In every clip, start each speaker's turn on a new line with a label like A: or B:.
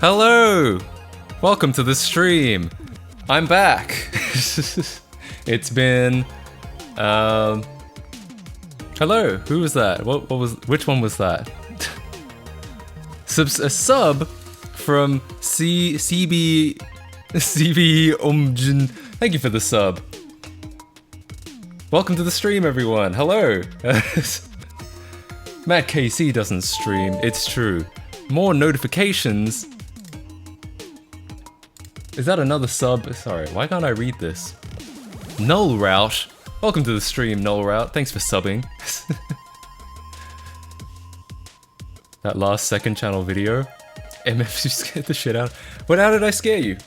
A: Hello! Welcome to the stream. I'm back. It's been Hello, who was that? Which one was that? A sub from CB Omjin. Thank you for the sub. Welcome to the stream, everyone. Hello. Matt KC doesn't stream, it's true. More notifications. Is that another sub? Sorry, why can't I read this? Null Route. Welcome to the stream, Null Route. Thanks for subbing. That last second channel video. MF, you scared the shit out. How did I scare you?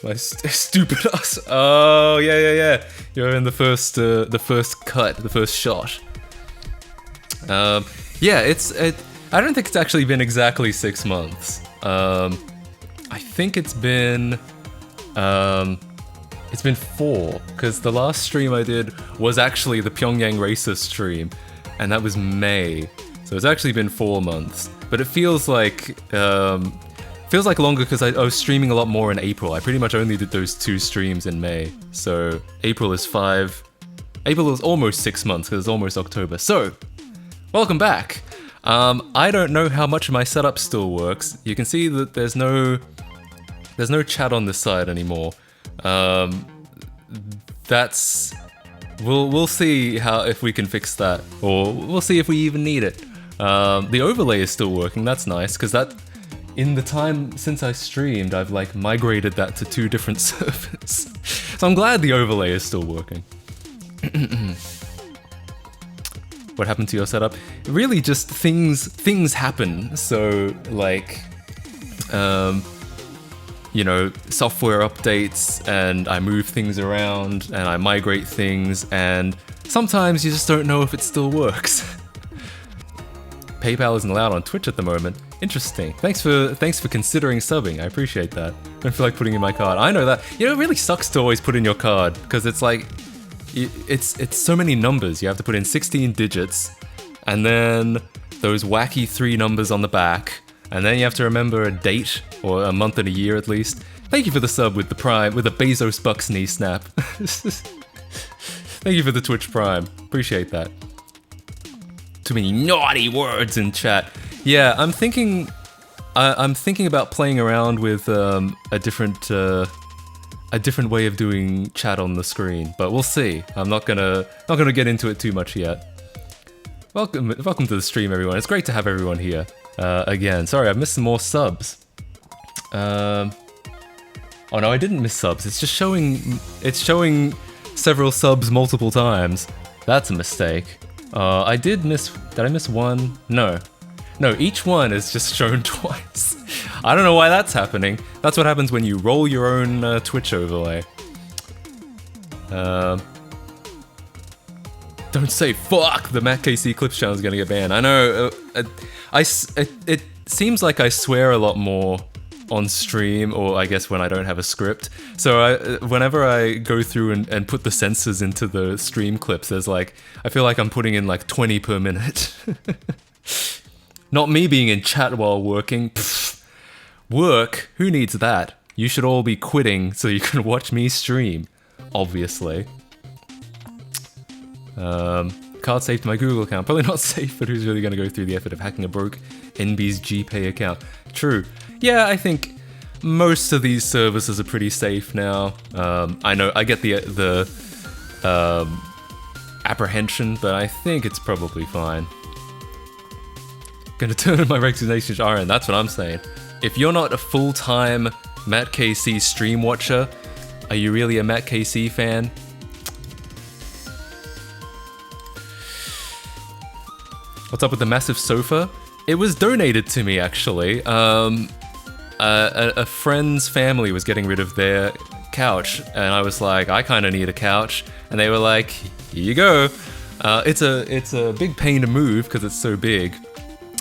A: My stupid ass. Oh, yeah. You're in the first cut, the first shot. Yeah, I don't think it's actually been exactly 6 months. I think it's been 4, because the last stream I did was actually the Pyongyang Racer stream, and that was May. So it's actually been 4 months, but it feels like longer because I was streaming a lot more in April. I pretty much only did those 2 streams in May, so April is almost 6 months because it's almost October. So, welcome back. I don't know how much of my setup still works. You can see that there's no chat on this side anymore. We'll see if we can fix that, or we'll see if we even need it. The overlay is still working. That's nice because in the time since I streamed, I've like migrated that to 2 different servers. So I'm glad the overlay is still working. What happened to your setup? Really just things happen. So like, you know, software updates, and I move things around and I migrate things, and sometimes you just don't know if it still works. PayPal isn't allowed on Twitch at the moment. Interesting. Thanks for considering subbing. I appreciate that. Don't feel like putting in my card. I know that. You know, it really sucks to always put in your card because it's like it's so many numbers. You have to put in 16 digits, and then those wacky 3 numbers on the back, and then you have to remember a date or a month and a year at least. Thank you for the sub with the Prime, with the Bezos Bucks knee snap. Thank you for the Twitch Prime. Appreciate that. Too many naughty words in chat. Yeah, I'm thinking about playing around with a different way of doing chat on the screen, but we'll see. I'm not gonna get into it too much yet. Welcome to the stream, everyone. It's great to have everyone here again. Sorry, I've missed some more subs. Oh no, I didn't miss subs. It's just showing several subs multiple times. That's a mistake. Did I miss one? No, each one is just shown twice. I don't know why that's happening. That's what happens when you roll your own Twitch overlay. Don't say fuck, the Matt KC Clips channel is gonna get banned. I know, it seems like I swear a lot more on stream, or I guess when I don't have a script. So whenever I go through and put the censors into the stream clips, there's like, I feel like I'm putting in like 20 per minute. Not me being in chat while working. Pfft. Work? Who needs that? You should all be quitting so you can watch me stream, obviously. Card saved to my Google account. Probably not safe, but who's really going to go through the effort of hacking a broke NB's GPay account? True. Yeah, I think most of these services are pretty safe now. I know, I get the apprehension, but I think it's probably fine. Gonna turn in my resignation to Iron, that's what I'm saying. If you're not a full-time Matt KC stream watcher, are you really a Matt KC fan? What's up with the massive sofa? It was donated to me, actually. A friend's family was getting rid of their couch, and I was like, I kind of need a couch, and they were like, here you go. It's a big pain to move because it's so big,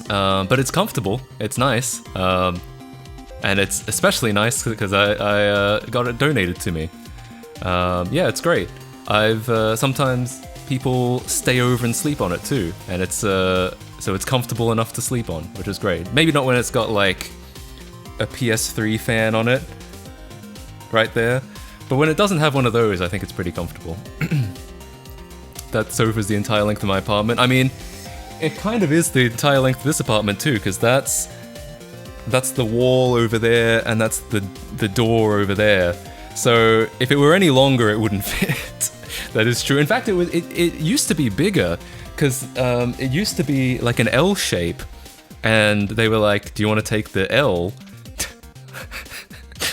A: but it's comfortable. It's nice, and it's especially nice because I got it donated to me. Yeah, it's great. Sometimes people stay over and sleep on it too, and it's so it's comfortable enough to sleep on, which is great. Maybe not when it's got like a PS3 fan on it right there, but when it doesn't have one of those, I think it's pretty comfortable. that sofa's the entire length of my apartment. I mean, it kind of is the entire length of this apartment too, because that's the wall over there, and that's the door over there. So if it were any longer, it wouldn't fit. That is true. In fact, it used to be bigger, because it used to be like an L shape, and they were like, "Do you want to take the L?"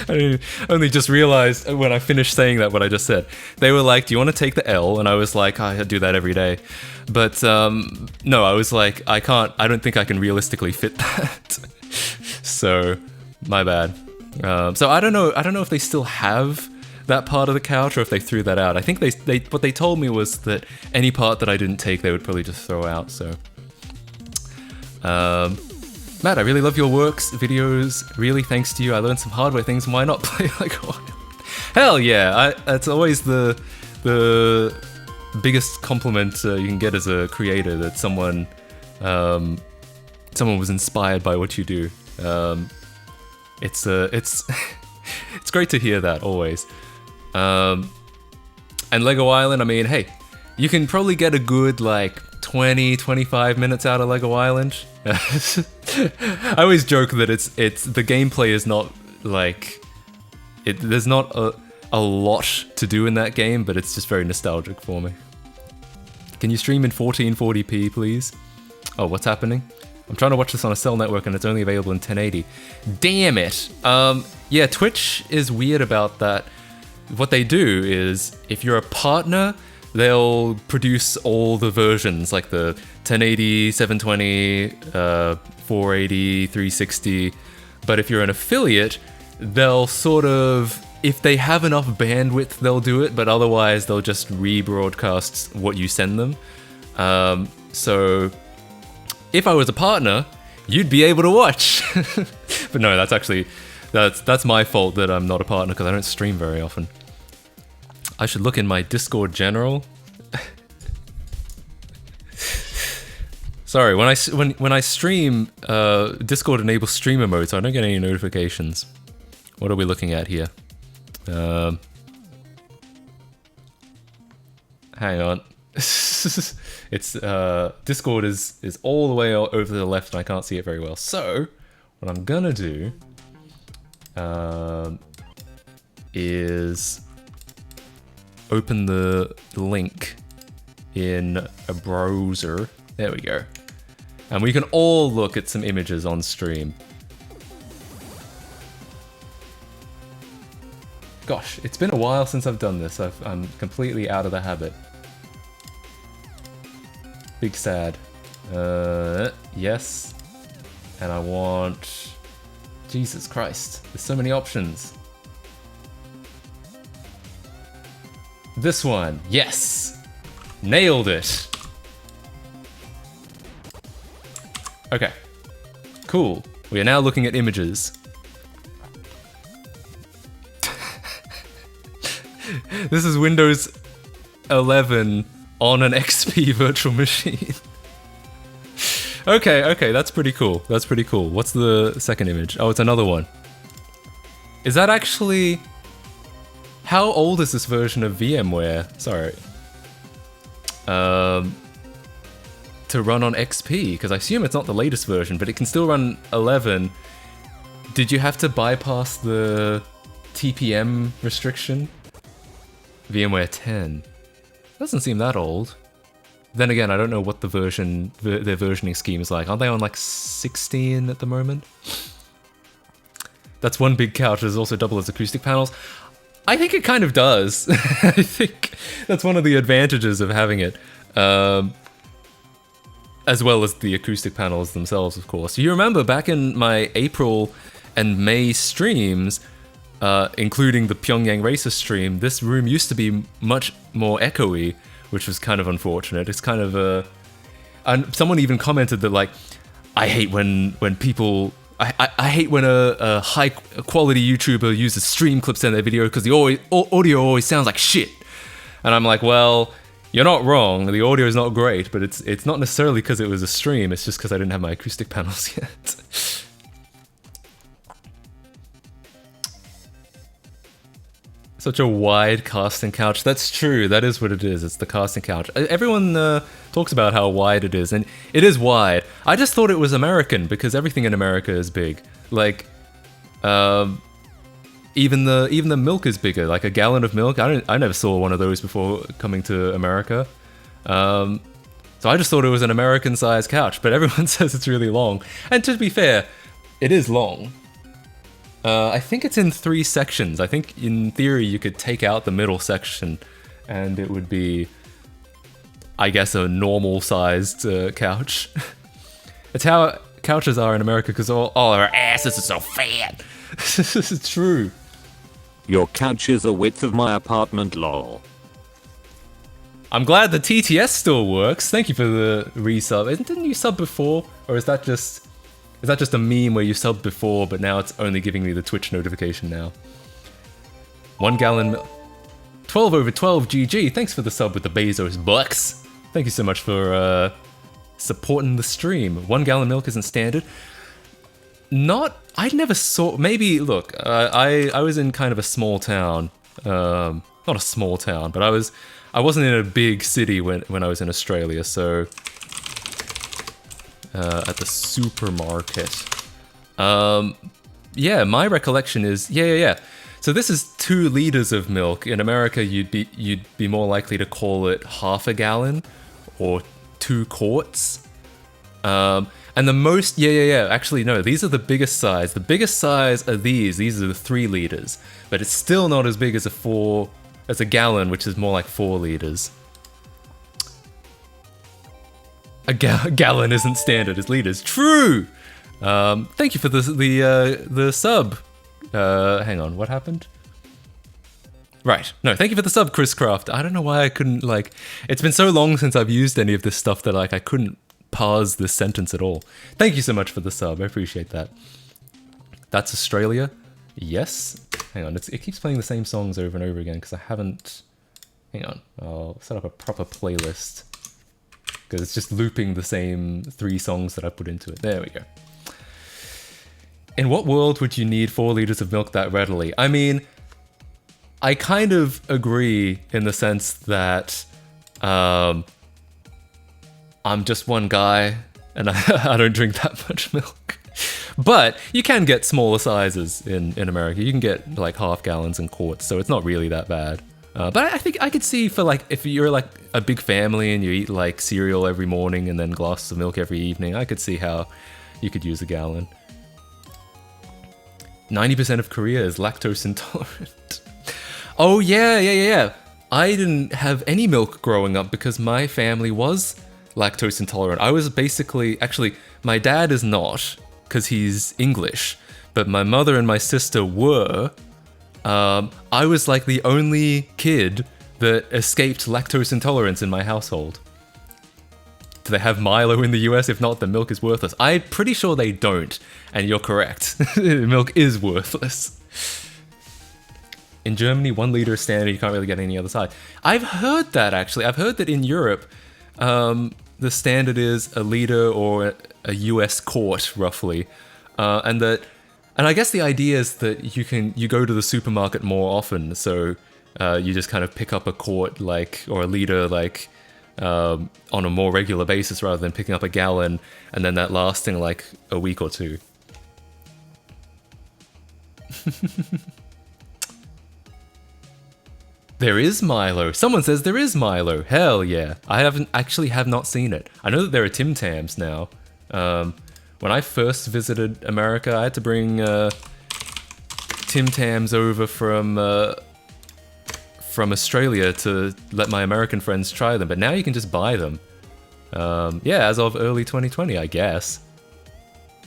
A: I only just realized when I finished saying that what I just said. They were like, "Do you want to take the L?" And I was like, "I do that every day." But no, I was like, I don't think I can realistically fit that. So, my bad. So I don't know if they still have that part of the couch or if they threw that out. I think they what they told me was that any part that I didn't take, they would probably just throw out. So, Matt, I really love your works, videos. Really, thanks to you, I learned some hardware things. Why not play Lego Island? Hell yeah! It's always the biggest compliment you can get as a creator, that someone was inspired by what you do. It's it's great to hear that always. And Lego Island, I mean, hey, you can probably get a good like 20-25 minutes out of Lego Island. I always joke that it's the gameplay is not like there's not a lot to do in that game, but it's just very nostalgic for me. Can you stream in 1440p, please? Oh, what's happening? I'm trying to watch this on a cell network and it's only available in 1080. Damn it! Yeah, Twitch is weird about that. What they do is, if you're a partner, they'll produce all the versions, like the 1080, 720, 480, 360. But if you're an affiliate, they'll sort of, if they have enough bandwidth, they'll do it, but otherwise they'll just rebroadcast what you send them. So if I was a partner, you'd be able to watch. But no, that's my fault that I'm not a partner, because I don't stream very often. I should look in my Discord general. Sorry, when I stream, Discord enables streamer mode, so I don't get any notifications. What are we looking at here? Hang on. It's Discord is all the way over to the left, and I can't see it very well. So what I'm gonna do is open the link in a browser. There we go. And we can all look at some images on stream. Gosh, it's been a while since I've done this. I'm completely out of the habit. Big sad. Yes. And I want... Jesus Christ, there's so many options. This one, yes! Nailed it! Okay, cool. We are now looking at images. This is Windows 11 on an XP virtual machine. Okay, that's pretty cool. That's pretty cool. What's the second image? Oh, it's another one. Is that actually... How old is this version of VMware? Sorry. To run on XP, because I assume it's not the latest version, but it can still run 11. Did you have to bypass the TPM restriction? VMware 10. Doesn't seem that old. Then again, I don't know what the version, their versioning scheme is like. Aren't they on like 16 at the moment? That's one big couch. There's also double as acoustic panels. I think it kind of does. I think that's one of the advantages of having it. As well as the acoustic panels themselves, of course. You remember back in my April and May streams, including the Pyongyang Racer stream, this room used to be much more echoey, which was kind of unfortunate. It's kind of and someone even commented that, like, I hate when people... I hate when a high quality YouTuber uses stream clips in their video because the audio always sounds like shit. And I'm like, well, you're not wrong. The audio is not great, but it's not necessarily because it was a stream. It's just because I didn't have my acoustic panels yet. Such a wide casting couch. That's true. That is what it is. It's the casting couch. Everyone talks about how wide it is, and it is wide. I just thought it was American because everything in America is big. Like, even the milk is bigger. Like a gallon of milk. I never saw one of those before coming to America. So I just thought it was an American-sized couch, but everyone says it's really long. And to be fair, it is long. I think it's in 3 sections. I think in theory you could take out the middle section and it would be, I guess, a normal-sized couch. It's how couches are in America because all our asses are so fat. This is true.
B: Your couch is the width of my apartment, lol.
A: I'm glad the TTS still works. Thank you for the resub. Didn't you sub before? Or is that just a meme where you subbed before, but now it's only giving me the Twitch notification now? 1 gallon milk. 12 over 12 GG. Thanks for the sub with the Bezos bucks. Thank you so much for supporting the stream. 1 gallon milk isn't standard. I never saw, maybe, look, I was in kind of a small town. Not a small town, but I wasn't in a big city when I was in Australia, so at the supermarket. Yeah, my recollection is yeah. So this is 2 liters of milk. In America, you'd be more likely to call it half a gallon or 2 quarts. And the most, yeah. Actually, no, these are the biggest size. The biggest size are these. These are the 3 liters, but it's still not as big as a gallon, which is more like 4 liters. A gallon isn't standard as liters. True. Thank you for the sub. Hang on, what happened? Right. No, thank you for the sub, Chris Craft. I don't know why I couldn't, it's been so long since I've used any of this stuff that I couldn't pause this sentence at all. Thank you so much for the sub. I appreciate that. That's Australia. Yes. Hang on, it keeps playing the same songs over and over again because I haven't... Hang on, I'll set up a proper playlist because it's just looping the same 3 songs that I put into it. There we go. In what world would you need 4 liters of milk that readily? I mean, I kind of agree in the sense that I'm just one guy and I don't drink that much milk. But you can get smaller sizes in America. You can get like half gallons and quarts, so it's not really that bad. But I think I could see for if you're a big family and you eat cereal every morning and then glasses of milk every evening, I could see how you could use a gallon. 90% of Korea is lactose intolerant. Oh yeah. I didn't have any milk growing up because my family was lactose intolerant. I was actually, my dad is not, because he's English, but my mother and my sister were. I was the only kid that escaped lactose intolerance in my household. Do they have Milo in the US? If not, the milk is worthless. I'm pretty sure they don't, and you're correct. Milk is worthless. In Germany, 1 liter is standard. You can't really get any other size. I've heard that, actually. I've heard that in Europe, the standard is a liter or a US quart, roughly. And I guess the idea is that you go to the supermarket more often, so you just kind of pick up a quart, or a liter, on a more regular basis rather than picking up a gallon and then that lasting a week or 2. There is Milo. Someone says there is Milo. Hell yeah. I have not seen it. I know that there are Tim Tams now. When I first visited America, I had to bring Tim Tams over from Australia to let my American friends try them, but now you can just buy them. Yeah, as of early 2020, I guess.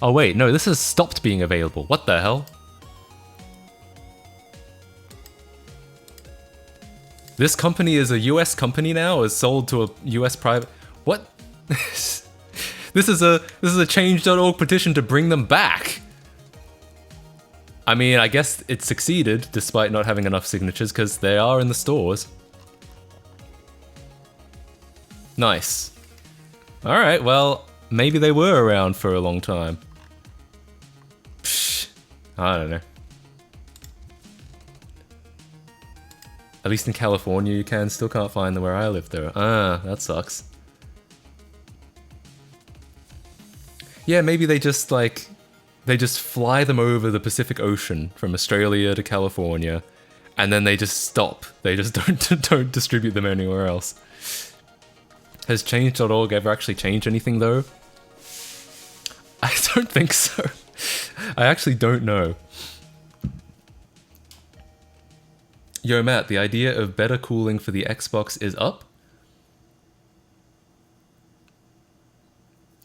A: Oh wait, no, this has stopped being available. What the hell? This company is a US company now, is sold to a US private... What? This is a change.org petition to bring them back. I mean, I guess it succeeded despite not having enough signatures because they are in the stores. Nice. Alright, well, maybe they were around for a long time. Psh, I don't know. At least in California you can. Still can't find them where I live though. Ah, that sucks. Yeah, maybe they just fly them over the Pacific Ocean from Australia to California, and then they just stop. They just don't distribute them anywhere else. Has change.org ever actually changed anything though? I don't think so. I actually don't know. Yo, Matt, the idea of better cooling for the Xbox is up?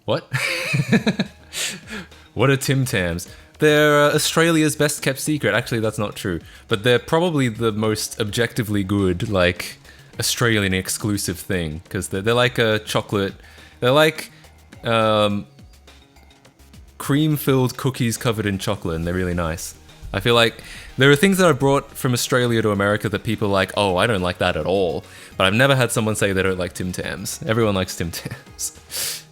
A: What? What are Tim Tams? They're Australia's best kept secret. Actually, that's not true. But they're probably the most objectively good, like, Australian exclusive thing. Because they're like a chocolate... They're like... cream-filled cookies covered in chocolate, and they're really nice. I feel like there are things that I brought from Australia to America that people are like, oh, I don't like that at all. But I've never had someone say they don't like Tim Tams. Everyone likes Tim Tams.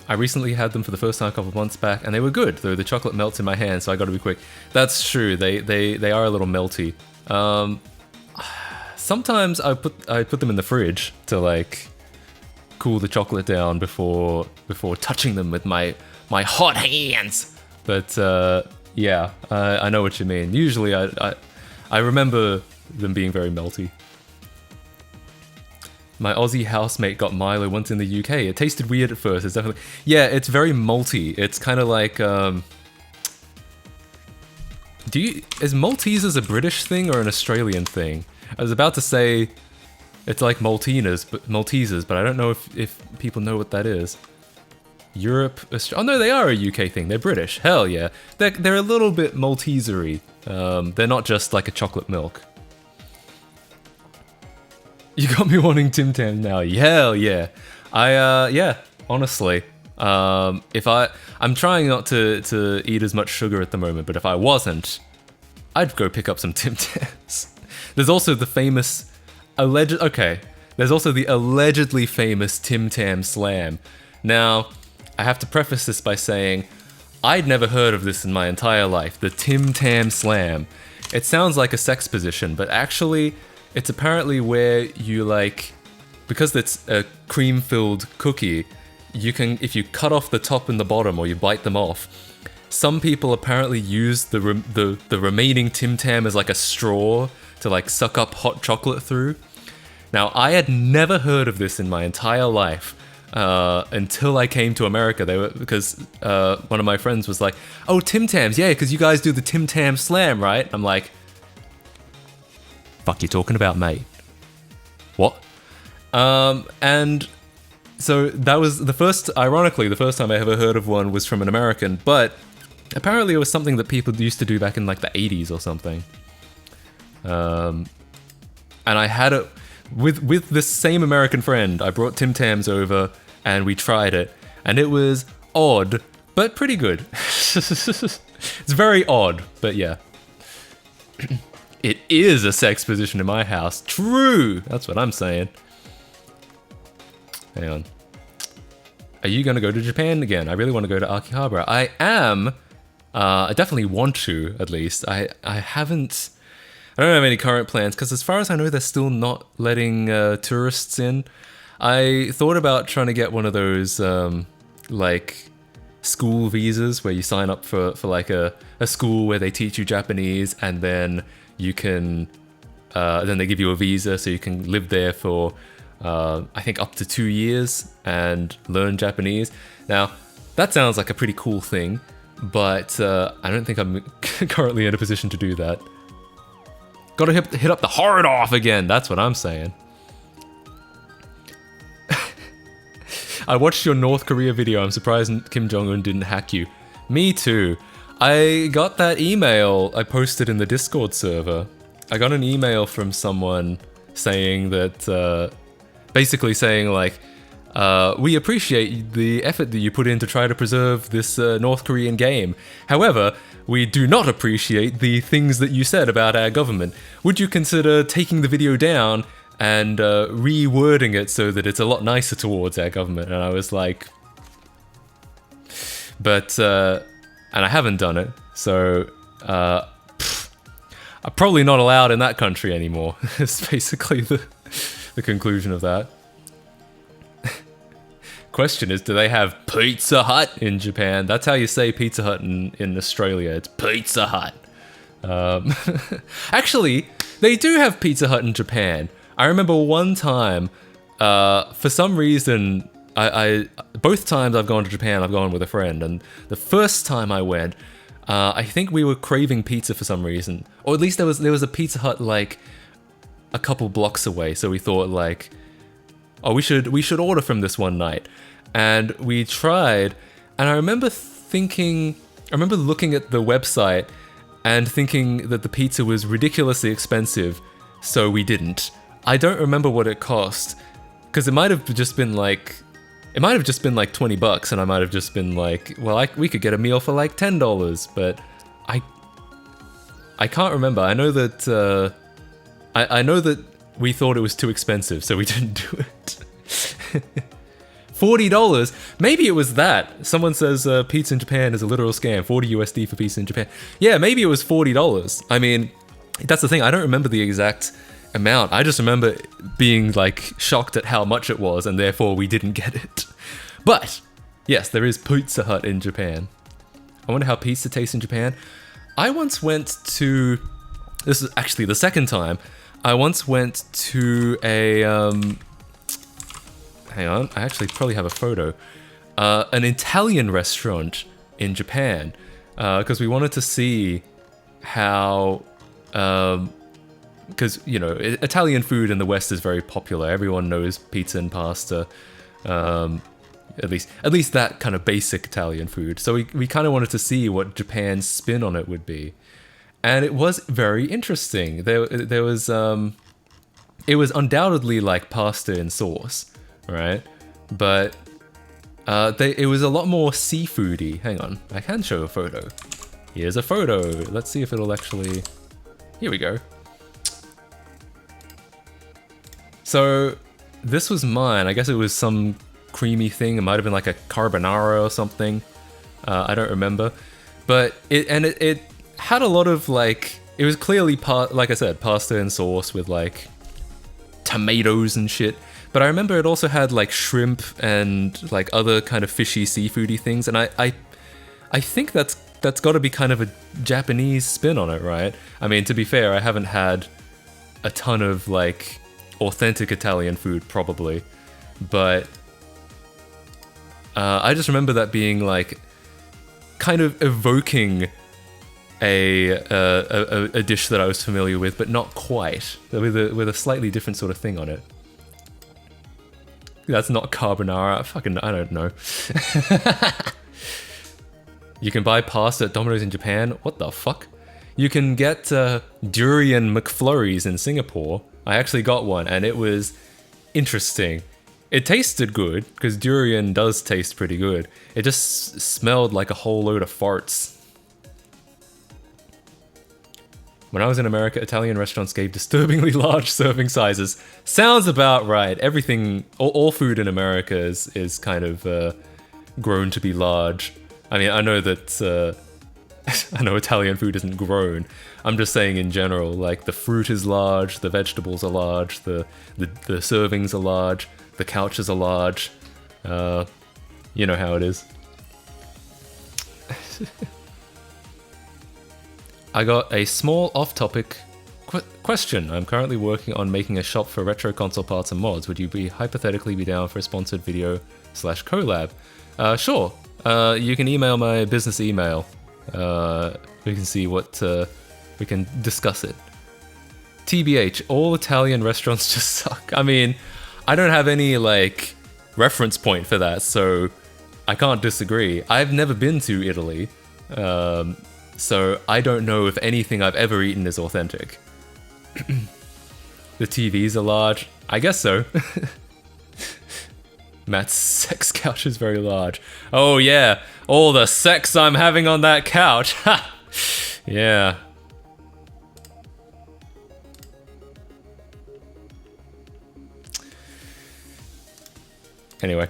A: I recently had them for the first time a couple of months back, and they were good, though the chocolate melts in my hand, so I gotta be quick. That's true, they are a little melty. Sometimes I put them in the fridge to, like, cool the chocolate down before touching them with my hot hands. But yeah, I know what you mean. Usually I remember them being very melty. My Aussie housemate got Milo once in the UK. It tasted weird at first. It's definitely... Yeah, it's very malty. It's kind of like... Is Maltesers a British thing or an Australian thing? I was about to say it's like Maltesers, but I don't know if people know what that is. Europe... Oh no, they are a UK thing. They're British. Hell yeah. They're a little bit Maltesery. They're not just like a chocolate milk. You got me wanting Tim Tam now. Hell yeah. Yeah, honestly. I'm trying not to eat as much sugar at the moment, but if I wasn't, I'd go pick up some Tim Tams. There's also the famous there's also the allegedly famous Tim Tam Slam. Now, I have to preface this by saying I'd never heard of this in my entire life, the Tim Tam Slam. It sounds like a sex position, but actually it's apparently where you, like, because it's a cream-filled cookie, you can, if you cut off the top and the bottom or you bite them off, some people apparently use the remaining Tim Tam as like a straw to, like, suck up hot chocolate through. Now, I had never heard of this in my entire life until I came to America. Because one of my friends was like, "Oh, Tim Tams, yeah, because you guys do the Tim Tam Slam, right?" I'm like, "Fuck you talking about, mate? What?" And so that was ironically, the first time I ever heard of one was from an American, but apparently it was something that people used to do back in like the 80s or something. And I had it with this same American friend. I brought Tim Tams over and we tried it, and it was odd, but pretty good. It's very odd, but yeah. It is a sex position in my house. True! That's what I'm saying. Hang on. Are you going to go to Japan again? I really want to go to Akihabara. I am. I definitely want to, at least. I haven't... I don't have any current plans, because as far as I know, they're still not letting tourists in. I thought about trying to get one of those, like, school visas, where you sign up for like, a school where they teach you Japanese, and then you can... then they give you a visa, so you can live there for... I think up to 2 years and learn Japanese. Now, that sounds like a pretty cool thing, but I don't think I'm currently in a position to do that. Gotta hit up the hard off again, that's what I'm saying. I watched your North Korea video. I'm surprised Kim Jong-un didn't hack you. Me too. I got that email I posted in the Discord server. I got an email from someone saying that... basically saying, like, we appreciate the effort that you put in to try to preserve this North Korean game. However, we do not appreciate the things that you said about our government. Would you consider taking the video down and rewording it so that it's a lot nicer towards our government? And I was like... But, and I haven't done it, so... I'm probably not allowed in that country anymore. It's basically the conclusion of that. Question is, do they have Pizza Hut in Japan? That's how you say Pizza Hut in Australia. It's Pizza Hut. Actually, they do have Pizza Hut in Japan. I remember one time, for some reason, I both times I've gone to Japan, I've gone with a friend, and the first time I went, I think we were craving pizza for some reason, or at least there was a Pizza Hut like a couple blocks away. So we thought like, oh, we should order from this one night, and we tried. And I remember looking at the website and thinking that the pizza was ridiculously expensive, so we didn't. I don't remember what it cost, because it might have just been like $20, and I might have just been like, well, we could get a meal for like $10, but I can't remember. I know that I know that we thought it was too expensive, so we didn't do it. $40. Maybe it was that. Someone says pizza in Japan is a literal scam. 40 USD for pizza in Japan. Yeah, maybe it was $40. I mean, that's the thing. I don't remember the exact amount. I just remember being like shocked at how much it was, and therefore we didn't get it. But yes, there is Pizza Hut in Japan. I wonder how pizza tastes in Japan. I once went to, this is actually the second time, I once went to a, hang on, I actually probably have a photo, an Italian restaurant in Japan, because we wanted to see how, because, you know, Italian food in the West is very popular. Everyone knows pizza and pasta, at least that kind of basic Italian food. So we kind of wanted to see what Japan's spin on it would be. And it was very interesting. There was, it was undoubtedly like pasta and sauce, right? But it was a lot more seafoody. Hang on, I can show a photo. Here's a photo. Let's see if it'll actually, here we go. So this was mine. I guess it was some creamy thing. It might have been like a carbonara or something. I don't remember. But it had a lot of like, it was clearly like I said, pasta and sauce with like tomatoes and shit. But I remember it also had like shrimp and like other kind of fishy seafoody things. And I think that's got to be kind of a Japanese spin on it, right? I mean, to be fair, I haven't had a ton of like authentic Italian food probably, but I just remember that being like kind of evoking a dish that I was familiar with, but not quite, with a slightly different sort of thing on it. That's not carbonara. I don't know. You can buy pasta at Domino's in Japan. What the fuck? You can get durian McFlurries in Singapore. I actually got one, and it was interesting. It tasted good, because durian does taste pretty good. It just smelled like a whole load of farts. When I was in America, Italian restaurants gave disturbingly large serving sizes. Sounds about right. Everything, all food in America is kind of grown to be large. I mean, I know that I know Italian food isn't grown. I'm just saying in general, like the fruit is large, the vegetables are large, the servings are large, the couches are large. You know how it is. I got a small off-topic question. I'm currently working on making a shop for retro console parts and mods. Would you hypothetically be down for a sponsored video / collab? Sure. You can email my business email. We can see what we can discuss it. TBH, all Italian restaurants just suck. I mean, I don't have any like reference point for that, so I can't disagree. I've never been to Italy, so I don't know if anything I've ever eaten is authentic. The TVs are large. I guess so. Matt's sex couch is very large. Oh yeah, all the sex I'm having on that couch. Ha! Yeah. Anyway.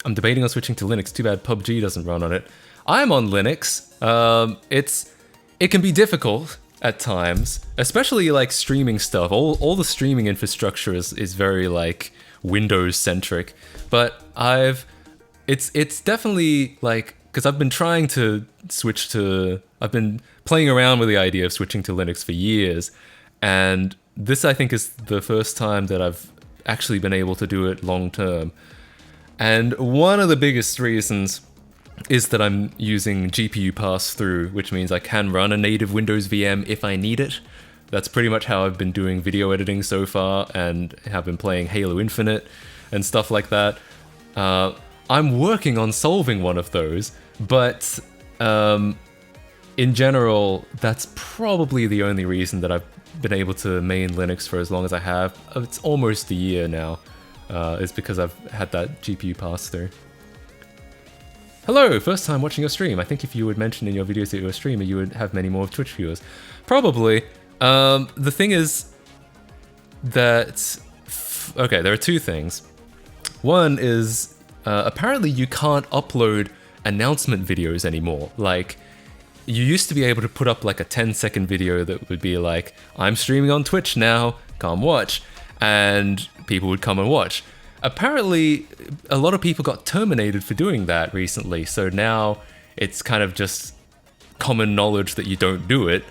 A: I'm debating on switching to Linux. Too bad PUBG doesn't run on it. I'm on Linux. It can be difficult at times, especially like streaming stuff. All the streaming infrastructure is very like Windows centric. But it's definitely like, because I've been trying to I've been playing around with the idea of switching to Linux for years, and this I think is the first time that I've actually been able to do it long term. And one of the biggest reasons is that I'm using GPU pass-through, which means I can run a native Windows VM if I need it. That's pretty much how I've been doing video editing so far, and have been playing Halo Infinite and stuff like that. I'm working on solving one of those, but in general, that's probably the only reason that I've been able to main Linux for as long as I have. It's almost a year now. Is because I've had that GPU pass-through. Hello, first time watching your stream. I think if you would mention in your videos that you were a streamer, you would have many more Twitch viewers. Probably. The thing is that... Okay, there are two things. One is, apparently you can't upload announcement videos anymore. Like, you used to be able to put up like a 10-second video that would be like, I'm streaming on Twitch now, come watch. And people would come and watch. Apparently, a lot of people got terminated for doing that recently, so now it's kind of just common knowledge that you don't do it,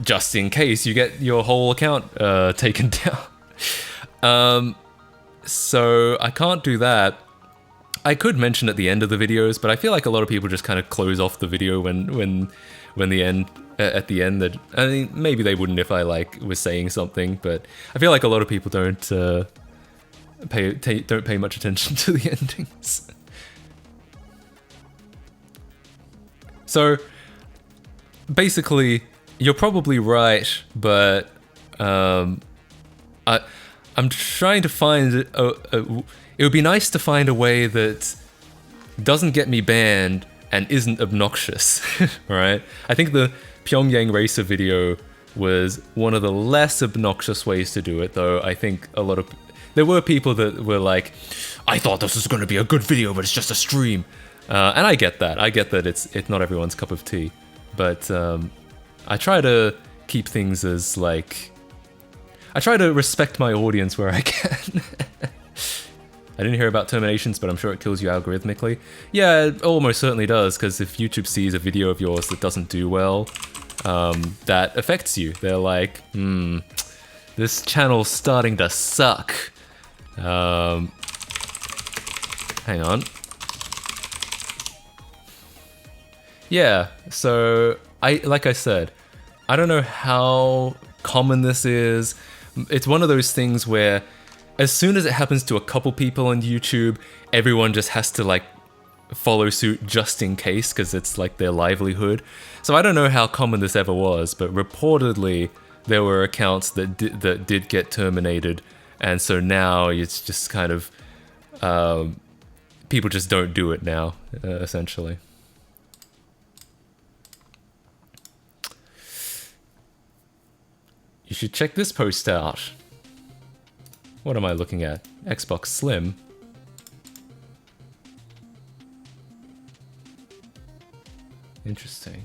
A: just in case you get your whole account taken down. So I can't do that. I could mention at the end of the videos, but I feel like a lot of people just kind of close off the video when the end. At the end, that I mean, maybe they wouldn't if I like was saying something, but I feel like a lot of people don't pay much attention to the endings. So basically, you're probably right, but I'm trying to find it would be nice to find a way that doesn't get me banned and isn't obnoxious, right? I think the Pyongyang Racer video was one of the less obnoxious ways to do it, though I think there were people that were like, I thought this was going to be a good video, but it's just a stream. And I get that. I get that it's not everyone's cup of tea. But I try to keep things as like... I try to respect my audience where I can. I didn't hear about terminations, but I'm sure it kills you algorithmically. Yeah, it almost certainly does, because if YouTube sees a video of yours that doesn't do well, that affects you. They're like, this channel's starting to suck. Hang on. Yeah, so like I said, I don't know how common this is. It's one of those things where as soon as it happens to a couple people on YouTube, everyone just has to like follow suit just in case, because it's like their livelihood. So I don't know how common this ever was, but reportedly there were accounts that did get terminated, and so now it's just kind of people just don't do it now, essentially. You should check this post out. What am I looking at? Xbox Slim. Interesting.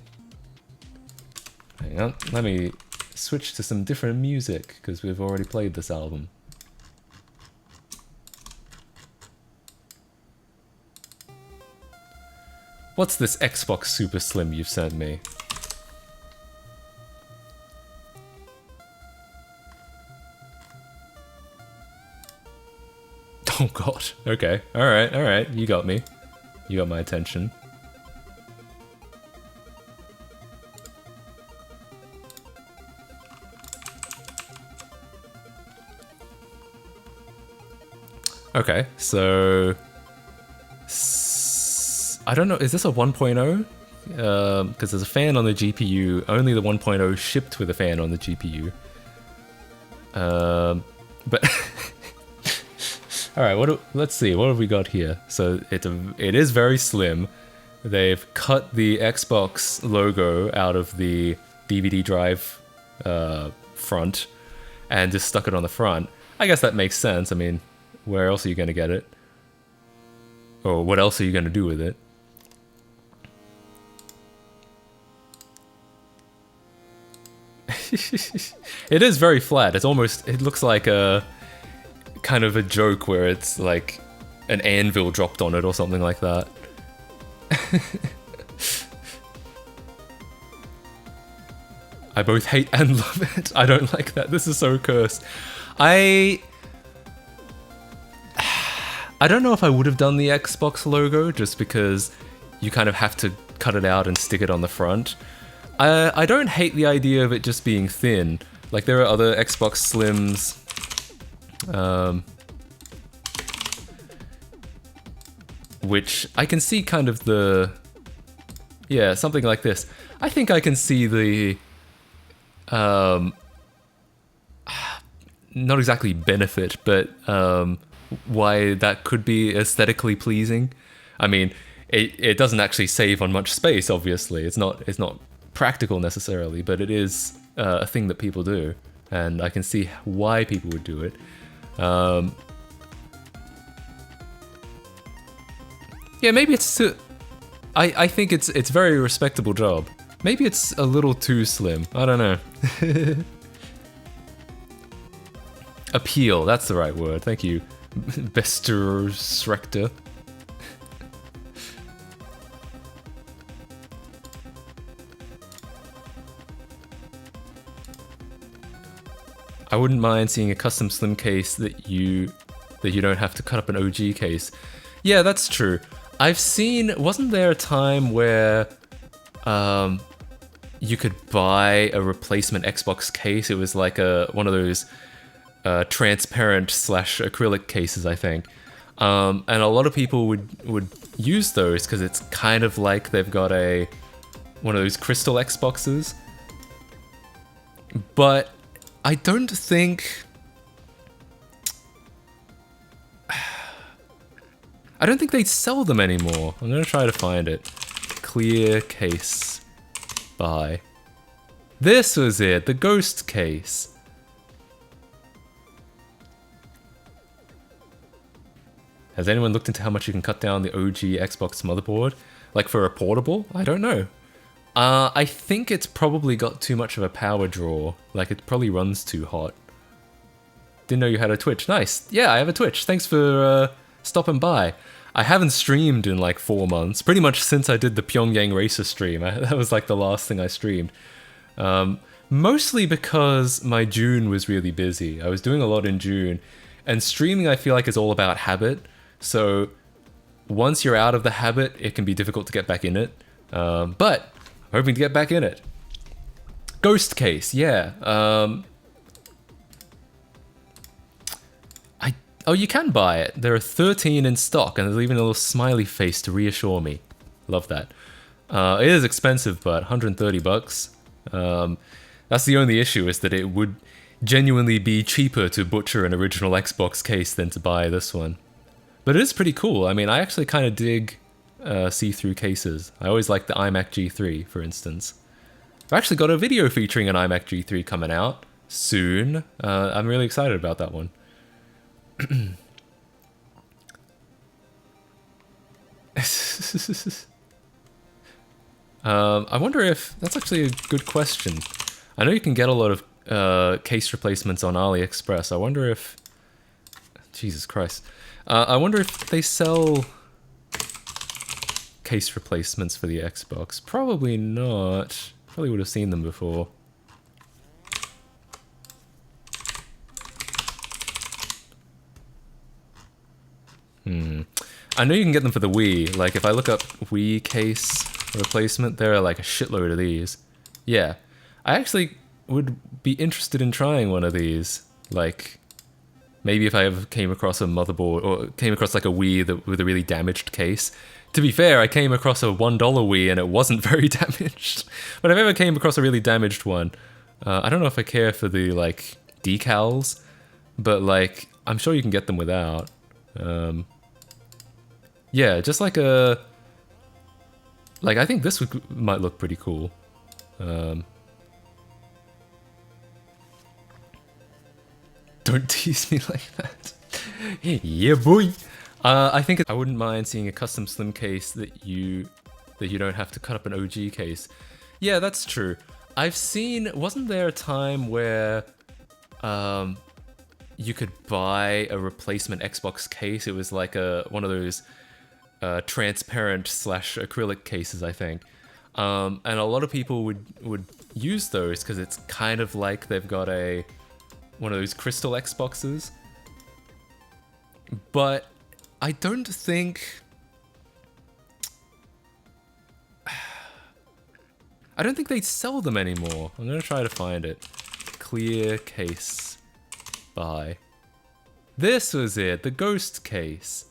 A: Hang on, let me switch to some different music, because we've already played this album. What's this Xbox Super Slim you've sent me? Oh god, okay, alright, you got me. You got my attention. Okay, so... I don't know, is this a 1.0? Because there's a fan on the GPU, only the 1.0 shipped with a fan on the GPU. But... Alright, let's see, what have we got here? So it is very slim. They've cut the Xbox logo out of the DVD drive front and just stuck it on the front. I guess that makes sense. I mean, where else are you going to get it? Or what else are you going to do with it? It is very flat. It's almost, it looks like a kind of a joke where it's like an anvil dropped on it or something like that. I both hate and love it. I don't like that. This is so cursed. I don't know if I would have done the Xbox logo just because you kind of have to cut it out and stick it on the front. I don't hate the idea of it just being thin. Like there are other Xbox Slims. Which I can see kind of the... Yeah, something like this. I think I can see the... not exactly benefit, but why that could be aesthetically pleasing. I mean, it doesn't actually save on much space, obviously. It's not practical necessarily, but it is a thing that people do, and I can see why people would do it. Yeah, maybe it's too... I think it's very respectable job. Maybe it's a little too slim. I don't know. Appeal, that's the right word. Thank you, Bester Srektor. I wouldn't mind seeing a custom slim case that you don't have to cut up an OG case. Yeah, that's true. I've seen... Wasn't there a time where you could buy a replacement Xbox case? It was like one of those transparent / acrylic cases, I think. And a lot of people would use those because it's kind of like they've got one of those crystal Xboxes. But I don't think... I don't think they sell them anymore. I'm gonna try to find it. Clear case buy. This was it, the ghost case. Has anyone looked into how much you can cut down the OG Xbox motherboard? Like for a portable? I don't know. I think it's probably got too much of a power draw. Like it probably runs too hot. Didn't know you had a Twitch. Nice. Yeah, I have a Twitch. Thanks for stopping by. I haven't streamed in like 4 months. Pretty much since I did the Pyongyang Racer stream. That was like the last thing I streamed. Mostly because my June was really busy. I was doing a lot in June. And streaming I feel like is all about habit. So once you're out of the habit, it can be difficult to get back in it. But I'm hoping to get back in it. Ghost case, yeah. Oh, you can buy it. There are 13 in stock, and there's even a little smiley face to reassure me. Love that. It is expensive, but 130 bucks. That's the only issue, is that it would genuinely be cheaper to butcher an original Xbox case than to buy this one. But it is pretty cool. I mean, I actually kind of dig see-through cases. I always like the iMac G3, for instance. I've actually got a video featuring an iMac G3 coming out soon. I'm really excited about that one. I wonder if... That's actually a good question. I know you can get a lot of case replacements on AliExpress. I wonder if... Jesus Christ. I wonder if they sell case replacements for the Xbox. Probably not. Probably would have seen them before. I know you can get them for the Wii. Like, if I look up Wii case replacement, there are like a shitload of these. Yeah. I actually would be interested in trying one of these. Like, maybe if I ever came across a motherboard, or came across like a Wii with a really damaged case. To be fair, I came across a $1 Wii and it wasn't very damaged. But if I ever came across a really damaged one, I don't know if I care for the, like, decals, but, like, I'm sure you can get them without. Yeah, just like a... Like, I think this might look pretty cool. Don't tease me like that. Yeah, boy! I think I wouldn't mind seeing a custom slim case that you don't have to cut up an OG case. Yeah, that's true. I've seen. Wasn't there a time where you could buy a replacement Xbox case? It was like one of those transparent / acrylic cases, I think. And a lot of people would use those because it's kind of like they've got one of those crystal Xboxes. But I don't think they sell them anymore. I'm gonna try to find it. Clear case buy. This was it, the ghost case.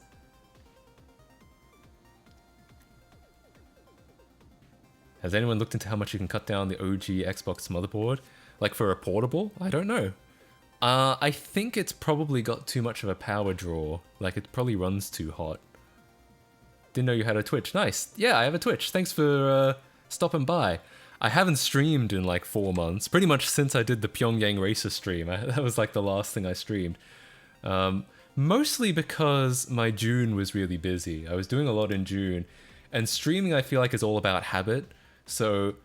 A: Has anyone looked into how much you can cut down the OG Xbox motherboard? Like for a portable? I don't know. I think it's probably got too much of a power draw. Like it probably runs too hot. Didn't know you had a Twitch. Nice. Yeah, I have a Twitch. Thanks for stopping by. I haven't streamed in like 4 months. Pretty much since I did the Pyongyang Racer stream. That was like the last thing I streamed. Mostly because my June was really busy. I was doing a lot in June. And streaming I feel like is all about habit. So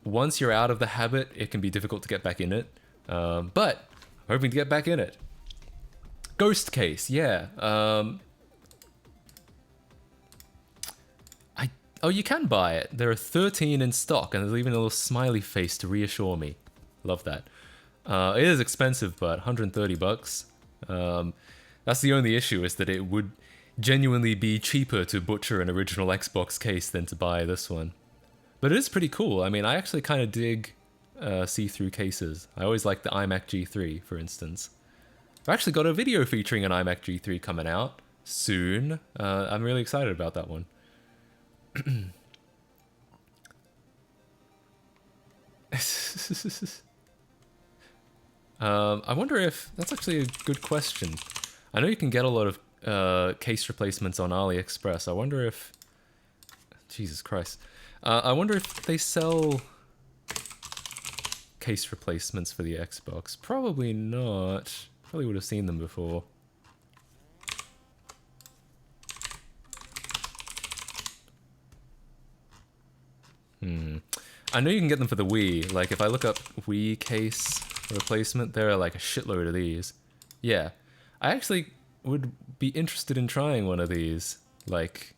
A: once you're out of the habit, it can be difficult to get back in it. But I'm hoping to get back in it. Ghost case, yeah. Oh, you can buy it. There are 13 in stock, and there's even a little smiley face to reassure me. Love that. It is expensive, but 130 bucks. That's the only issue, is that it would genuinely be cheaper to butcher an original Xbox case than to buy this one. But it is pretty cool. I mean, I actually kind of dig see-through cases. I always like the iMac G3, for instance. I've actually got a video featuring an iMac G3 coming out soon. I'm really excited about that one. I wonder if... That's actually a good question. I know you can get a lot of case replacements on AliExpress. I wonder if... Jesus Christ. I wonder if they sell case replacements for the Xbox. Probably not. Probably would have seen them before. I know you can get them for the Wii. Like, if I look up Wii case replacement, there are like a shitload of these. Yeah. I actually would be interested in trying one of these. Like,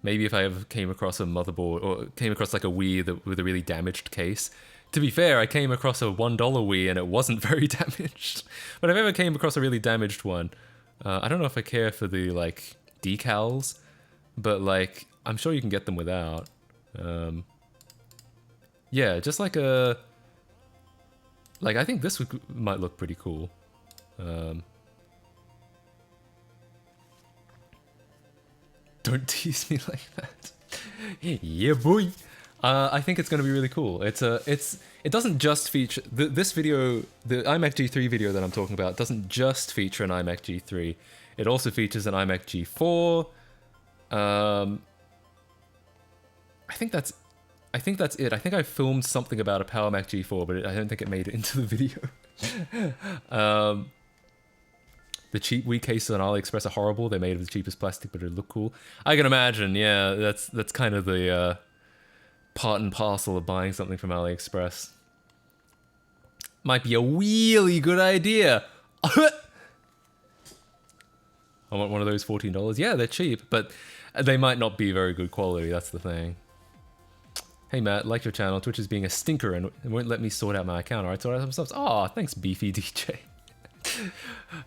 A: maybe if I ever came across a motherboard, or came across like a Wii with a really damaged case. To be fair, I came across a $1 Wii and it wasn't very damaged. But if I ever came across a really damaged one, I don't know if I care for the, like, decals, but, like, I'm sure you can get them without. Yeah, just like a... Like, I think this might look pretty cool. Don't tease me like that. Yeah, boy! I think it's going to be really cool. It doesn't just feature... This video, the iMac G3 video that I'm talking about, doesn't just feature an iMac G3. It also features an iMac G4. I think that's it. I think I filmed something about a Power Mac G4, but I don't think it made it into the video. The cheap Wii cases on AliExpress are horrible. They're made of the cheapest plastic, but it look cool. I can imagine, yeah, that's kind of the part and parcel of buying something from AliExpress. Might be a really good idea. I want one of those $14. Yeah, they're cheap, but they might not be very good quality, that's the thing. Hey Matt, like your channel. Twitch is being a stinker and won't let me sort out my account. Alright, sort out some stuff. Aw, thanks Beefy DJ.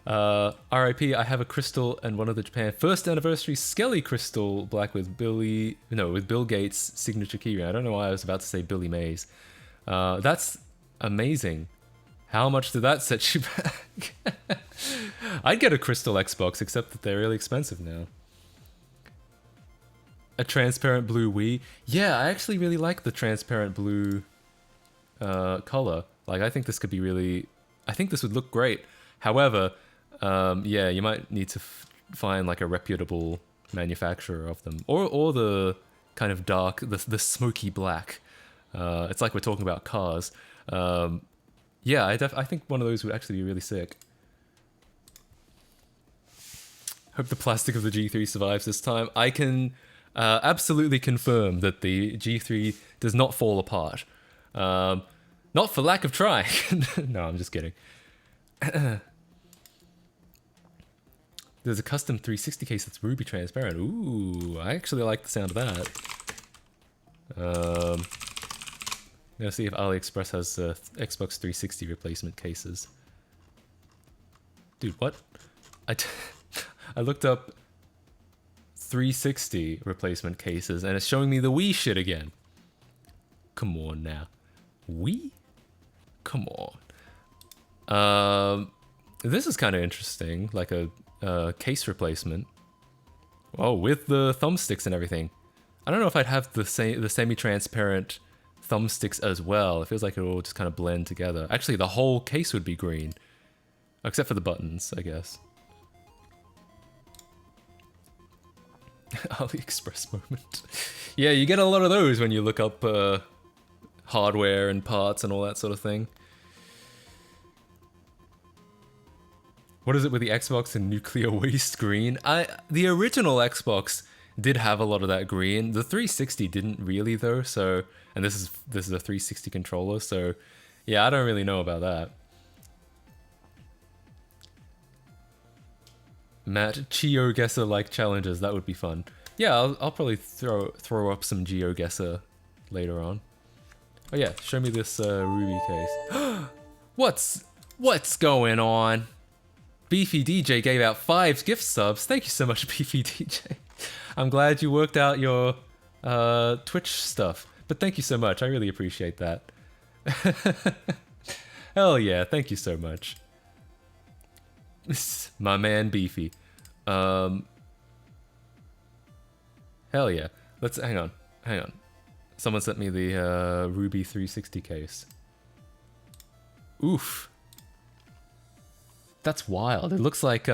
A: RIP, I have a crystal and one of the Japan first anniversary Skelly crystal black with Bill Gates' signature keyring. I don't know why I was about to say Billy Mays. That's amazing. How much did that set you back? I'd get a crystal Xbox, except that they're really expensive now. A transparent blue Wii. Yeah, I actually really like the transparent blue color. Like, I think this could be really... I think this would look great. However, yeah, you might need to find like a reputable manufacturer of them, or the kind of dark, the smoky black. It's like we're talking about cars. Yeah, I think one of those would actually be really sick. Hope the plastic of the G3 survives this time. I can absolutely confirm that the G3 does not fall apart. Not for lack of trying. No, I'm just kidding. There's a custom 360 case that's ruby transparent. Ooh, I actually like the sound of that. Let's see if AliExpress has Xbox 360 replacement cases. Dude, what? I looked up 360 replacement cases and it's showing me the Wii shit again. Come on now. Wii? Come on. This is kind of interesting, like a case replacement. Oh, with the thumbsticks and everything. I don't know if I'd have the semi-transparent thumbsticks as well. It feels like it will just kind of blend together. Actually, the whole case would be green. Except for the buttons, I guess. AliExpress moment. Yeah, you get a lot of those when you look up hardware and parts and all that sort of thing. What is it with the Xbox and nuclear waste green? The original Xbox did have a lot of that green. The 360 didn't really though, so... And this is a 360 controller, so... Yeah, I don't really know about that. Matt, GeoGuessr-like challenges, that would be fun. Yeah, I'll probably throw up some GeoGuessr later on. Oh yeah, show me this Ruby case. What's going on? Beefy DJ gave out 5 gift subs. Thank you so much, Beefy DJ. I'm glad you worked out your Twitch stuff. But thank you so much. I really appreciate that. Hell yeah, thank you so much. My man Beefy. Hell yeah. Let's hang on. Someone sent me the Ruby 360 case. Oof. That's wild. It looks like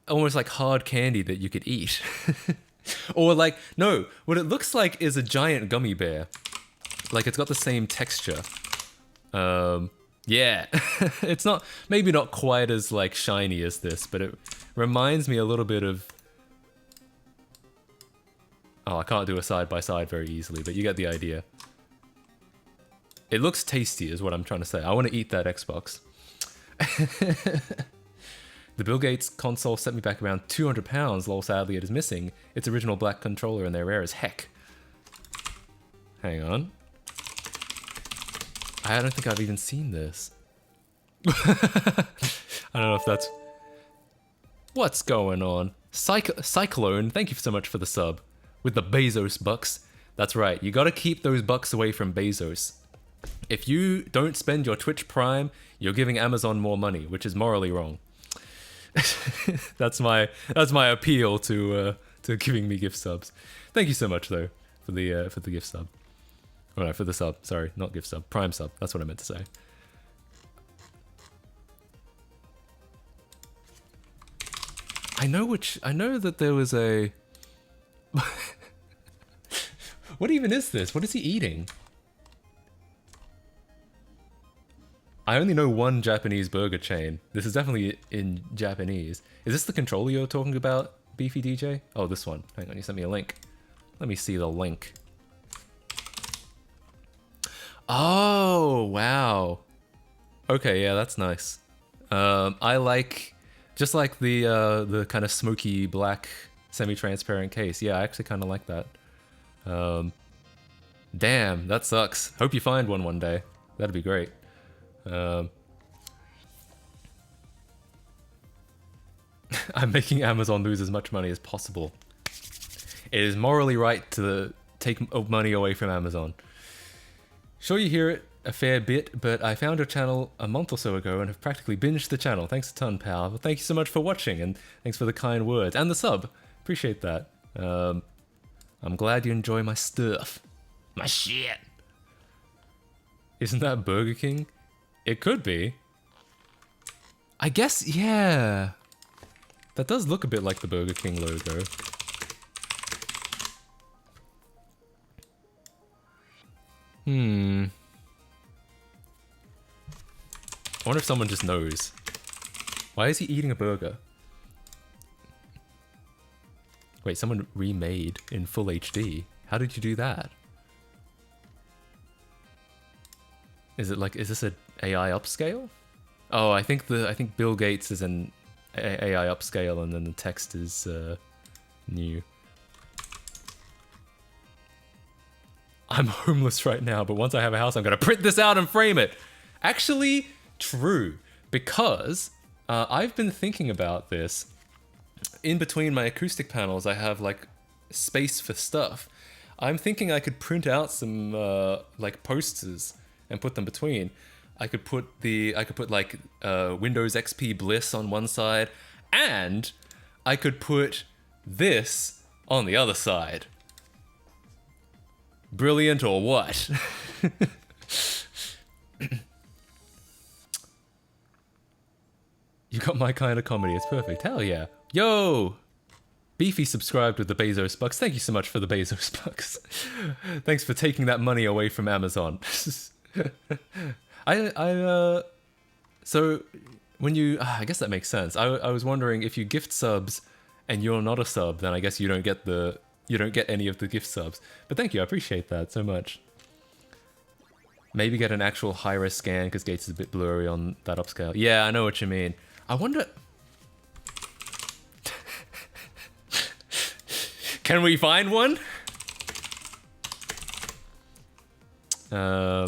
A: almost like hard candy that you could eat. Or like, no, what it looks like is a giant gummy bear. Like it's got the same texture. Yeah. It's not, maybe not quite as like shiny as this, but it reminds me a little bit of... Oh, I can't do a side by side very easily, but you get the idea. It looks tasty is what I'm trying to say. I want to eat that Xbox. The Bill Gates console sent me back around £200, lol, sadly it is missing. Its original black controller and they're rare as heck. Hang on. I don't think I've even seen this. I don't know if that's... What's going on? Cyclone, thank you so much for the sub. With the Bezos bucks. That's right, you gotta keep those bucks away from Bezos. If you don't spend your Twitch Prime, you're giving Amazon more money, which is morally wrong. That's my appeal to giving me gift subs. Thank you so much though for the gift sub. Oh no, for the sub. Sorry, not gift sub. Prime sub. That's what I meant to say. I know that there was a... What even is this? What is he eating? I only know one Japanese burger chain. This is definitely in Japanese. Is this the controller you're talking about, Beefy DJ? Oh, this one. Hang on, you sent me a link. Let me see the link. Oh, wow. Okay, yeah, that's nice. I like... Just like the kind of smoky black semi-transparent case. Yeah, I actually kind of like that. Damn, that sucks. Hope you find one day. That'd be great. I'm making Amazon lose as much money as possible. It is morally right to take money away from Amazon. Sure, you hear it a fair bit, but I found your channel a month or so ago and have practically binged the channel. Thanks a ton, pal. But thank you so much for watching, and thanks for the kind words. And the sub. Appreciate that. I'm glad you enjoy my stuff. My shit. Isn't that Burger King? It could be. I guess, yeah. That does look a bit like the Burger King logo. I wonder if someone just knows. Why is he eating a burger? Wait, someone remade in full HD. How did you do that? Is this an AI upscale? Oh, I think Bill Gates is an AI upscale, and then the text is new. I'm homeless right now, but once I have a house, I'm gonna print this out and frame it. Actually, true, because I've been thinking about this. In between my acoustic panels, I have like space for stuff. I'm thinking I could print out some like posters and put them between. I could put like Windows XP Bliss on one side, and I could put this on the other side. Brilliant or what? You got my kind of comedy. It's perfect. Hell yeah. Yo! Beefy subscribed with the Bezos bucks. Thank you so much for the Bezos bucks. Thanks for taking that money away from Amazon. So when you, I guess that makes sense. I was wondering if you gift subs and you're not a sub, then I guess you don't get any of the gift subs. But thank you, I appreciate that so much. Maybe get an actual high-res scan because Gates is a bit blurry on that upscale. Yeah, I know what you mean. I wonder. Can we find one? No.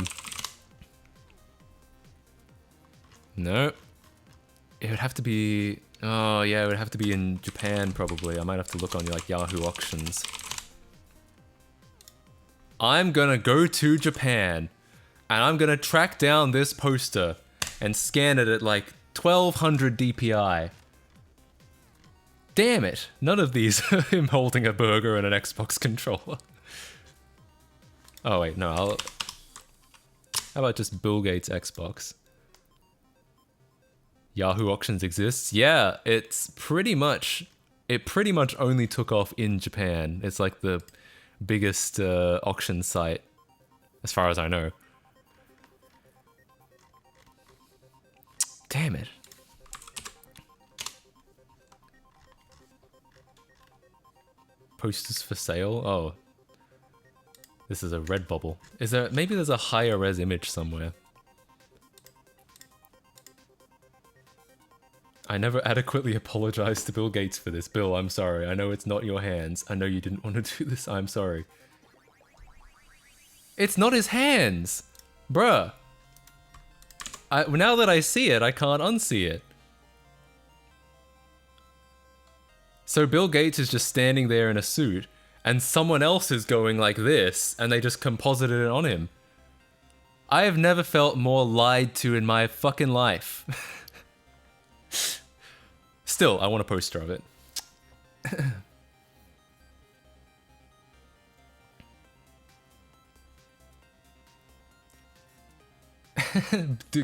A: It would have to be... Oh, yeah, it would have to be in Japan, probably. I might have to look on, like, Yahoo Auctions. I'm gonna go to Japan, and I'm gonna track down this poster and scan it at, like, 1200 DPI. Damn it! None of these are him holding a burger and an Xbox controller. Oh, wait, no, How about just Bill Gates Xbox? Yahoo Auctions exists? Yeah, it pretty much only took off in Japan. It's like the biggest auction site, as far as I know. Damn it. Posters for sale? Oh. This is a Redbubble. Maybe there's a higher res image somewhere. I never adequately apologized to Bill Gates for this. Bill, I'm sorry. I know it's not your hands. I know you didn't want to do this. I'm sorry. It's not his hands! Bruh. Now that I see it, I can't unsee it. So Bill Gates is just standing there in a suit, and someone else is going like this, and they just composited it on him. I have never felt more lied to in my fucking life. Still, I want a poster of it.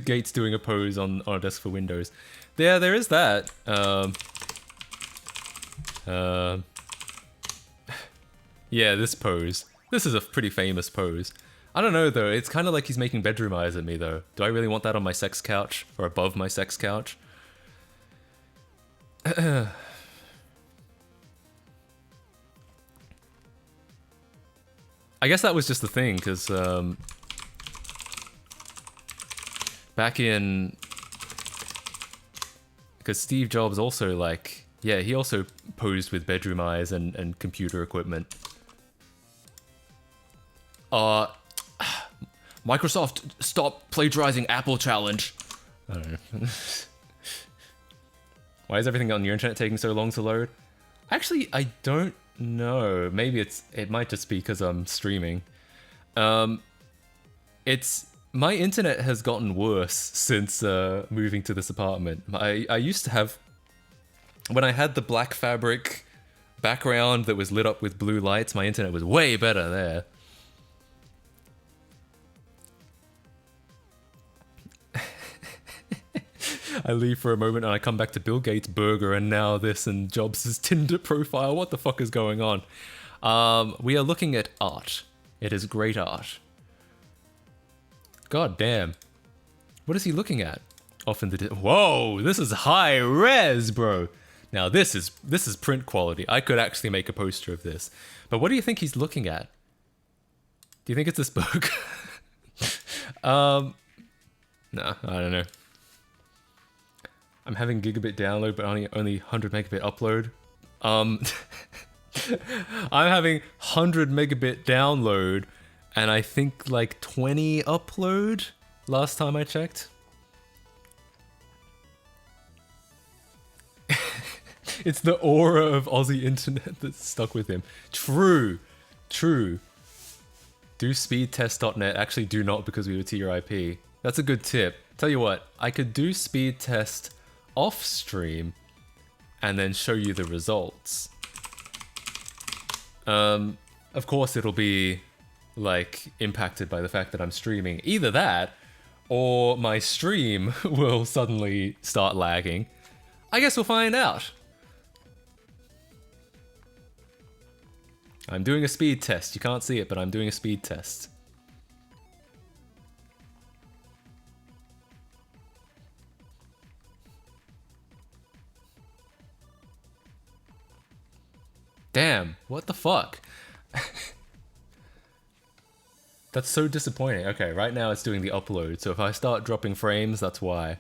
A: Gates doing a pose on a desk for Windows. Yeah, there is that. Yeah, this pose. This is a pretty famous pose. I don't know though, it's kind of like he's making bedroom eyes at me though. Do I really want that on my sex couch? Or above my sex couch? I guess that was just the thing, because back in... Because Steve Jobs also, like... Yeah, he also posed with bedroom eyes and computer equipment. Microsoft, stop plagiarizing Apple challenge. I don't know. Why is everything on your internet taking so long to load? Actually, I don't know. Maybe it might just be because I'm streaming. My internet has gotten worse since moving to this apartment. I used to have, when I had the black fabric background that was lit up with blue lights, my internet was way better there. I leave for a moment and I come back to Bill Gates' burger and now this and Jobs' Tinder profile. What the fuck is going on? We are looking at art. It is great art. God damn. What is he looking at? Off in the... Whoa, this is high res, bro. Now this is print quality. I could actually make a poster of this. But what do you think he's looking at? Do you think it's this book? No, I don't know. I'm having gigabit download, but only 100 megabit upload. I'm having 100 megabit download, and I think like 20 upload last time I checked. It's the aura of Aussie internet that's stuck with him. True. Do speedtest.net. Actually, do not, because we would see your IP. That's a good tip. Tell you what, I could do speed test off stream and then show you the results. Of course, it'll be like impacted by the fact that I'm streaming. Either that, or my stream will suddenly start lagging. I guess we'll find out. I'm doing a speed test. You can't see it, but I'm doing a speed test. Damn, what the fuck? That's so disappointing. Okay, right now it's doing the upload, so if I start dropping frames, that's why.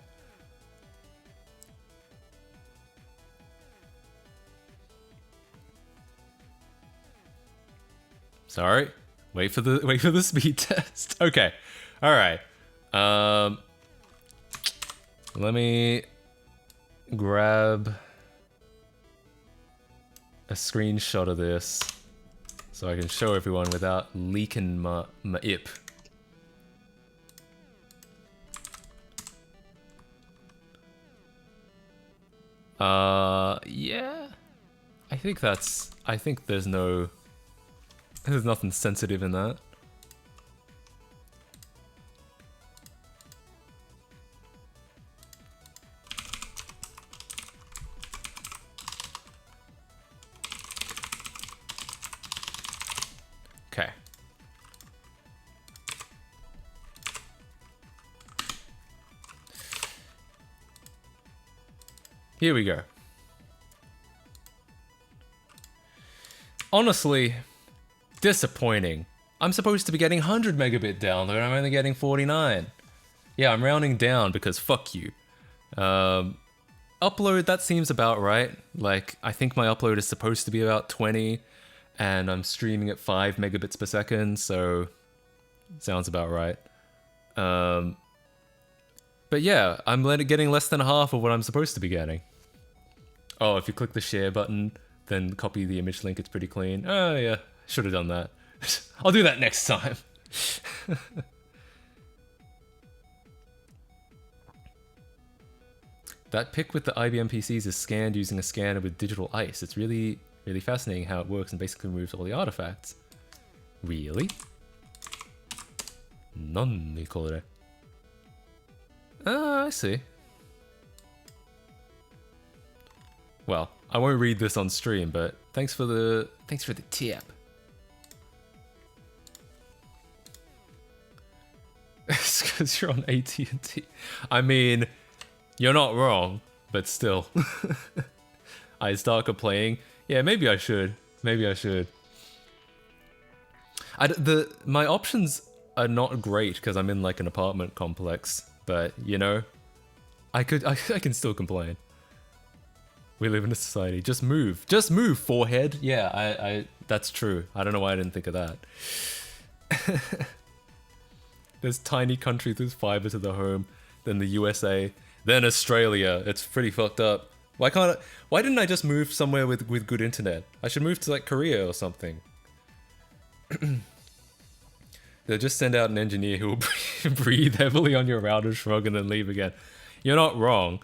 A: Sorry. Wait for the speed test. Okay. All right. Let me grab a screenshot of this so I can show everyone without leaking my IP. Yeah. I think there's nothing sensitive in that. Okay. Here we go. Honestly, disappointing. I'm supposed to be getting 100 megabit download, I'm only getting 49. Yeah, I'm rounding down because fuck you. Upload, that seems about right. Like, I think my upload is supposed to be about 20, and I'm streaming at 5 megabits per second, so sounds about right. But yeah, I'm getting less than half of what I'm supposed to be getting. Oh, if you click the share button, then copy the image link, it's pretty clean. Oh yeah, should have done that. I'll do that next time. That pic with the IBM PCs is scanned using a scanner with digital ice. It's really, really fascinating how it works and basically removes all the artifacts. Really? Non-nicolore. Ah, I see. Well, I won't read this on stream, but thanks for the tip. It's because you're on AT&T. I mean, you're not wrong, but still. I start complaining. Yeah, maybe I should. Maybe I should. My options are not great because I'm in like an apartment complex, but you know, I can still complain. We live in a society. Just move, forehead. Yeah, I that's true. I don't know why I didn't think of that. There's tiny countries with fiber to the home, then the USA, then Australia. It's pretty fucked up. Why didn't I just move somewhere with good internet? I should move to like Korea or something. They'll just send out an engineer who will breathe heavily on your router, shrug, and then leave again. You're not wrong.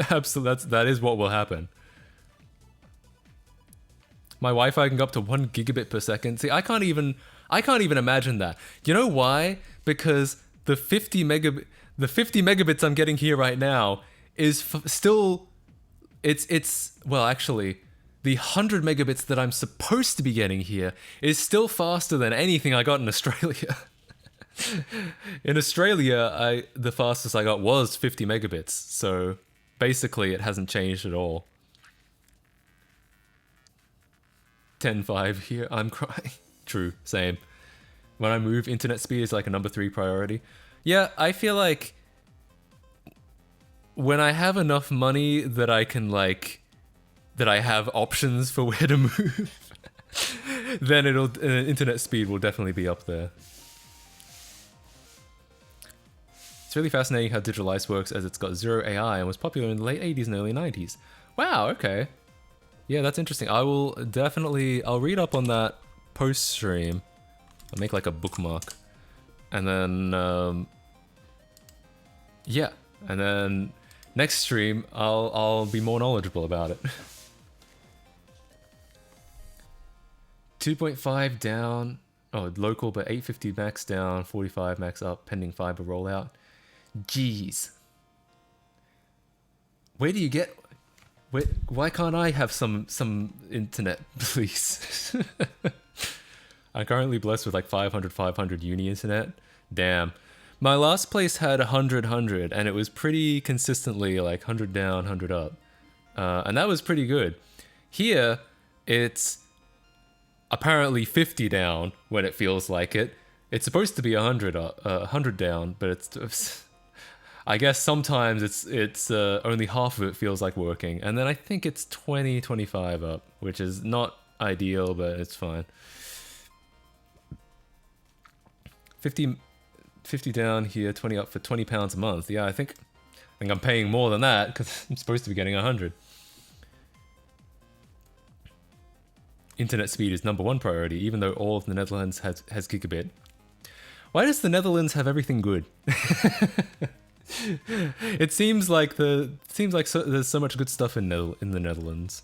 A: Absolutely, that is what will happen. My Wi-Fi can go up to 1 gigabit per second. See, I can't even imagine that. You know why? Because the 50 megabits I'm getting here right now is still, well, actually, the 100 megabits that I'm supposed to be getting here is still faster than anything I got in Australia. In Australia, the fastest I got was 50 megabits, so basically it hasn't changed at all. 10.5 here. I'm crying. True, same. When I move, internet speed is like a number 3 priority. Yeah, I feel like when I have enough money that I can like, that I have options for where to move, then internet speed will definitely be up there. It's really fascinating how Digital Ice works, as it's got zero AI and was popular in the late 80s and early 90s. Wow, okay. Yeah, that's interesting. I'll read up on that post-stream. I'll make like a bookmark. And then, yeah. And then next stream, I'll be more knowledgeable about it. 2.5 down. Oh, local, but 850 max down, 45 max up, pending fiber rollout. Jeez. Where do you get... Why can't I have some internet, please? I'm currently blessed with like 500 uni internet. Damn. My last place had 100, and it was pretty consistently like 100 down, 100 up. And that was pretty good. Here, it's apparently 50 down when it feels like it. It's supposed to be 100 down, but it's... I guess sometimes it's only half of it feels like working, and then I think it's 20, 25 up, which is not ideal, but it's fine. 50 down here, 20 up for £20 a month. Yeah, I think I'm paying more than that because I'm supposed to be getting 100. Internet speed is number 1 priority, even though all of the Netherlands has gigabit. Why does the Netherlands have everything good? It seems like there's so much good stuff in the Netherlands.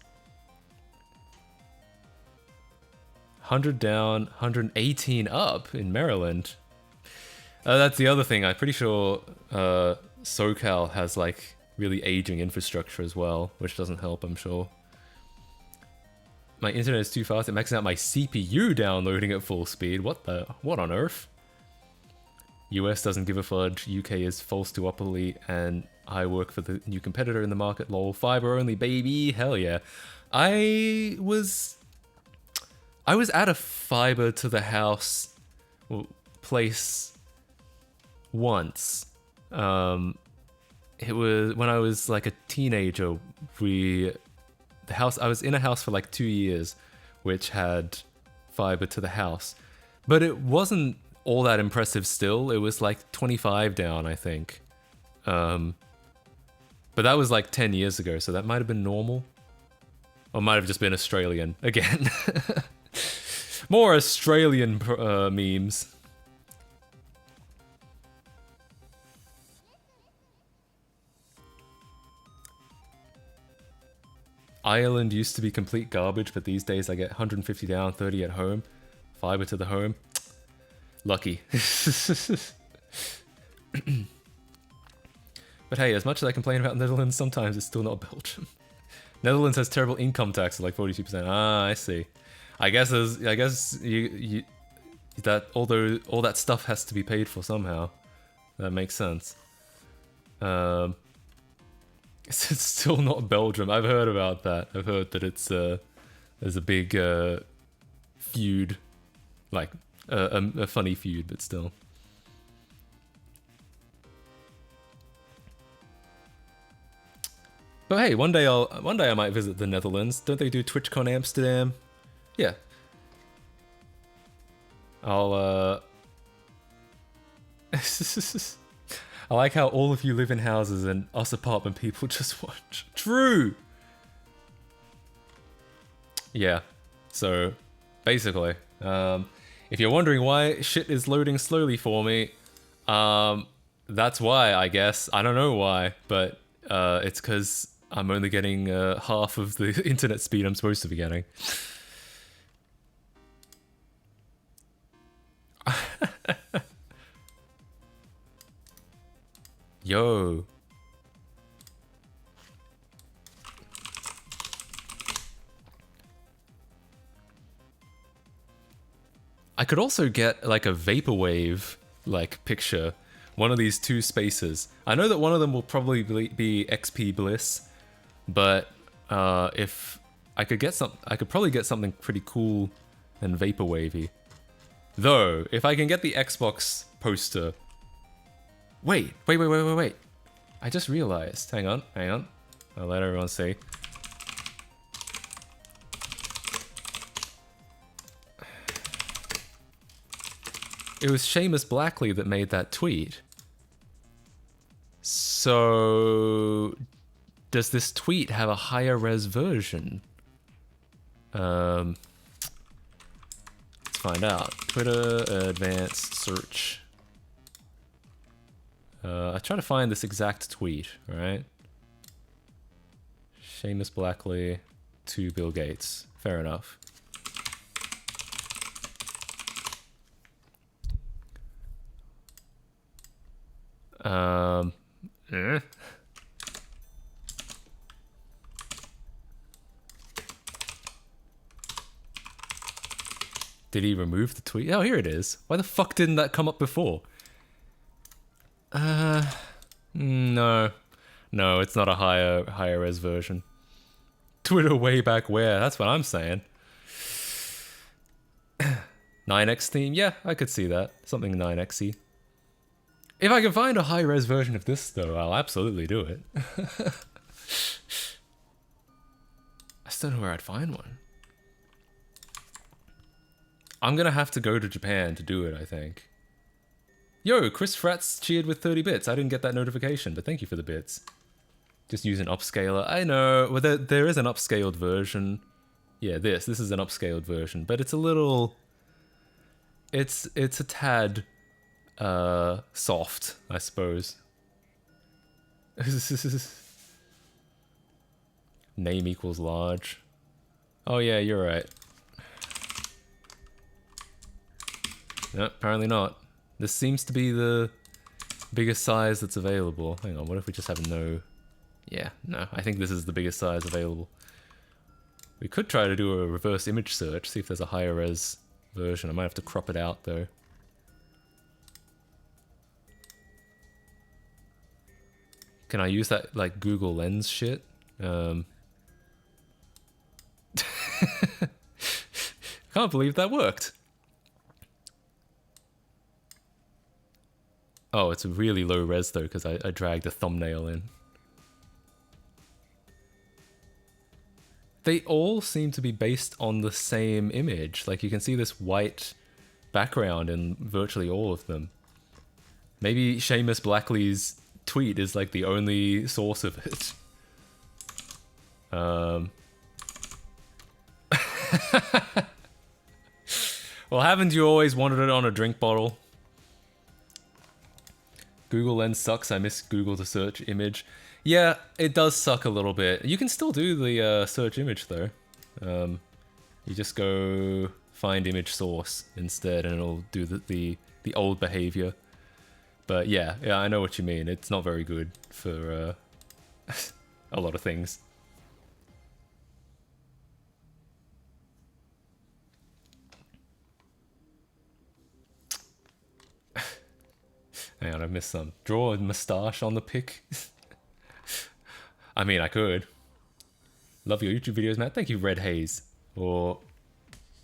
A: 100 down, 118 up in Maryland. That's the other thing. I'm pretty sure SoCal has like really aging infrastructure as well, which doesn't help, I'm sure. My internet is too fast. It maxes out my CPU downloading at full speed. What on earth? US doesn't give a fudge, UK is false duopoly, and I work for the new competitor in the market, lol. Fiber only, baby, hell yeah. I was at a fiber to the house place once. It was when I was like a teenager. I was in a house for like 2 years, which had fiber to the house, but it wasn't all that impressive still. It was like 25 down, I think. But that was like 10 years ago, so that might have been normal. Or might have just been Australian again. More Australian memes. Ireland used to be complete garbage, but these days I get 150 down, 30 at home. Fiber to the home. Lucky. But hey, as much as I complain about Netherlands, sometimes it's still not Belgium. Netherlands has terrible income tax of like 42%. Ah, I see. I guess you that although all that stuff has to be paid for somehow. That makes sense. It's still not Belgium. I've heard about that. I've heard that it's there's a big feud, like a funny feud, but still. But hey, one day I might visit the Netherlands. Don't they do TwitchCon Amsterdam? Yeah. I like how all of you live in houses and us apartment people just watch. True! Yeah. So, basically, if you're wondering why shit is loading slowly for me, that's why, I guess. I don't know why, but it's because I'm only getting half of the internet speed I'm supposed to be getting. Yo. I could also get like a vaporwave like picture, one of these two spaces. I know that one of them will probably be XP Bliss, but if I could probably get something pretty cool and vaporwavy. Though, if I can get the Xbox poster... Wait. I just realized. Hang on. I'll let everyone see. It was Seamus Blackley that made that tweet. So... does this tweet have a higher res version? Let's find out. Twitter advanced search. I try to find this exact tweet, right? Seamus Blackley to Bill Gates. Fair enough. Did he remove the tweet? Oh, here it is. Why the fuck didn't that come up before? No. No, it's not a higher res version. Twitter way back where? That's what I'm saying. 9x theme? Yeah, I could see that. Something 9xy. If I can find a high res version of this, though, I'll absolutely do it. I still don't know where I'd find one. I'm gonna have to go to Japan to do it, I think. Yo, Chris Fratz cheered with 30 bits. I didn't get that notification, but thank you for the bits. Just use an upscaler. I know. Well, there is an upscaled version. Yeah, this is an upscaled version, but it's a little... It's a tad... soft, I suppose. Name equals large. Oh yeah, you're right. No, apparently not. This seems to be the biggest size that's available. Hang on, what if we just have no... Yeah, no, I think this is the biggest size available. We could try to do a reverse image search, see if there's a higher res version. I might have to crop it out though. Can I use that, like, Google Lens shit? Can't believe that worked. Oh, it's really low res though, because I dragged a thumbnail in. They all seem to be based on the same image. Like, you can see this white background in virtually all of them. Maybe Seamus Blackley's tweet is like the only source of it. Well, haven't you always wanted it on a drink bottle? Google Lens sucks. I miss Google to search image. Yeah, it does suck a little bit. You can still do the search image though. You just go find image source instead, and it'll do the old behavior. But yeah, I know what you mean. It's not very good for a lot of things. Hang on, I missed some. Draw a moustache on the pic. I mean, I could. Love your YouTube videos, Matt. Thank you, Red Haze. Or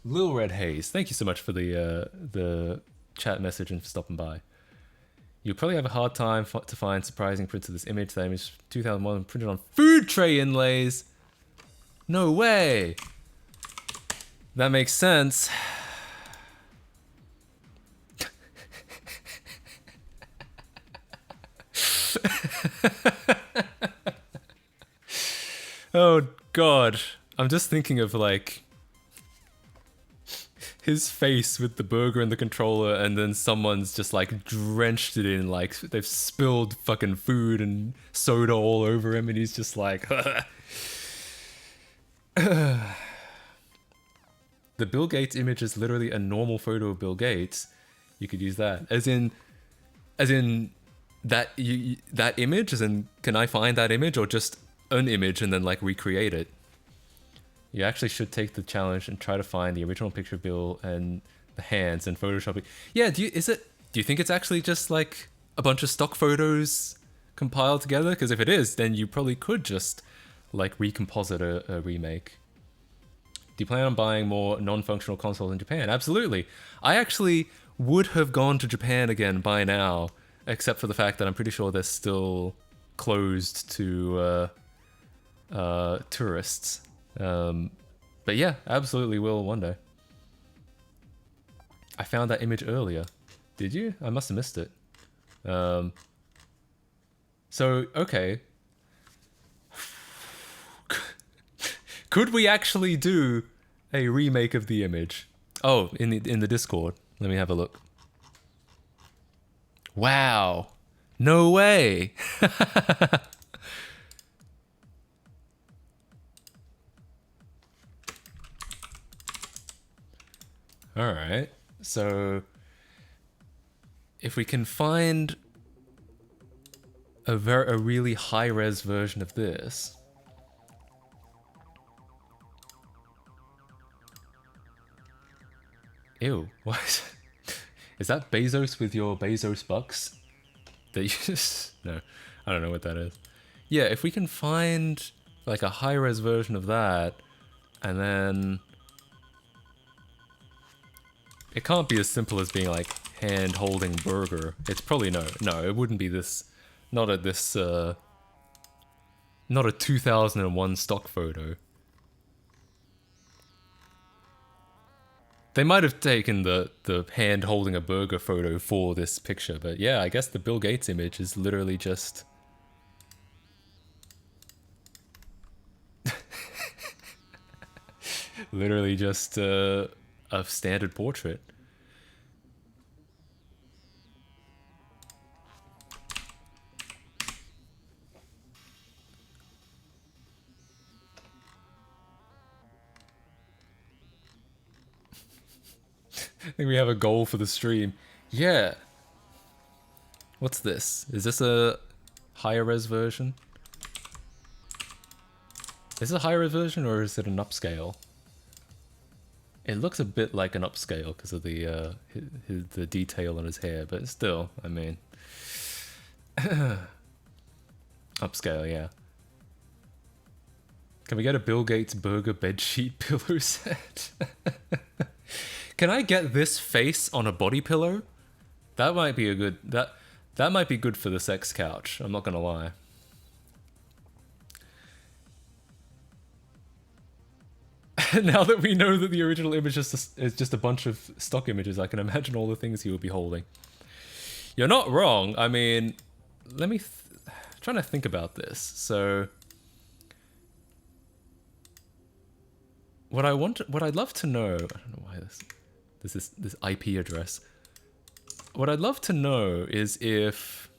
A: Lil Red Haze. Thank you so much for the chat message and for stopping by. You'll probably have a hard time to find surprising prints of this image. That image 2001 printed on food tray inlays. No way. That makes sense. Oh god. I'm just thinking of like his face with the burger and the controller, and then someone's just like drenched it in, like they've spilled fucking food and soda all over him, and he's just like the Bill Gates image is literally a normal photo of Bill Gates. You could use that as in that that image, as in, can I find that image, or just an image and then like recreate it? You actually should take the challenge and try to find the original picture of Bill and the hands and Photoshop it. Yeah, do you think it's actually just like a bunch of stock photos compiled together? Because if it is, then you probably could just like recomposite a remake. Do you plan on buying more non-functional consoles in Japan? Absolutely. I actually would have gone to Japan again by now, except for the fact that I'm pretty sure they're still closed to tourists. But yeah, absolutely will one day. I found that image earlier. Did you? I must have missed it. So, okay. Could we actually do a remake of the image? Oh, in the Discord. Let me have a look. Wow. No way. All right. So if we can find a really high-res version of this. Ew, what? Is that Bezos with your Bezos bucks? That you just... No, I don't know what that is. Yeah, if we can find like a high-res version of that, and then... It can't be as simple as being like hand-holding burger. It's probably no, it wouldn't be this... Not at this, not a 2001 stock photo. They might have taken the hand holding a burger photo for this picture, but yeah, I guess the Bill Gates image is literally just... literally just a standard portrait. I think we have a goal for the stream. Yeah. What's this? Is this a higher res version? Is it a higher res version or is it an upscale? It looks a bit like an upscale because of the detail on his hair, but still, I mean, upscale, yeah. Can we get a Bill Gates burger bedsheet pillow set? Can I get this face on a body pillow? That might be a good... That might be good for the sex couch, I'm not gonna lie. Now that we know that the original image is just a bunch of stock images, I can imagine all the things he would be holding. You're not wrong, I mean... Let me... trying to think about this, so... What I'd love to know... I don't know why this IP address. What I'd love to know is if...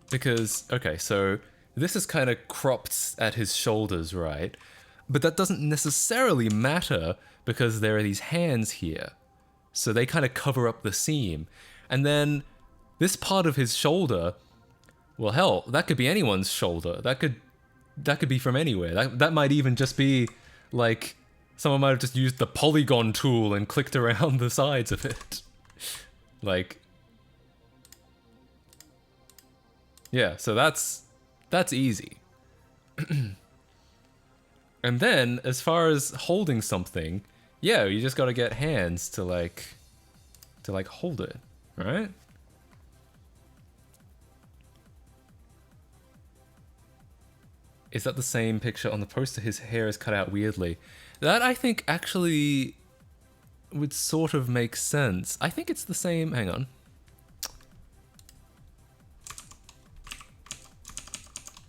A: Because, okay, so this is kind of cropped at his shoulders, right? But that doesn't necessarily matter because there are these hands here. So they kind of cover up the seam. And then this part of his shoulder, well, hell, that could be anyone's shoulder. That could be from anywhere. That might even just be like... Someone might have just used the polygon tool and clicked around the sides of it. Like... Yeah, so that's easy. And then, as far as holding something, yeah, you just gotta get hands to like hold it, right? Is that the same picture on the poster? His hair is cut out weirdly. That, I think, actually would sort of make sense. I think it's the same... Hang on.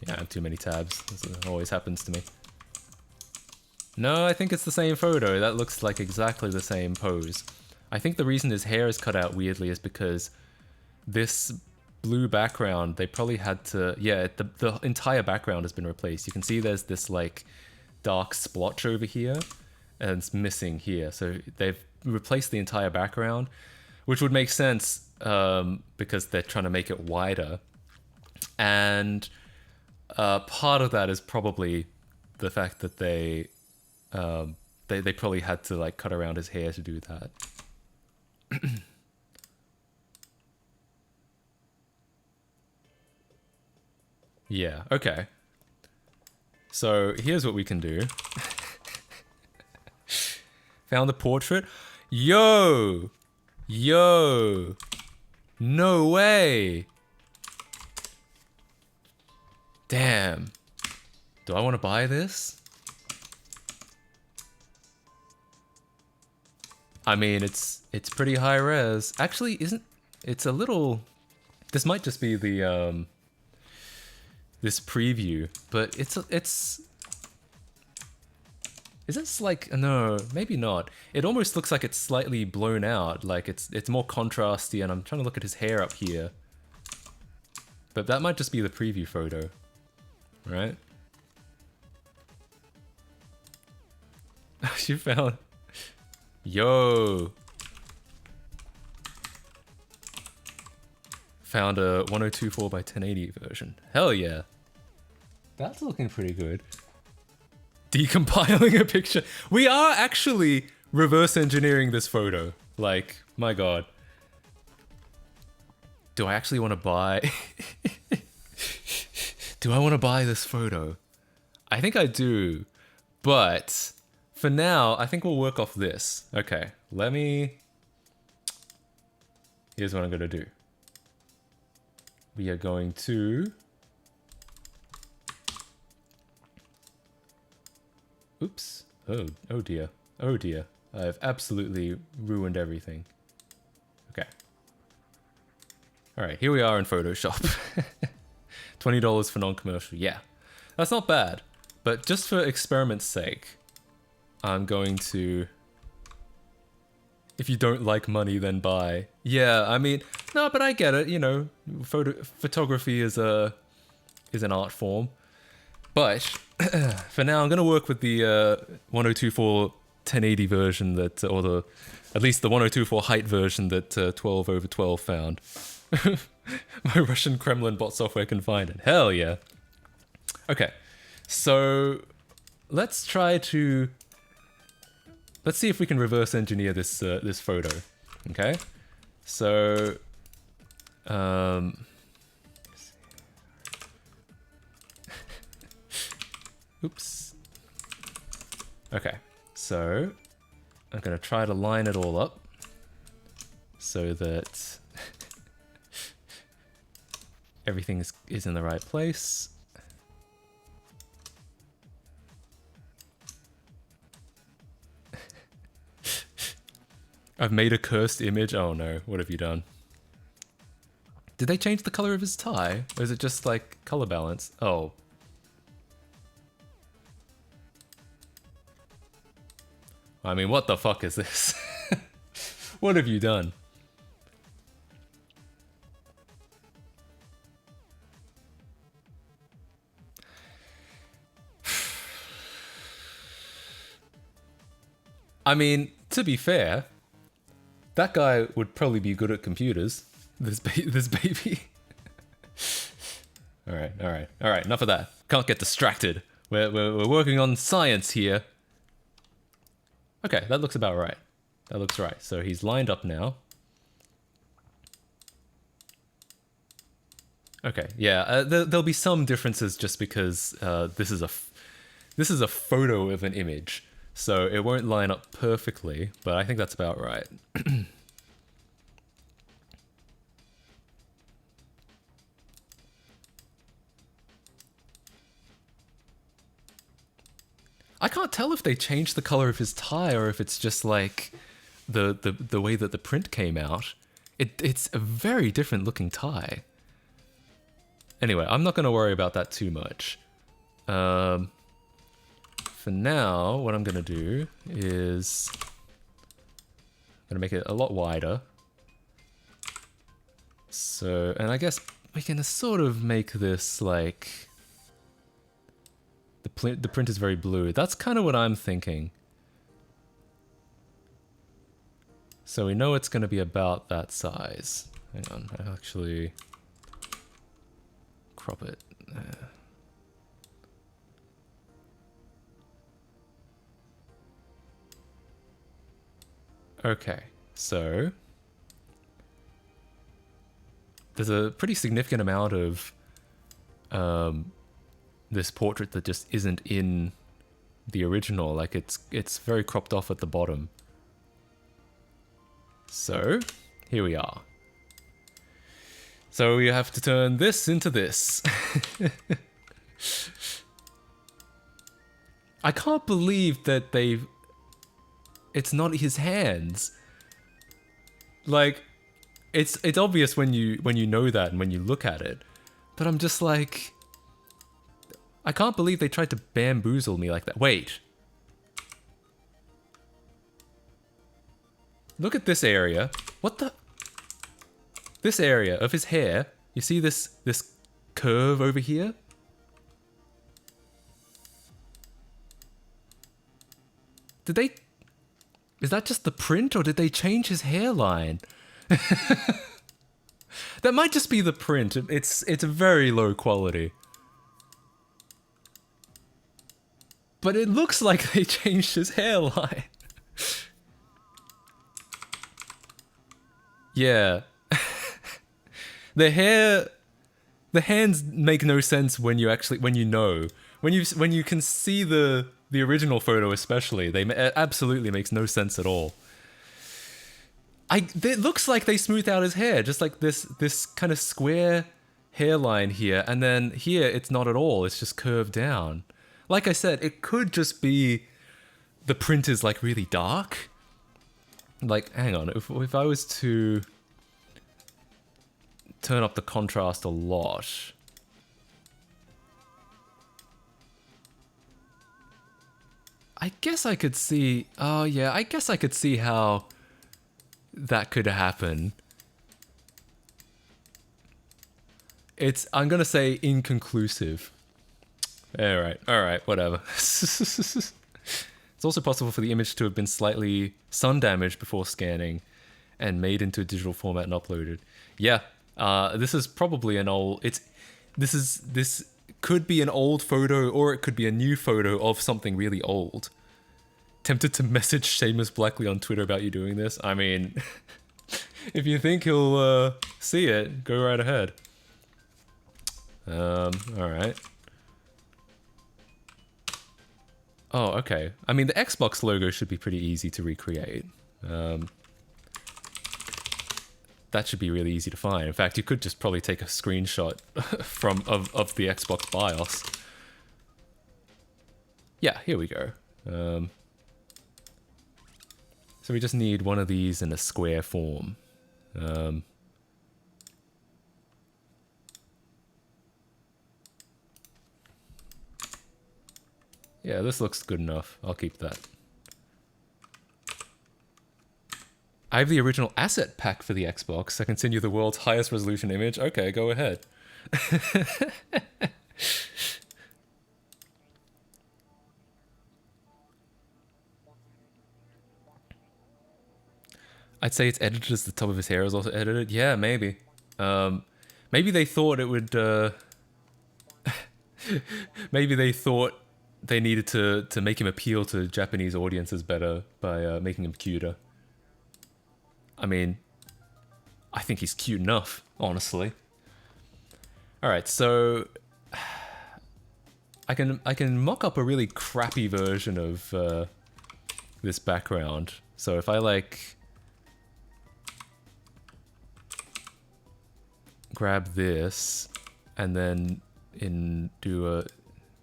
A: Yeah, I have too many tabs. This always happens to me. No, I think it's the same photo. That looks like exactly the same pose. I think the reason his hair is cut out weirdly is because this blue background, they probably had to... Yeah, the entire background has been replaced. You can see there's this, like, dark splotch over here, and it's missing here. So they've replaced the entire background, which would make sense because they're trying to make it wider. And part of that is probably the fact that they probably had to like cut around his hair to do that. Yeah, okay. So here's what we can do. Found the portrait. Yo! Yo! No way! Damn. Do I want to buy this? I mean, it's pretty high res. Actually, it's a little... This might just be the, this preview, but it's... Is this like... No, maybe not. It almost looks like it's slightly blown out, like it's more contrasty, and I'm trying to look at his hair up here. But that might just be the preview photo, right? You found... Yo! Found a 1024 by 1080 version. Hell yeah. That's looking pretty good. Decompiling a picture. We are actually reverse engineering this photo. Like, my god. Do I actually want to buy... Do I want to buy this photo? I think I do. But... For now, I think we'll work off this. Okay, let me... Here's what I'm gonna do. We are going to... Oops. Oh dear. Oh dear. I've absolutely ruined everything. Okay. Alright, here we are in Photoshop. $20 for non-commercial. Yeah. That's not bad. But just for experiment's sake... I'm going to... If you don't like money, then buy. Yeah, I mean... No, but I get it, you know. Photography is an art form. But, for now, I'm going to work with the 1024 1080 version that... Or at least the 1024 height version that 12/12 found. My Russian Kremlin bot software can find it. Hell yeah. Okay, so... Let's try to... Let's see if we can reverse engineer this this photo. Okay, so oops. Okay, so I'm gonna try to line it all up so that everything is in the right place. I've made a cursed image. Oh no, what have you done? Did they change the color of his tie? Or is it just like color balance? Oh. I mean, what the fuck is this? What have you done? I mean, to be fair, that guy would probably be good at computers. This baby. All right. Enough of that. Can't get distracted. We're working on science here. Okay, that looks about right. That looks right. So he's lined up now. Okay, yeah. There'll be some differences just because this is a photo of an image. So it won't line up perfectly, but I think that's about right. I can't tell if they changed the color of his tie or if it's just like the way that the print came out. It's a very different looking tie. Anyway, I'm not going to worry about that too much. For now, what I'm going to do is... I'm going to make it a lot wider. So, and I guess we can sort of make this like... The print is very blue. That's kind of what I'm thinking. So we know it's going to be about that size. Hang on, I'll actually crop it. Okay, so there's a pretty significant amount of this portrait that just isn't in the original. Like it's very cropped off at the bottom. So here we are. So we have to turn this into this. I can't believe that it's not his hands. Like, it's obvious when you know that and when you look at it. But I'm just like, I can't believe they tried to bamboozle me like that. Wait. Look at this area. What the? This area of his hair. You see this curve over here? Did they... Is that just the print, or did they change his hairline? That might just be the print. It's very low quality. But it looks like they changed his hairline. Yeah. The hands make no sense when you know. When you can see the original photo especially, it absolutely makes no sense at all. It looks like they smoothed out his hair, just like this kind of square hairline here, and then here it's not at all, it's just curved down. Like I said, it could just be the print is like really dark. Like, hang on, if I was to turn up the contrast a lot. I guess I could see, oh yeah, I guess I could see how that could happen. I'm gonna say inconclusive. Alright, whatever. It's also possible for the image to have been slightly sun damaged before scanning and made into a digital format and uploaded. Yeah, this is probably an old... This could be an old photo, or it could be a new photo of something really old. Tempted to message Seamus Blackley on Twitter about you doing this. I mean, if you think he'll see it, go right ahead. Alright. Oh, okay. I mean, the Xbox logo should be pretty easy to recreate. That should be really easy to find. In fact, you could just probably take a screenshot of the Xbox BIOS. Yeah, here we go. So we just need one of these in a square form. Yeah, this looks good enough. I'll keep that. I have the original asset pack for the Xbox. I can send you the world's highest resolution image. Okay, go ahead. I'd say it's edited as the top of his hair is also edited. Yeah, maybe. Maybe they thought it would... maybe they thought they needed to make him appeal to Japanese audiences better by making him cuter. I mean, I think he's cute enough, honestly. Alright, so... I can mock up a really crappy version of this background. So if I like... grab this and then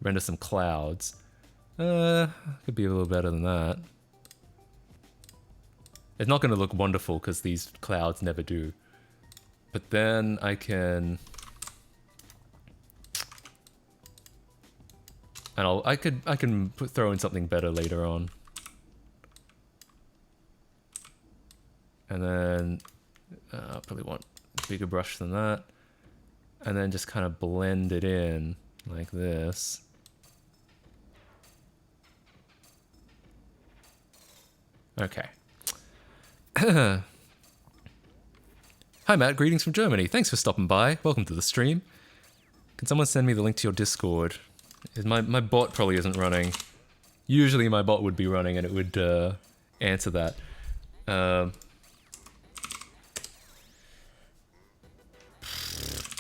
A: render some clouds. Could be a little better than that. It's not going to look wonderful because these clouds never do. But then I can... And I can throw in something better later on. And then I probably want a bigger brush than that. And then just kind of blend it in like this. Okay. Hi Matt, greetings from Germany. Thanks for stopping by. Welcome to the stream. Can someone send me the link to your Discord? My bot probably isn't running. Usually my bot would be running and it would answer that.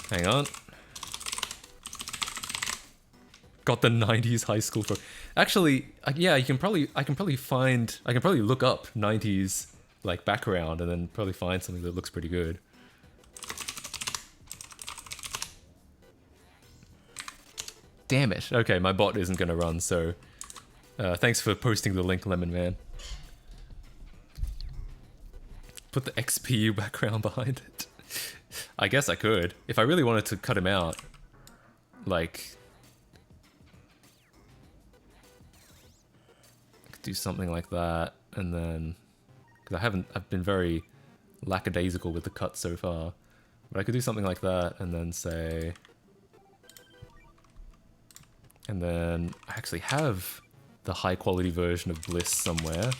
A: Hang on. Got the 90s high school photo. Actually, yeah, I can probably look up 90s like background and then probably find something that looks pretty good. Damn it. Okay, my bot isn't gonna run, so thanks for posting the link, Lemon Man. Put the XPU background behind it. I guess I could. If I really wanted to cut him out, like, I could do something like that, and then, because I've been very lackadaisical with the cut so far, but I could do something like that, and then say, and then I actually have the high quality version of Bliss somewhere.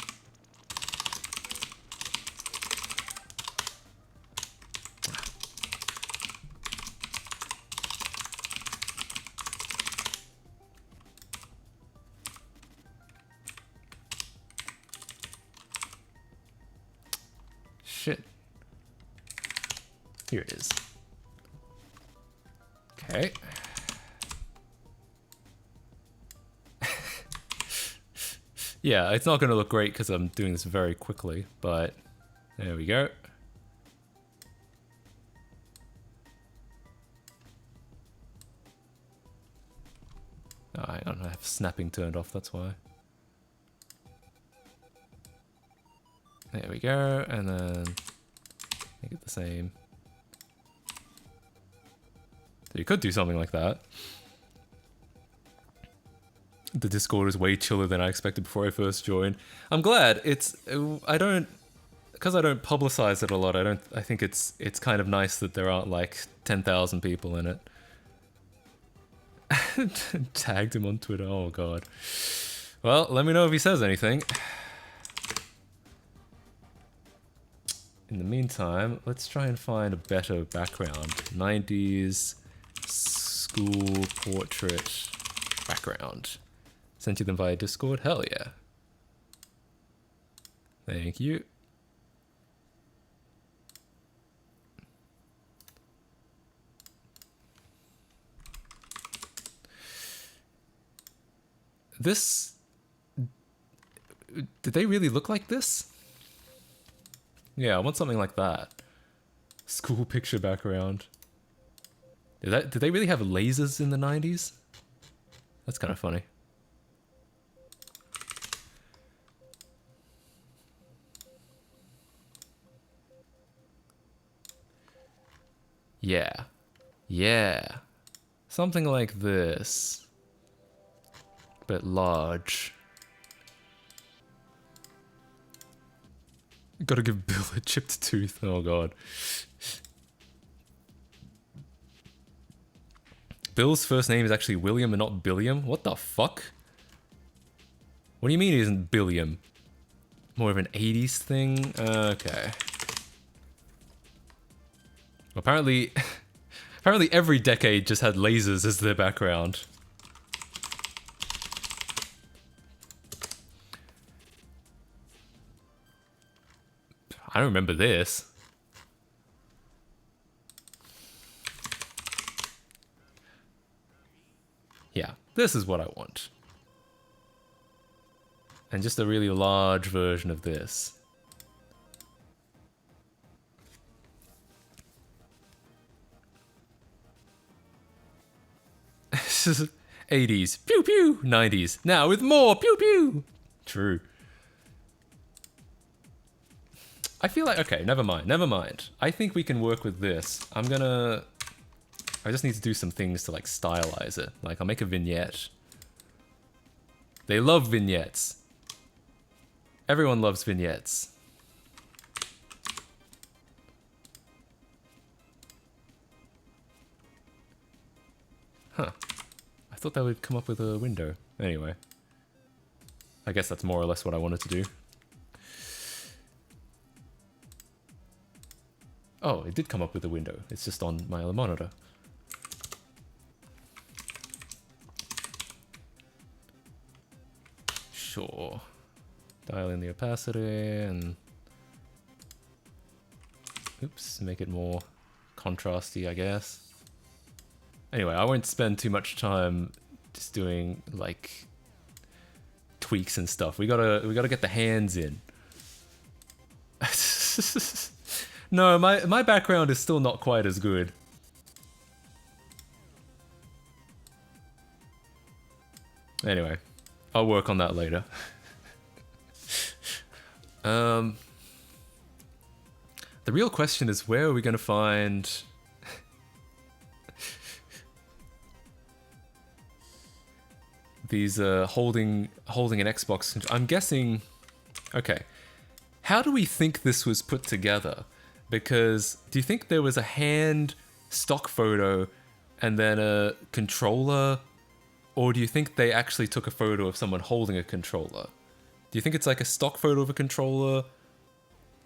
A: Shit. Here it is. Okay. Yeah, it's not going to look great because I'm doing this very quickly, but there we go. Oh, I don't have snapping turned off, that's why. There we go, and then make it the same. So you could do something like that. The Discord is way chiller than I expected before I first joined. I'm glad. Because I don't publicize it a lot. I think it's kind of nice that there aren't like 10,000 people in it. Tagged him on Twitter. Oh god. Well, let me know if he says anything. In the meantime, let's try and find a better background. 90s school portrait background. Sent you them via Discord? Hell yeah. Thank you. This... Did they really look like this? Yeah, I want something like that. School picture background. Did they really have lasers in the 90s? That's kind of funny. Yeah. Yeah. Something like this. But large. Gotta give Bill a chipped tooth. Oh god. Bill's first name is actually William and not Billiam? What the fuck? What do you mean it isn't Billiam? More of an 80s thing? Okay. Apparently... apparently every decade just had lasers as their background. I don't remember this. Yeah, this is what I want. And just a really large version of this. This is 80s, pew pew, 90s, now with more pew pew. True. I feel like, okay, never mind. I think we can work with this. I just need to do some things to like stylize it. Like I'll make a vignette. They love vignettes. Everyone loves vignettes. Huh. I thought that would come up with a window. Anyway. I guess that's more or less what I wanted to do. Oh, it did come up with a window. It's just on my other monitor. Sure. Dial in the opacity and... oops, make it more contrasty, I guess. Anyway, I won't spend too much time just doing like tweaks and stuff. We gotta get the hands in. No, my background is still not quite as good. Anyway, I'll work on that later. The real question is, where are we gonna find these holding an Xbox? I'm guessing. Okay, how do we think this was put together? Because do you think there was a hand stock photo and then a controller, or do you think they actually took a photo of someone holding a controller? Do you think it's like a stock photo of a controller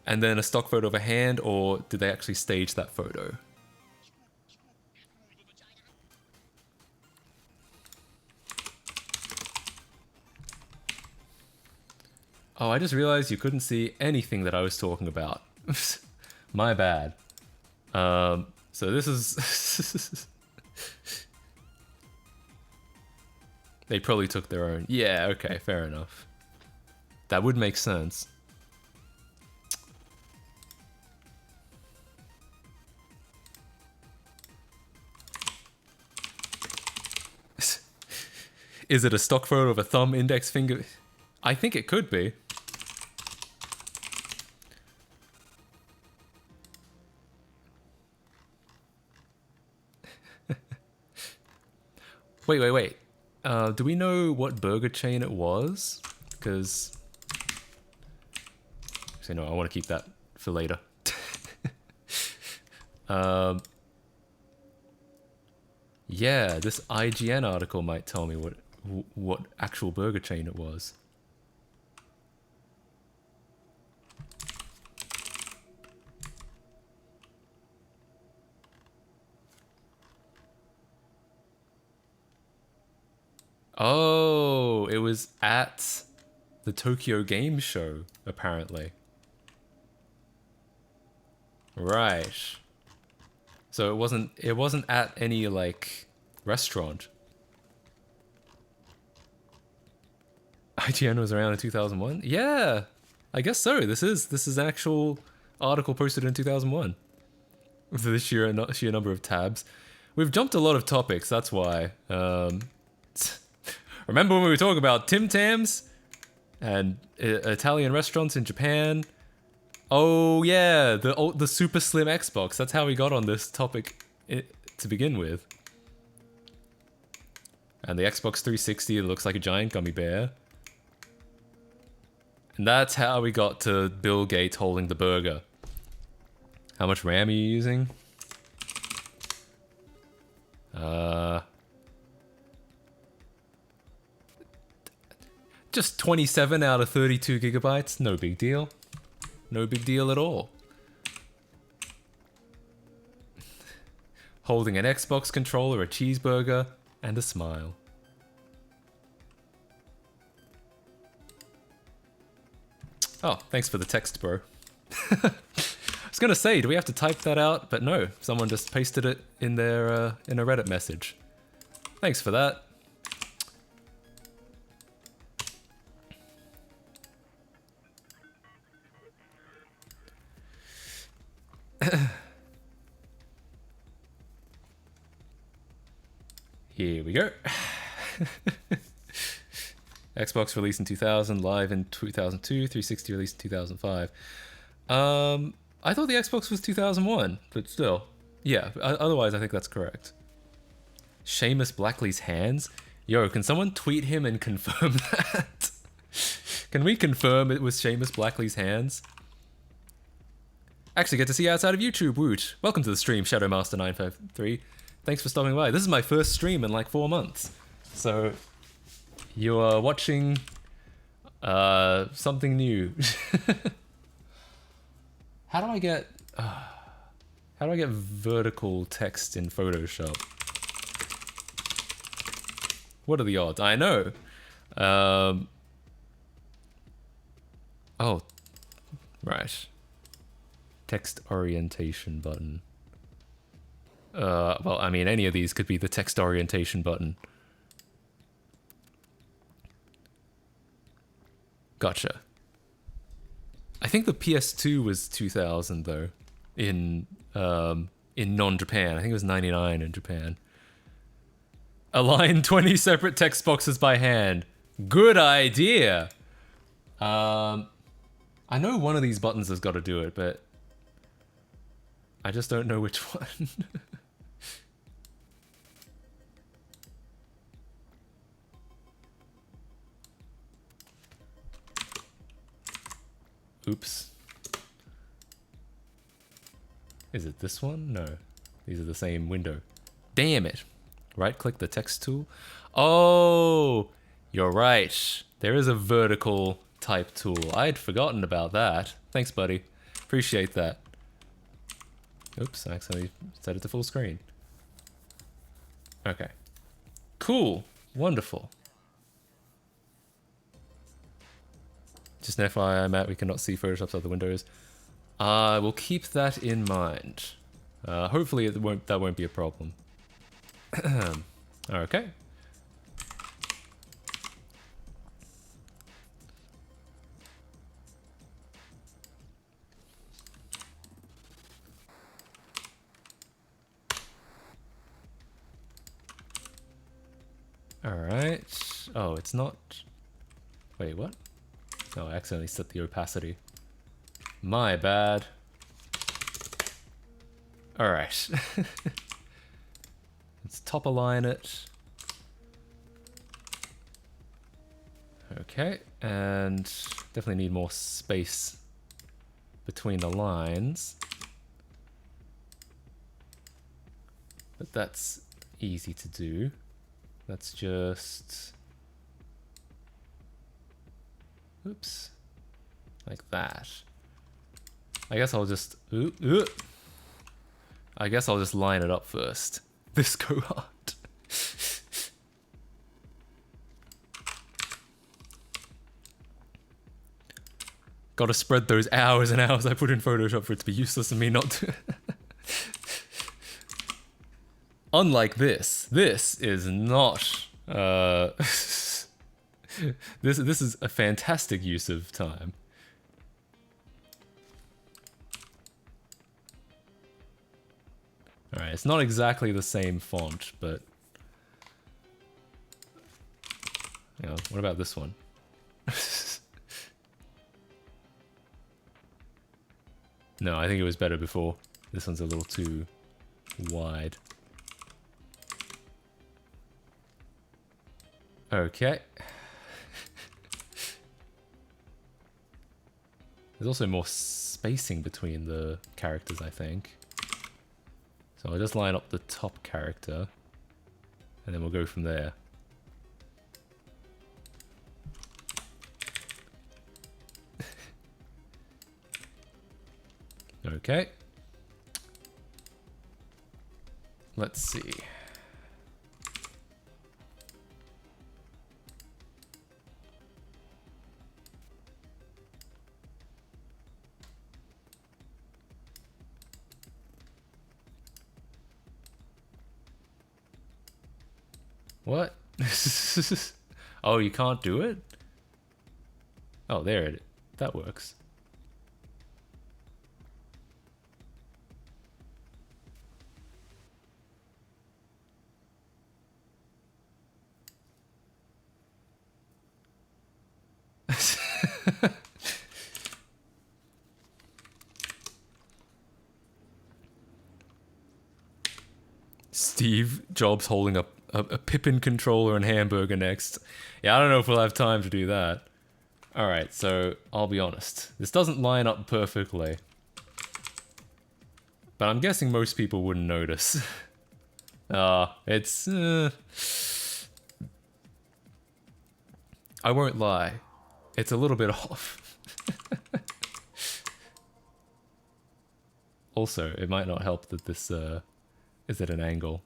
A: and then a stock photo of a hand, or did they actually stage that photo? Oh, I just realized you couldn't see anything that I was talking about. My bad. So this is... They probably took their own. Yeah, okay, fair enough. That would make sense. Is it a stock photo of a thumb, index finger? I think it could be. Wait. Do we know what burger chain it was? Because... Actually, no, I want to keep that for later. Yeah, this IGN article might tell me what actual burger chain it was. Oh, it was at the Tokyo Game Show, apparently. Right. So it wasn't at any like restaurant. IGN was around in 2001? Yeah. I guess so. This is an actual article posted in 2001. With the sheer number of tabs. We've jumped a lot of topics, that's why. Remember when we were talking about Tim Tams and Italian restaurants in Japan? Oh yeah, the super slim Xbox. That's how we got on this topic to begin with. And the Xbox 360 looks like a giant gummy bear. And that's how we got to Bill Gates holding the burger. How much RAM are you using? Just 27 out of 32 gigabytes. No big deal. No big deal at all. Holding an Xbox controller, a cheeseburger, and a smile. Oh, thanks for the text, bro. I was gonna say, do we have to type that out? But no, someone just pasted it in their in a Reddit message. Thanks for that. Here we go. Xbox released in 2000, Live in 2002, 360 released in 2005. I thought the Xbox was 2001, but still. Yeah, otherwise I think that's correct. Seamus Blackley's hands? Yo, can someone tweet him and confirm that? Can we confirm it was Seamus Blackley's hands? Actually get to see you outside of YouTube, woot. Welcome to the stream, Shadowmaster953. Thanks for stopping by. This is my first stream in like 4 months. So, you are watching something new. How do I get vertical text in Photoshop? What are the odds? I know. Oh, right. Text orientation button. Well, I mean, any of these could be the text orientation button. Gotcha. I think the PS2 was 2000 though, in non-Japan. I think it was 99 in Japan. Align 20 separate text boxes by hand. Good idea. I know one of these buttons has got to do it, but I just don't know which one. Oops. Is it this one? No. These are the same window. Damn it. Right-click the text tool. Oh, you're right. There is a vertical type tool. I'd forgotten about that. Thanks, buddy. Appreciate that. Oops, I accidentally set it to full screen. Okay. Cool. Wonderful. Just an FYI, Matt, we cannot see Photoshop's other windows. We'll keep that in mind. Hopefully that won't be a problem. Okay. Alright. Oh, it's not... Wait, what? Oh, I accidentally set the opacity. My bad. Alright. Let's top align it. Okay, and definitely need more space between the lines. But that's easy to do. Let's just... Oops. Like that. I guess I'll just... I guess I'll just line it up first. This go hard. Gotta spread those hours and hours I put in Photoshop for it to be useless and me not to... Unlike this. This is not... this is a fantastic use of time. Alright, it's not exactly the same font, but... You know, what about this one? No, I think it was better before. This one's a little too wide. Okay. There's also more spacing between the characters, I think. So I'll just line up the top character, and then we'll go from there. Okay. Let's see. What? Oh, you can't do it? Oh, there it is. That works. Steve Jobs holding up a Pippin controller and hamburger next. Yeah, I don't know if we'll have time to do that. Alright, so I'll be honest. This doesn't line up perfectly. But I'm guessing most people wouldn't notice. It's... I won't lie. It's a little bit off. Also, it might not help that this is at an angle.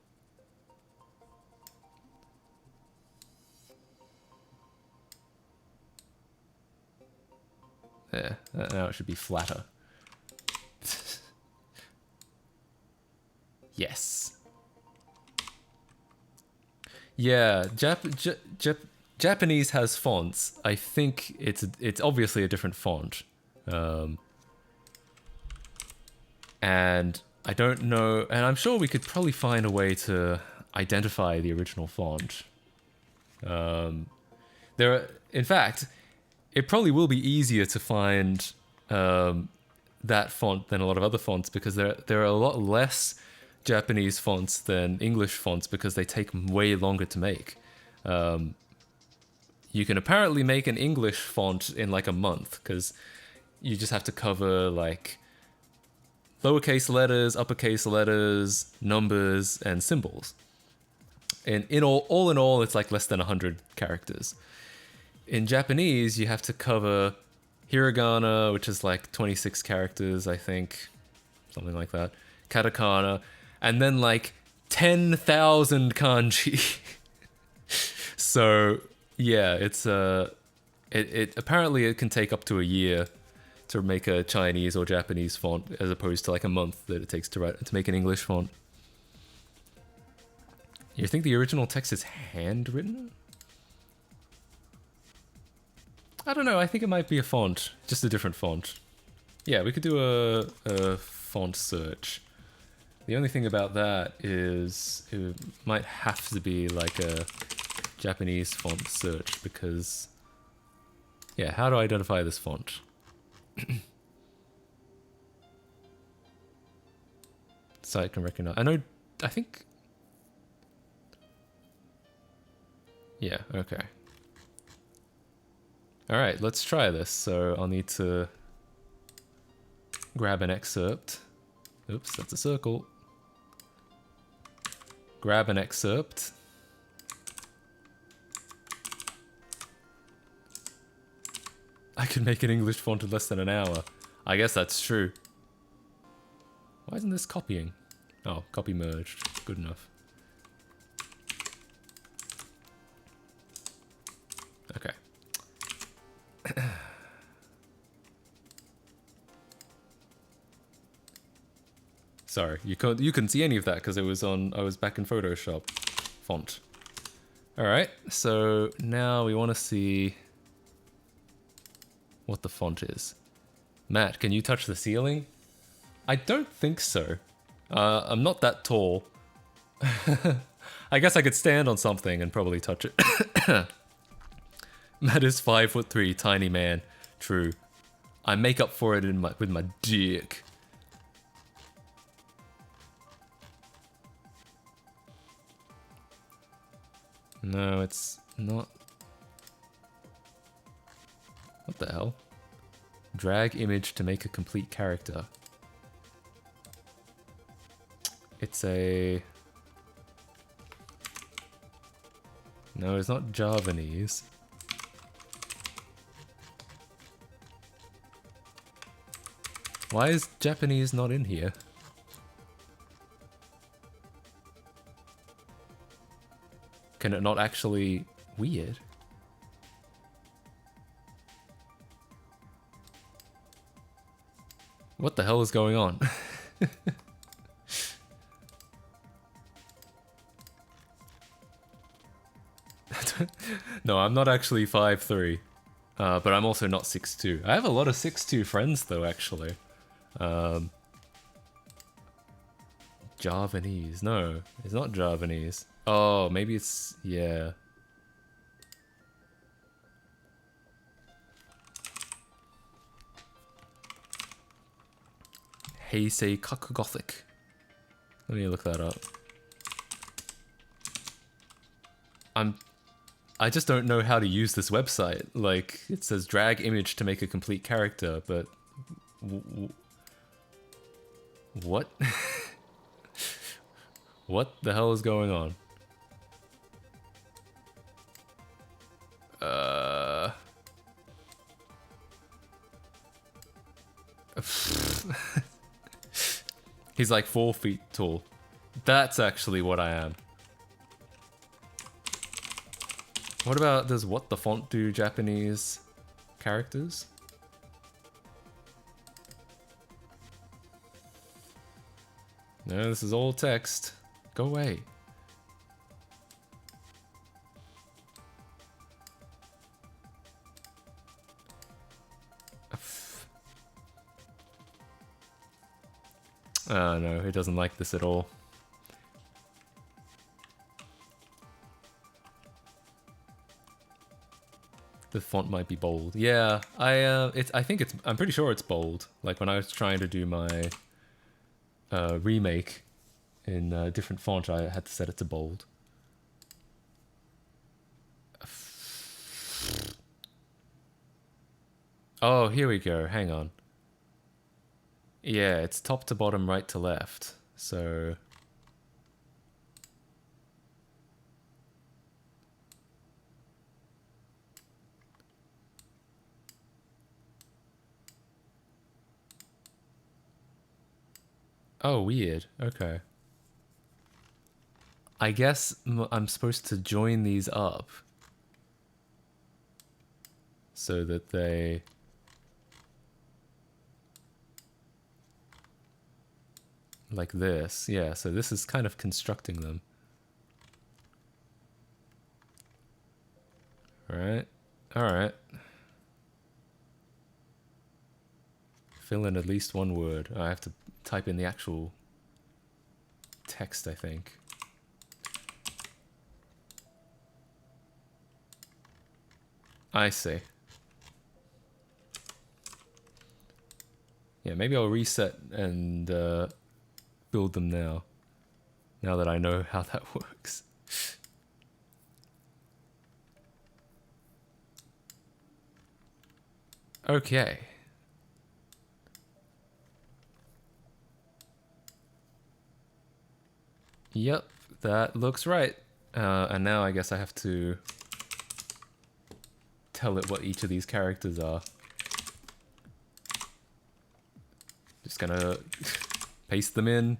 A: Yeah, now it should be flatter. Yes. Yeah, Japanese has fonts. I think it's obviously a different font. And I don't know, and I'm sure we could probably find a way to identify the original font. In fact, it probably will be easier to find that font than a lot of other fonts because there are a lot less Japanese fonts than English fonts because they take way longer to make. You can apparently make an English font in like a month because you just have to cover like lowercase letters, uppercase letters, numbers, and symbols. And all in all, it's like less than 100 characters. In Japanese, you have to cover hiragana, which is like 26 characters, I think, something like that. Katakana, and then like 10,000 kanji. So yeah, it's it apparently it can take up to a year to make a Chinese or Japanese font, as opposed to like a month that it takes to make an English font. You think the original text is handwritten? I don't know, I think it might be a font, just a different font. Yeah, we could do a font search. The only thing about that is it might have to be like a Japanese font search because, yeah, how to identify this font? Site can recognize. I think. Yeah, okay. Alright, let's try this. So I'll need to grab an excerpt. Oops, that's a circle. Grab an excerpt. I can make an English font in less than an hour. I guess that's true. Why isn't this copying? Oh, copy merged. Good enough. Okay. Sorry, you couldn't see any of that because I was back in Photoshop. Font. Alright, so now we want to see what the font is. Matt, can you touch the ceiling? I don't think so. I'm not that tall. I guess I could stand on something and probably touch it. Matt is 5'3", tiny man. True. I make up for it with my dick. No, it's not. What the hell? Drag image to make a complete character. It's a... No, it's not Javanese. Why is Japanese not in here? Can it not actually... Weird. What the hell is going on? No, I'm not actually 5'3", but I'm also not 6'2". I have a lot of 6'2" friends though, actually. Javanese. No, it's not Javanese. Oh, maybe it's... yeah. Heisei Kaku Gothic. Let me look that up. I just don't know how to use this website. Like, it says drag image to make a complete character, but... what? What the hell is going on? He's like 4 feet tall. That's actually what I am. What about, does what the font do Japanese characters? No, this is all text. Go away. Oh no, it doesn't like this at all. The font might be bold. Yeah, I'm pretty sure it's bold. Like when I was trying to do my remake in a different font, I had to set it to bold. Oh, here we go. Hang on. Yeah, it's top to bottom, right to left. So oh, weird. Okay. I guess I'm supposed to join these up so that they... Like this. Yeah, so this is kind of constructing them. Alright. Alright. Fill in at least one word. I have to type in the actual text, I think. I see. Yeah, maybe I'll reset and build them now. Now that I know how that works. Okay. Yep, that looks right. And now I guess I have to tell it what each of these characters are. Just gonna paste them in.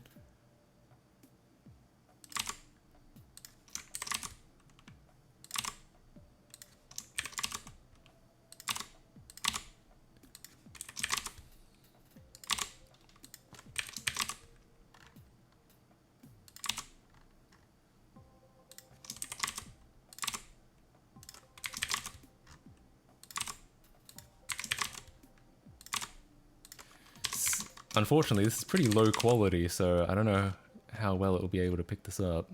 A: Unfortunately, this is pretty low quality, so I don't know how well it will be able to pick this up.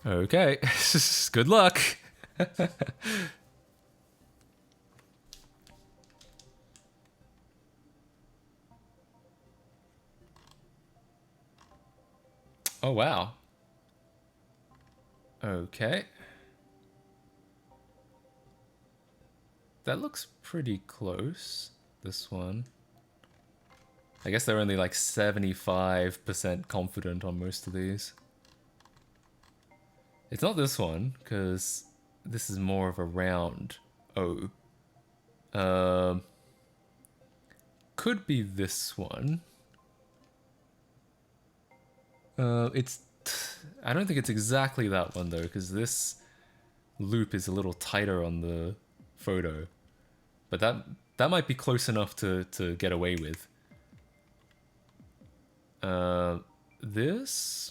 A: Okay, good luck. Oh, wow. Okay. That looks pretty close, this one. I guess they're only like 75% confident on most of these. It's not this one, because this is more of a round O. Could be this one. I don't think it's exactly that one though, because this loop is a little tighter on the photo. But that might be close enough to get away with. This...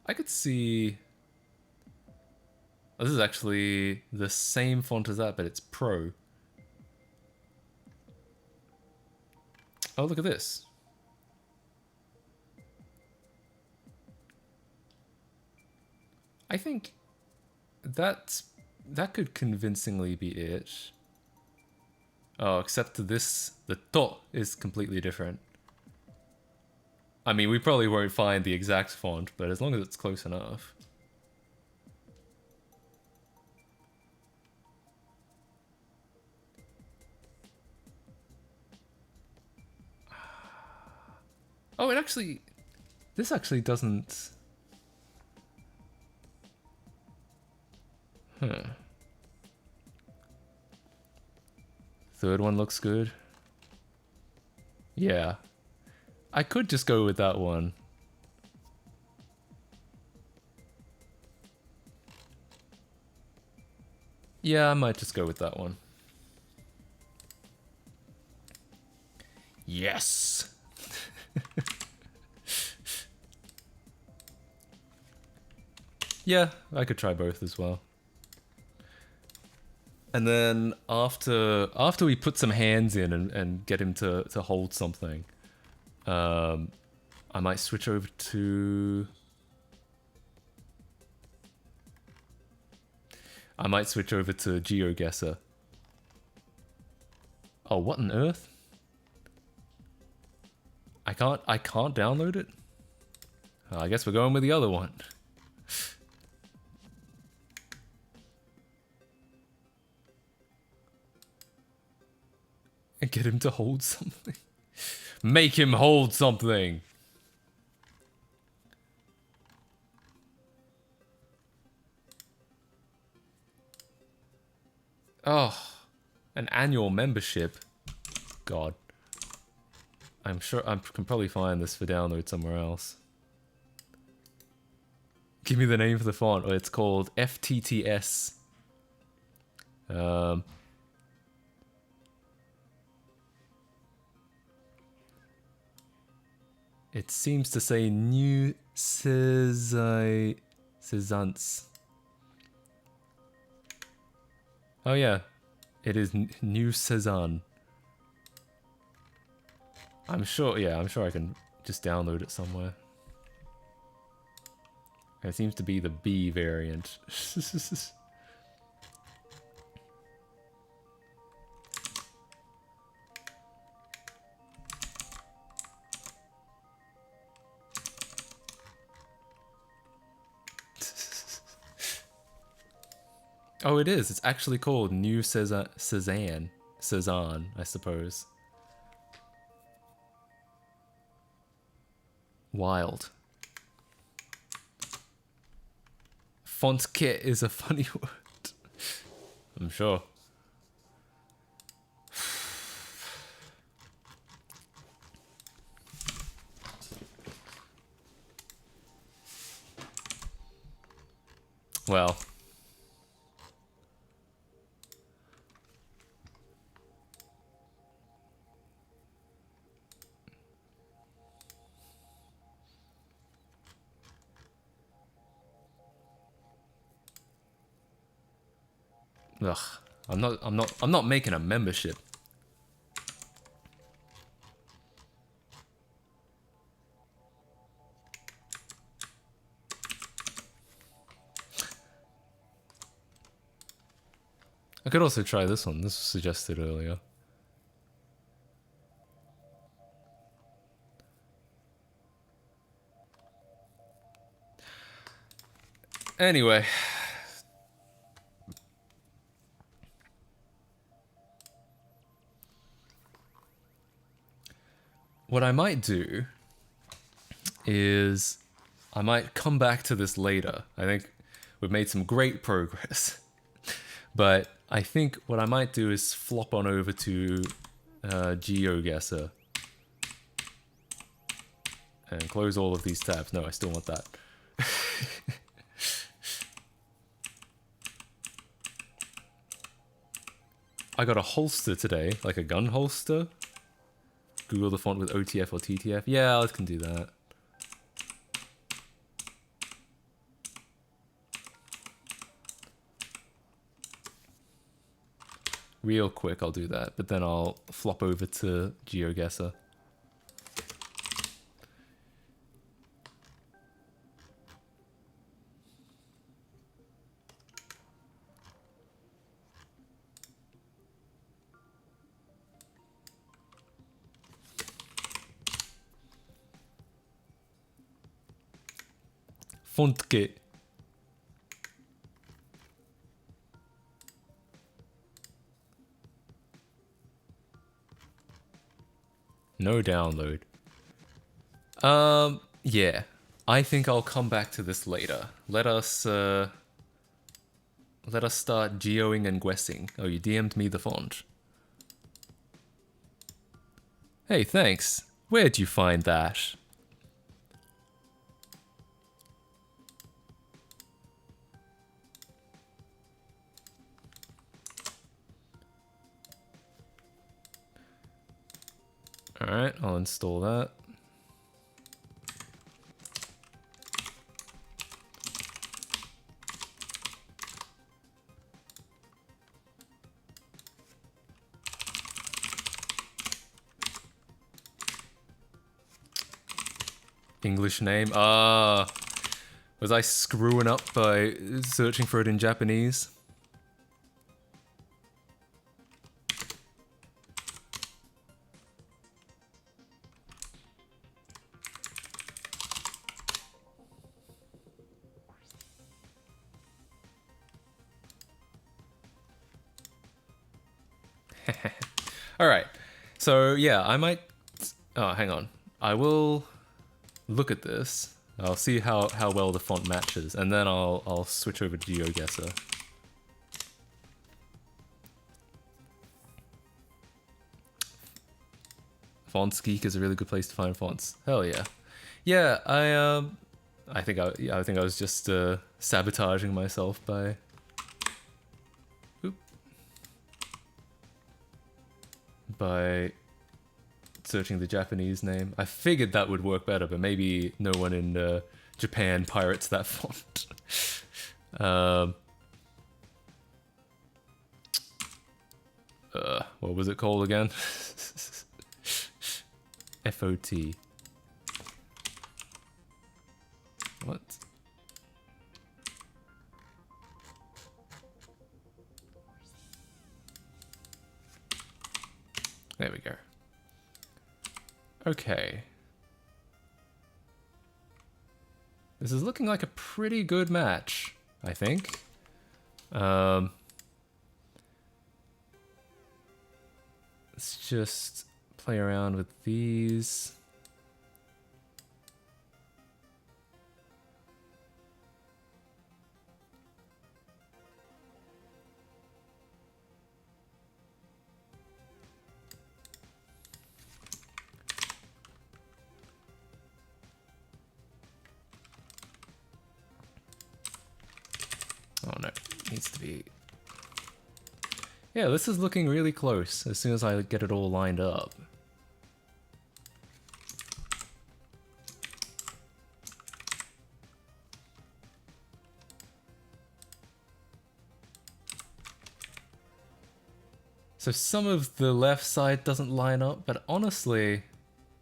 A: I could see... Oh, this is actually the same font as that, but it's Pro. Oh, look at this. I think that could convincingly be it. Oh, except this, the to is completely different. I mean, we probably won't find the exact font, but as long as it's close enough. Oh, it actually... This actually doesn't... Third one looks good. Yeah. I could just go with that one. Yeah, I might just go with that one. Yes! Yeah, I could try both as well. And then after we put some hands in and get him to hold something, I might switch over to... GeoGuessr. Oh, what on earth? I can't download it? Oh, I guess we're going with the other one. And get him to hold something. Make him hold something! Oh, an annual membership. God. I'm sure I can probably find this for download somewhere else. Give me the name for the font. Oh, it's called FTTS. It seems to say New Cezanne. Oh yeah, it is New Cezanne. I'm sure I can just download it somewhere. It seems to be the B variant. Oh, it is. It's actually called New Cezanne, I suppose. Wild. Font kit is a funny word. I'm sure. Well. Ugh. I'm not making a membership. I could also try this one. This was suggested earlier. Anyway. What I might do is I might come back to this later. I think we've made some great progress. But I think what I might do is flop on over to GeoGuessr. And close all of these tabs. No, I still want that. I got a holster today, like a gun holster. Google the font with OTF or TTF. Yeah, I can do that. Real quick, I'll do that, but then I'll flop over to GeoGuessr. Fontkit. No download. Yeah. I think I'll come back to this later. Let us start geoing and guessing. Oh, you DM'd me the font. Hey, thanks. Where'd you find that? Alright, I'll install that. English name? Was I screwing up by searching for it in Japanese? Alright, so yeah, I might... Oh, hang on. I will look at this. I'll see how well the font matches, and then I'll switch over to GeoGuessr. Fonts Geek is a really good place to find fonts. Hell yeah. Yeah, I think I was just sabotaging myself by... Oop. By searching the Japanese name. I figured that would work better, but maybe no one in Japan pirates that font. What was it called again? FOT. What? There we go. Okay. This is looking like a pretty good match, I think. Let's just play around with these. Oh no, it needs to be... Yeah, this is looking really close as soon as I get it all lined up. So some of the left side doesn't line up, but honestly,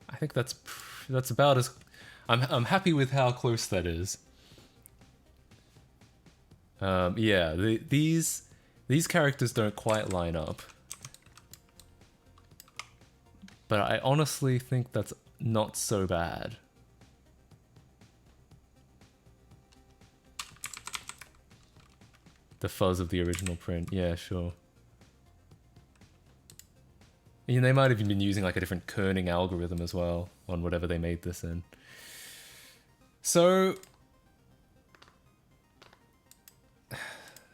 A: I think that's about as... I'm happy with how close that is. Yeah, these characters don't quite line up. But I honestly think that's not so bad. The fuzz of the original print, yeah, sure. And they might have been using like a different kerning algorithm as well on whatever they made this in. So...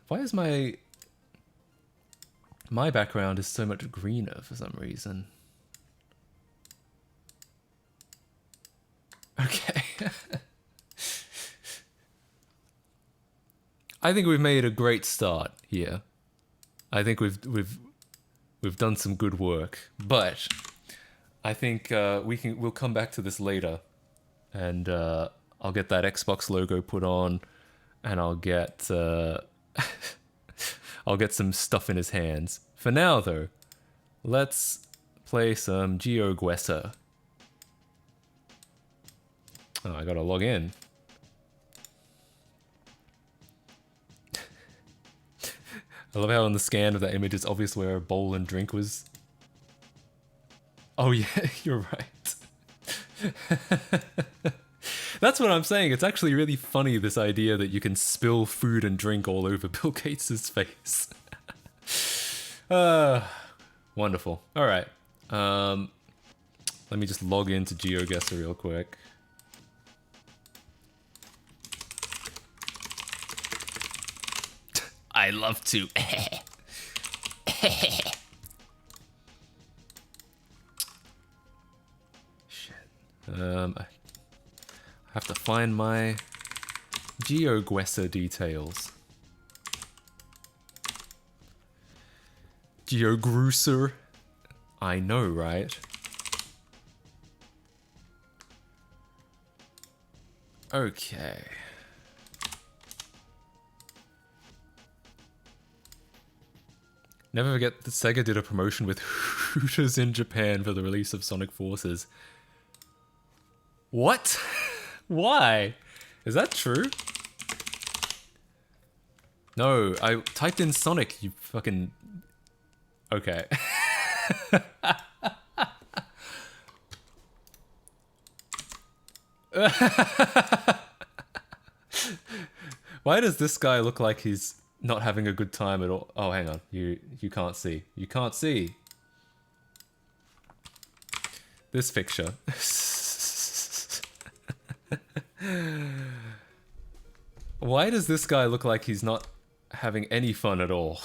A: Why is my background is so much greener for some reason? Okay. I think we've made a great start here. I think we've done some good work, but I think we'll come back to this later, and I'll get that Xbox logo put on, and I'll get I'll get some stuff in his hands. For now, though, let's play some GeoGuessr. Oh, I gotta log in. I love how on the scan of that image it's obvious where a bowl and drink was. Oh yeah, you're right. That's what I'm saying. It's actually really funny, this idea that you can spill food and drink all over Bill Gates' face. Wonderful. All right. Let me just log into GeoGuessr real quick. I love to. I have to find my GeoGuessr details. GeoGruser. I know, right? Okay. Never forget that Sega did a promotion with Hooters in Japan for the release of Sonic Forces. What? Why? Is that true? No, I typed in Sonic, you fucking... Okay. Why does this guy look like he's not having a good time at all? Oh, hang on. You can't see. You can't see. This picture. Why does this guy look like he's not having any fun at all?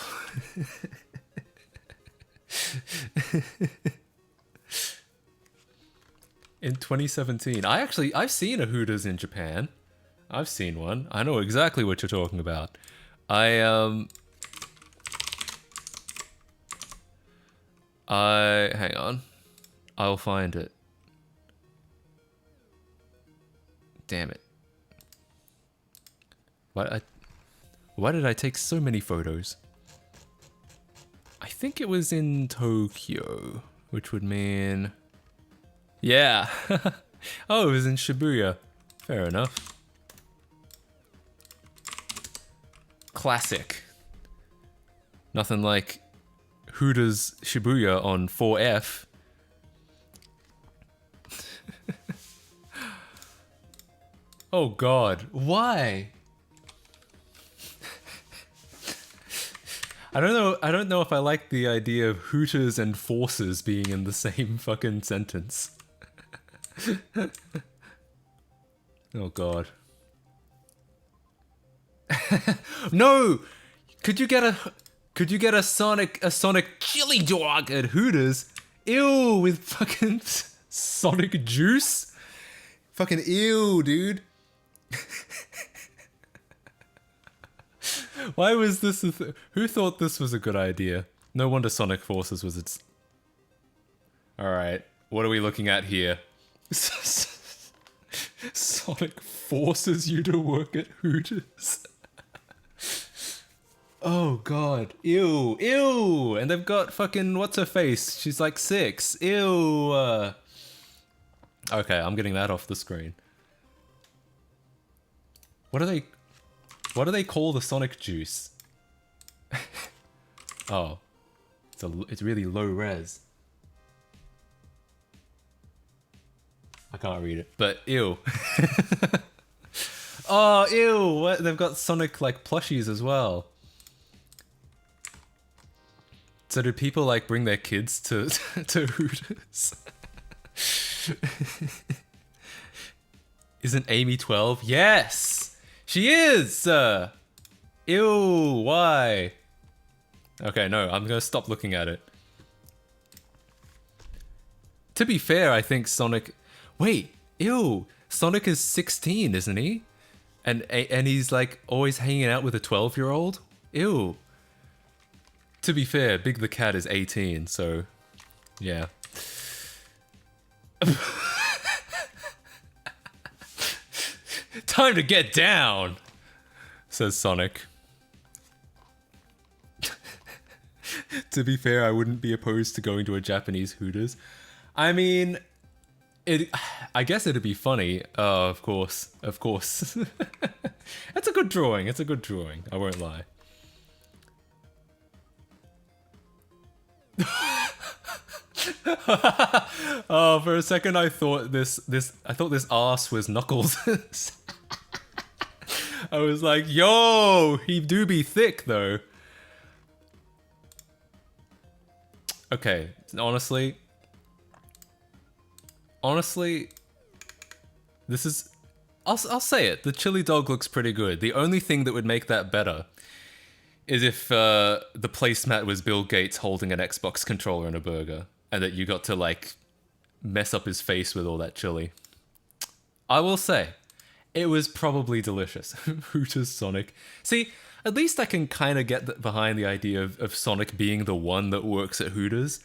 A: In 2017. I've seen a Hooters in Japan. I've seen one. I know exactly what you're talking about. hang on. I'll find it. Damn it. Why did I take so many photos? I think it was in Tokyo, which would mean... Yeah. Oh, it was in Shibuya. Fair enough. Classic. Nothing like Hooters Shibuya on 4F. Oh god, why? I don't know if I like the idea of Hooters and Forces being in the same fucking sentence. Oh god. No! Could you get a Sonic chili dog at Hooters? Ew, with fucking Sonic juice? Fucking ew, dude. Why was this who thought this was a good idea? No wonder Sonic Forces was its... Alright, what are we looking at here? Sonic forces you to work at Hooters. Oh god, ew, ew! And they've got fucking, what's her face? She's like 6, ew! Okay, I'm getting that off the screen. What do they call the Sonic juice? Oh, it's really low res. I can't read it, but ew. Oh, ew! What? They've got Sonic like plushies as well. So do people like bring their kids to to Hooters? Isn't Amy 12? Yes, she is. Ew! Why? Okay, no, I'm gonna stop looking at it. To be fair, I think Sonic. Wait, ew! Sonic is 16, isn't he? And he's like always hanging out with a 12-year-old? Ew. To be fair, Big the Cat is 18, so yeah. Time to get down, says Sonic. To be fair, I wouldn't be opposed to going to a Japanese Hooters. I mean, I guess it'd be funny. Of course, of course. It's a good drawing. It's a good drawing. I won't lie. Oh, for a second I thought this arse was Knuckles. I was like, yo, he do be thick though. Okay, honestly, this is... I'll say it. The chili dog looks pretty good. The only thing that would make that better is if the placemat was Bill Gates holding an Xbox controller and a burger, and that you got to, like, mess up his face with all that chili. I will say, it was probably delicious. Hooters Sonic. See, at least I can kind of get behind the idea of Sonic being the one that works at Hooters.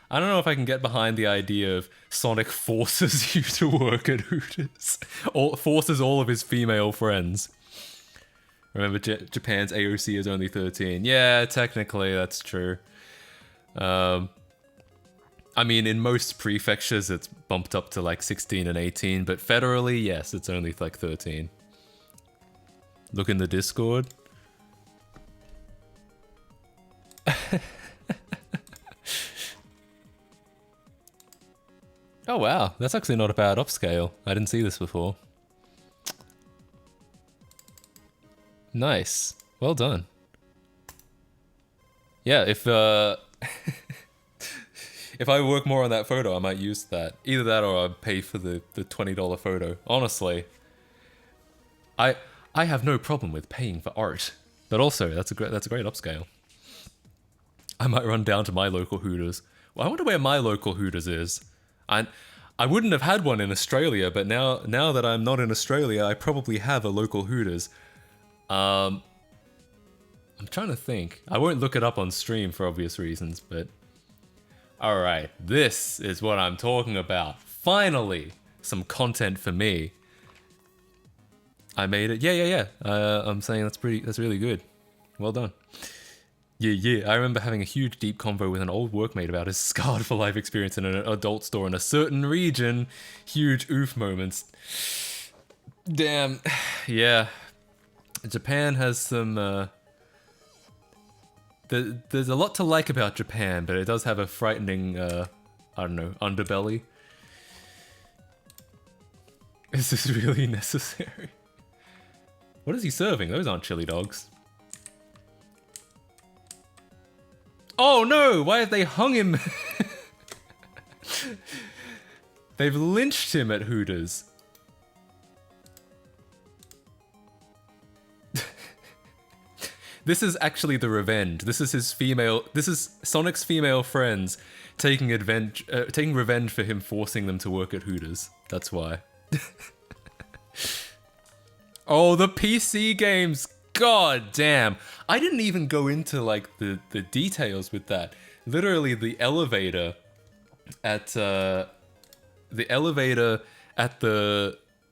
A: I don't know if I can get behind the idea of Sonic forces you to work at Hooters. Or forces all of his female friends. Remember, Japan's AOC is only 13. Yeah, technically, that's true. I mean, in most prefectures, it's bumped up to like 16 and 18, but federally, yes, it's only like 13. Look in the Discord. Oh wow, that's actually not a bad upscale. I didn't see this before. Nice. Well done. Yeah, if if I work more on that photo, I might use that. Either that or I'll pay for the $20 photo. Honestly, I have no problem with paying for art. But also, that's a great upscale. I might run down to my local Hooters. Well, I wonder where my local Hooters is. I wouldn't have had one in Australia, but now that I'm not in Australia, I probably have a local Hooters. I'm trying to think. I won't look it up on stream for obvious reasons, but... Alright, this is what I'm talking about. Finally, some content for me. I made it. Yeah. I'm saying that's really good. Well done. Yeah. I remember having a huge deep convo with an old workmate about his scarred for life experience in an adult store in a certain region. Huge oof moments. Damn. Yeah. Japan has some, there's a lot to like about Japan, but it does have a frightening, I don't know, underbelly. Is this really necessary? What is he serving? Those aren't chili dogs. Oh no! Why have they hung him? They've lynched him at Hooters. This is actually the revenge. This is Sonic's female friends taking revenge for him forcing them to work at Hooters. That's why. Oh, the PC games! God damn! I didn't even go into like the details with that. Literally, the elevator at the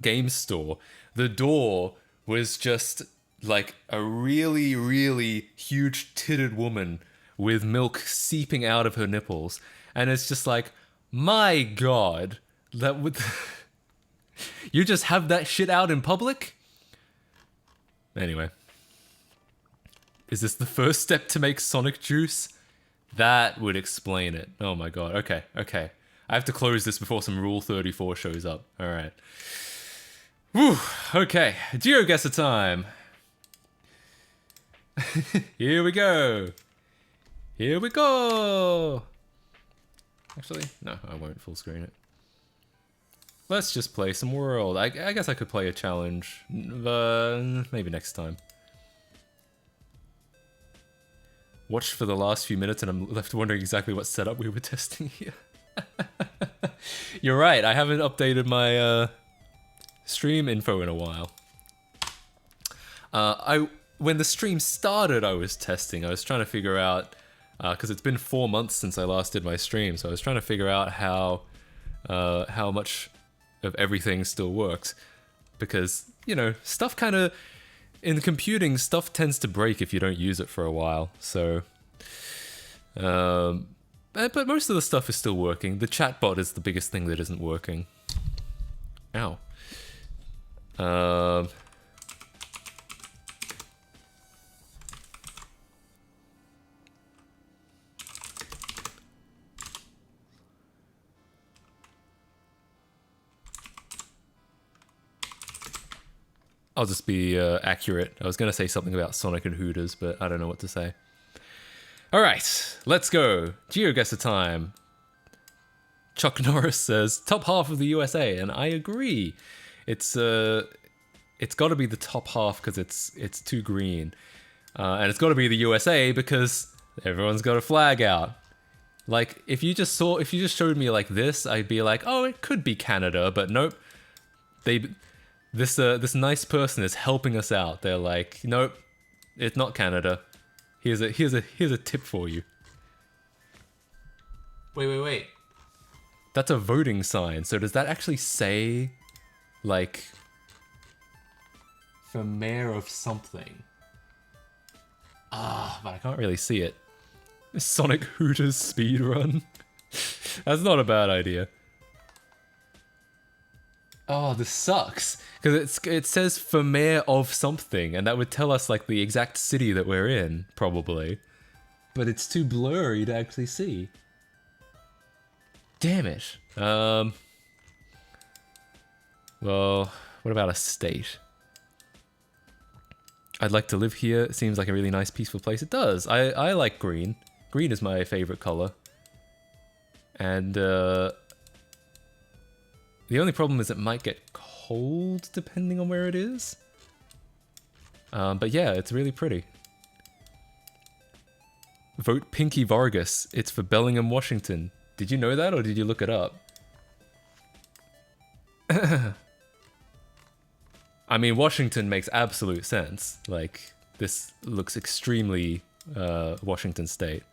A: game store, the door was just like a really, really huge titted woman with milk seeping out of her nipples, and it's just like, my God, that would you just have that shit out in public? Anyway. Is this the first step to make Sonic Juice? That would explain it. Oh my God. Okay. I have to close this before some Rule 34 shows up. Alright. Whew. Okay. GeoGuessr time. Here we go. Actually, no, I won't full screen it. Let's just play some World. I guess I could play a challenge. Maybe next time. Watched for the last few minutes and I'm left wondering exactly what setup we were testing here. You're right, I haven't updated my stream info in a while. When the stream started, I was testing. I was trying to figure out, because it's been 4 months since I last did my stream, so I was trying to figure out how much of everything still works. Because, you know, stuff kind of... In computing, stuff tends to break if you don't use it for a while, so... but most of the stuff is still working. The chatbot is the biggest thing that isn't working. Ow. I'll just be accurate. I was going to say something about Sonic and Hooters, but I don't know what to say. Alright, let's go. GeoGuessr time. Chuck Norris says, top half of the USA, and I agree. It's got to be the top half because it's too green. And it's got to be the USA because everyone's got a flag out. Like, if you just showed me like this, I'd be like, oh, it could be Canada, but nope. This nice person is helping us out. They're like, nope, it's not Canada. Here's a tip for you. Wait. That's a voting sign. So does that actually say, like, for mayor of something? But I can't really see it. Sonic Hooters speedrun. That's not a bad idea. Oh, this sucks. Because it says for mayor of something, and that would tell us, like, the exact city that we're in, probably. But it's too blurry to actually see. Damn it. Well, what about a state? I'd like to live here. It seems like a really nice, peaceful place. It does. I like green. Green is my favorite color. And, the only problem is it might get cold depending on where it is. But yeah, it's really pretty. Vote Pinky Vargas. It's for Bellingham, Washington. Did you know that, or did you look it up? I mean, Washington makes absolute sense. Like, this looks extremely Washington State.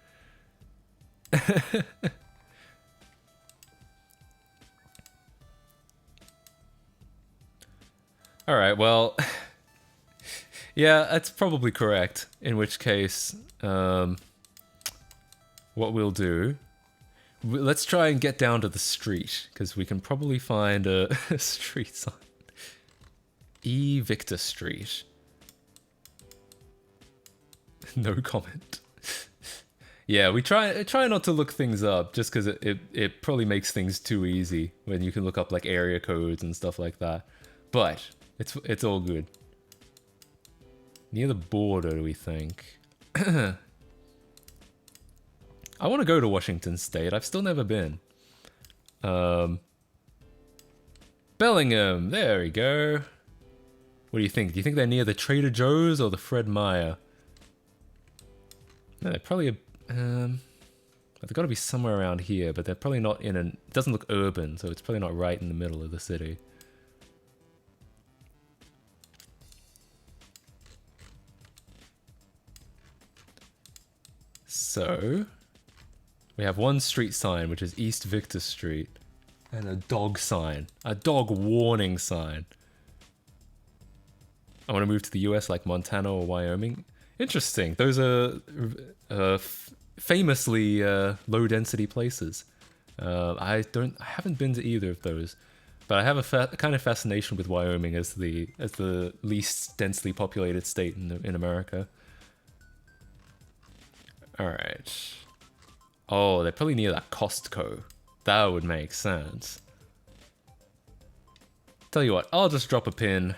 A: Alright, well... yeah, that's probably correct. In which case, what we'll do... Let's try and get down to the street, because we can probably find a street sign. E. Victor Street. No comment. Yeah, we try not to look things up, just because it probably makes things too easy when you can look up like area codes and stuff like that. But it's all good. Near the border, we think. I want to go to Washington State. I've still never been. Bellingham. There we go. What do you think? Do you think they're near the Trader Joe's or the Fred Meyer? No, they're probably... they've got to be somewhere around here, but they're probably not in an... It doesn't look urban, so it's probably not right in the middle of the city. So... we have one street sign, which is East Victor Street, and a dog sign. A dog warning sign. I want to move to the US like Montana or Wyoming. Interesting. Those are famously low-density places. I haven't been to either of those, but I have a kind of fascination with Wyoming as the least densely populated state in America. All right. Oh, they're probably near that Costco. That would make sense. Tell you what, I'll just drop a pin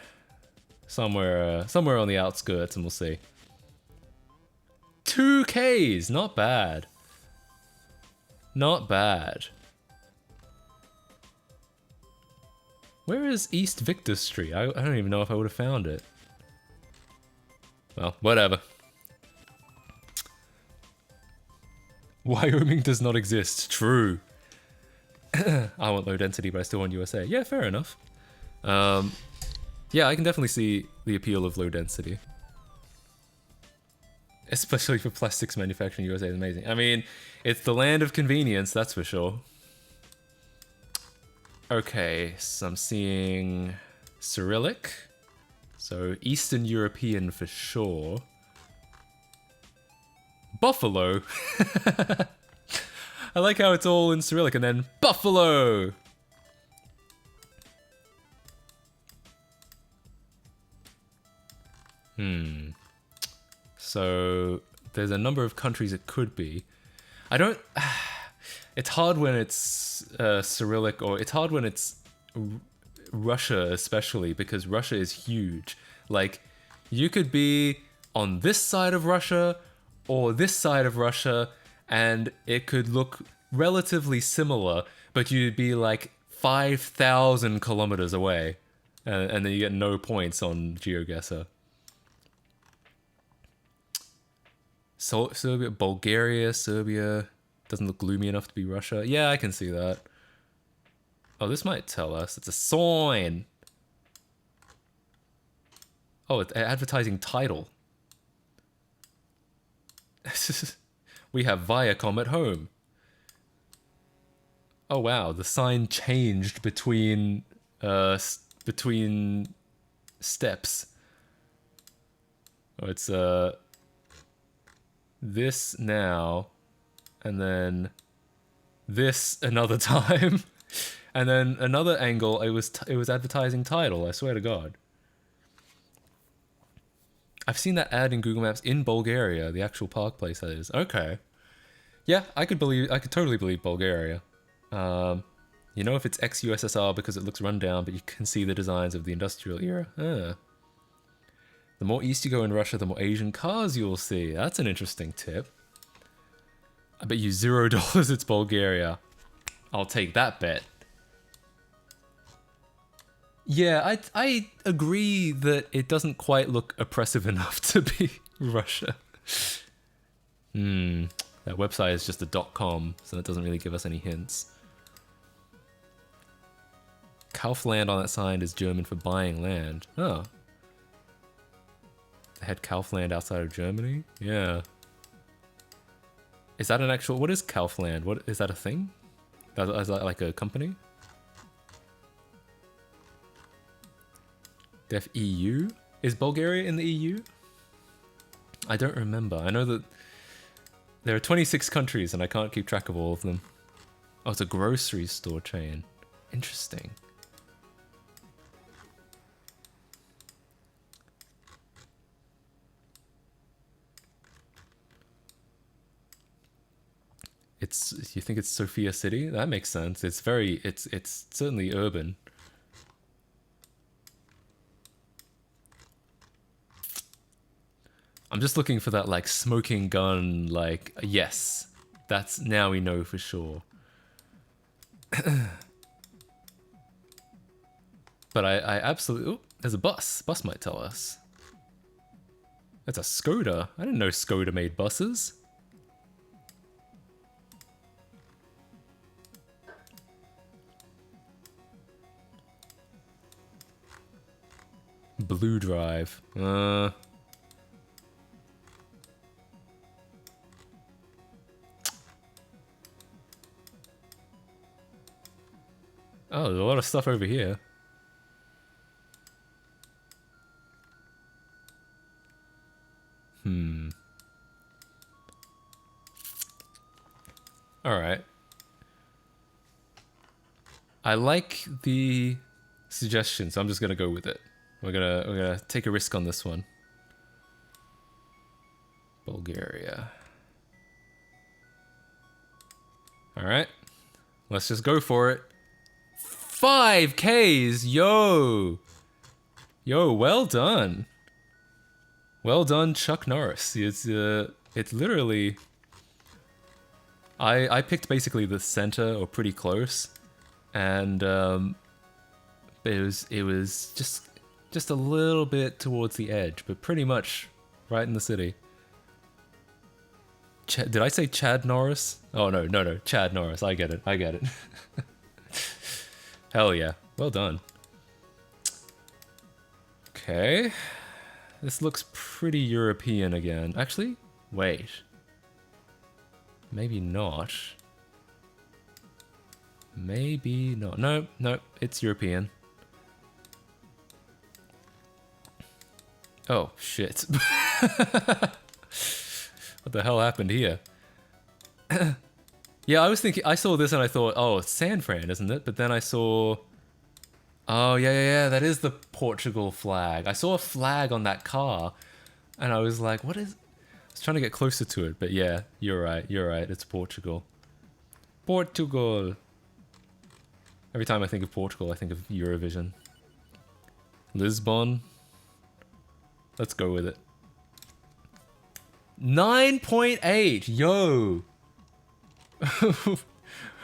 A: somewhere on the outskirts and we'll see. 2 Ks, not bad. Not bad. Where is East Victor Street? I don't even know if I would have found it. Well, whatever. Wyoming does not exist. True. I want low density, but I still want USA. Yeah, fair enough. Yeah, I can definitely see the appeal of low density. Especially for plastics manufacturing, USA is amazing. I mean, it's the land of convenience, that's for sure. Okay, so I'm seeing Cyrillic. So Eastern European for sure. Buffalo. I like how it's all in Cyrillic and then Buffalo. So there's a number of countries it could be. I don't... It's hard when it's Cyrillic, or it's hard when it's Russia especially, because Russia is huge. Like, you could be on this side of Russia or this side of Russia, and it could look relatively similar, but you'd be like 5,000 kilometers away, and then you get no points on GeoGuessr. So, Serbia, Bulgaria, Serbia, doesn't look gloomy enough to be Russia. Yeah, I can see that. Oh, this might tell us. It's a sign. Oh, it's advertising title. We have Viacom at home. Oh wow, the sign changed between between steps. Oh, it's this now, and then this another time, and then another angle. It was advertising title. I swear to God. I've seen that ad in Google Maps in Bulgaria, the actual park place that is. Okay. Yeah, I could totally believe Bulgaria. You know if it's ex-USSR because it looks run down, but you can see the designs of the industrial era. Ah. The more east you go in Russia, the more Asian cars you'll see. That's an interesting tip. I bet you $0 it's Bulgaria. I'll take that bet. Yeah, I agree that it doesn't quite look oppressive enough to be Russia. That website is just a .com, so that doesn't really give us any hints. Kaufland on that sign is German for buying land. Oh. They had Kaufland outside of Germany? Yeah. Is that an actual... What is Kaufland? What is that a thing? Is that like a company? Def EU? Is Bulgaria in the EU? I don't remember. I know that there are 26 countries and I can't keep track of all of them. Oh, it's a grocery store chain. Interesting. You think it's Sofia City? That makes sense. It's certainly urban. I'm just looking for that like smoking gun, like, yes. That's, now we know for sure. But I absolutely, oh, there's a bus. Bus might tell us. That's a Skoda. I didn't know Skoda made buses. Blue Drive. Oh, there's a lot of stuff over here. Alright. I like the suggestion, so I'm just gonna go with it. We're gonna take a risk on this one. Bulgaria. Alright. Let's just go for it. 5Ks! Yo! Yo, well done. Well done, Chuck Norris. It's literally... I picked basically the center, or pretty close. And it was just a little bit towards the edge, but pretty much right in the city. Did I say Chad Norris? Oh no, Chad Norris. I get it. Hell yeah, well done. Okay, this looks pretty European again. Actually, wait, maybe not. Maybe not. No, it's European. Oh, shit. What the hell happened here? Yeah, I was thinking, I saw this and I thought, oh, it's San Fran, isn't it? But then I saw... Oh, yeah, that is the Portugal flag. I saw a flag on that car and I was like, what is... I was trying to get closer to it, but yeah, you're right, it's Portugal. Portugal! Every time I think of Portugal, I think of Eurovision. Lisbon. Let's go with it. 9.8! Yo!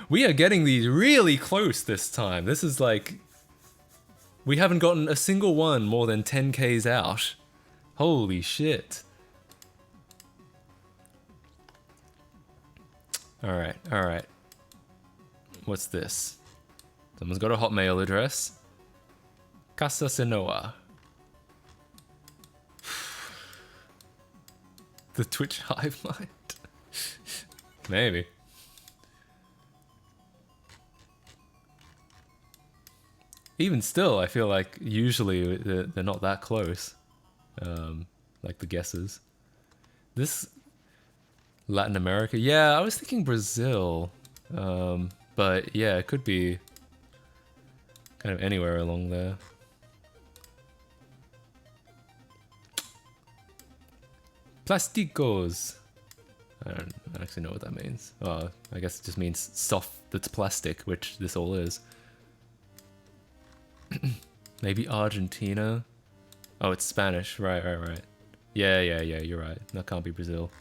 A: We are getting these really close this time. This is like... We haven't gotten a single one more than 10Ks out. Holy shit. Alright. What's this? Someone's got a Hotmail address. Casa Senoa. The Twitch hive mind. Maybe. Even still, I feel like usually they're not that close. Like the guesses. This Latin America, yeah, I was thinking Brazil, but yeah, it could be kind of anywhere along there. Plasticos. I don't actually know what that means. Oh, I guess it just means stuff that's plastic, which this all is. Maybe Argentina. Oh, it's Spanish. Right. Yeah, you're right. That can't be Brazil.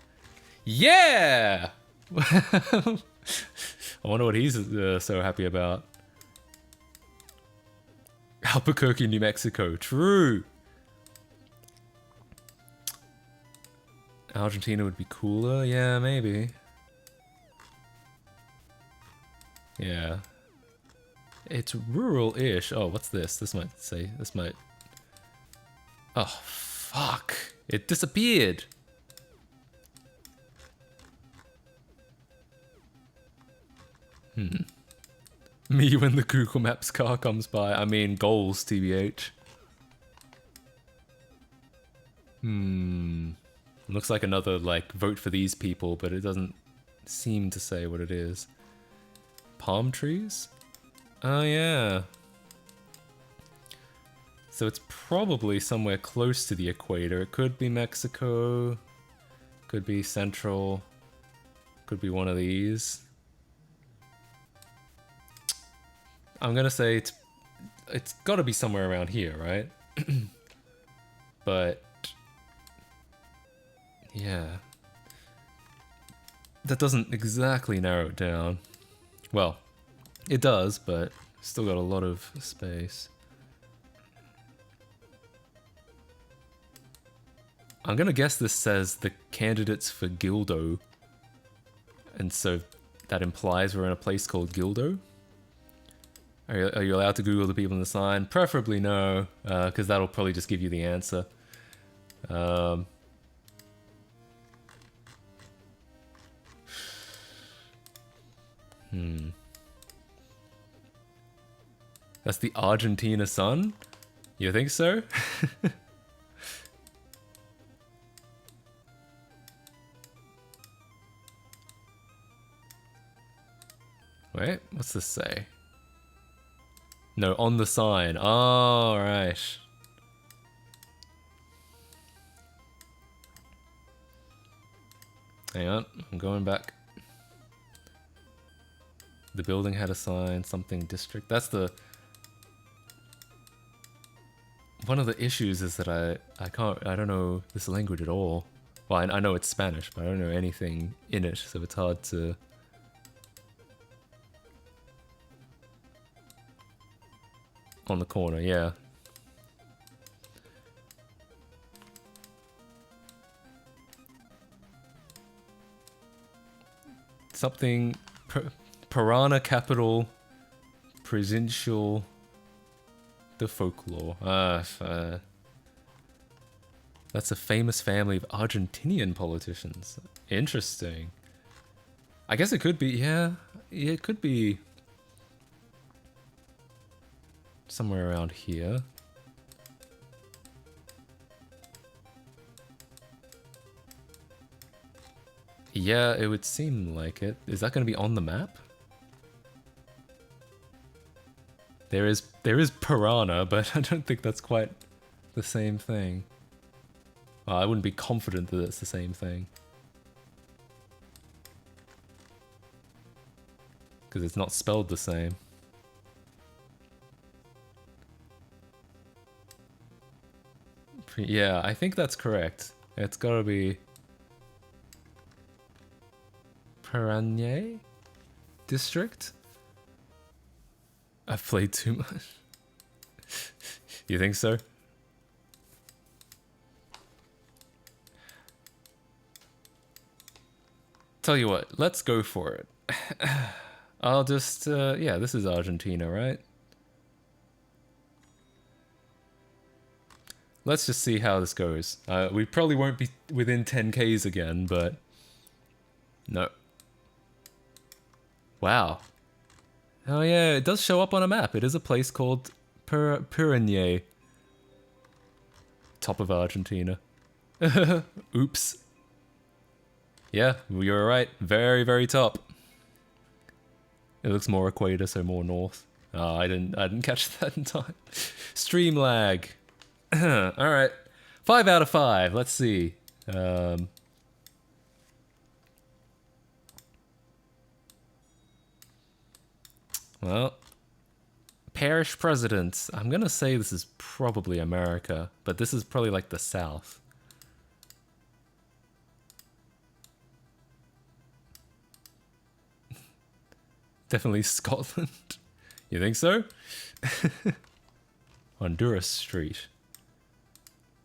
A: Yeah! I wonder what he's so happy about. Albuquerque, New Mexico. True! Argentina would be cooler? Yeah, maybe. Yeah. It's rural-ish. Oh, what's this? This might... Oh, fuck. It disappeared. Me when the Google Maps car comes by. I mean, goals, TBH. Looks like another, like, vote for these people, but it doesn't seem to say what it is. Palm trees? Oh, yeah. So it's probably somewhere close to the equator. It could be Mexico, could be Central, could be one of these. I'm gonna say it's gotta be somewhere around here, right? But yeah, that doesn't exactly narrow it down. Well, it does, but still got a lot of space. I'm gonna guess this says the candidates for Gildo, and so that implies we're in a place called Gildo. Are you allowed to Google the people in the sign? Preferably no, because that'll probably just give you the answer. That's the Argentina sun? You think so? Wait, what's this say? No, on the sign. Oh, right. Hang on, I'm going back. The building had a sign, something district. That's the... One of the issues is that I don't know this language at all. Well, I know it's Spanish, but I don't know anything in it, so it's hard to... On the corner, yeah. Something... Piranha capital... Provincial... The folklore. That's a famous family of Argentinian politicians. Interesting. I guess it could be, yeah, it could be somewhere around here. Yeah, it would seem like it. Is that going to be on the map? There is Piranha, but I don't think that's quite the same thing. Well, I wouldn't be confident that it's the same thing. Because it's not spelled the same. Yeah, I think that's correct. It's gotta be... Piranha District? I've played too much. You think so? Tell you what, let's go for it. I'll just, yeah, this is Argentina, right? let's just see how this goes. We probably won't be within 10Ks again, but no. Wow. Oh yeah, it does show up on a map. It is a place called Pirinha. Top of Argentina. Oops. Yeah, you were right. Very, very top. It looks more equator, so more north. Oh, I didn't catch that in time. Stream lag. All right, 5 out of 5. Let's see. Well, parish presidents. I'm gonna say this is probably America, but this is probably like the South. Definitely Scotland. You think so? Honduras Street.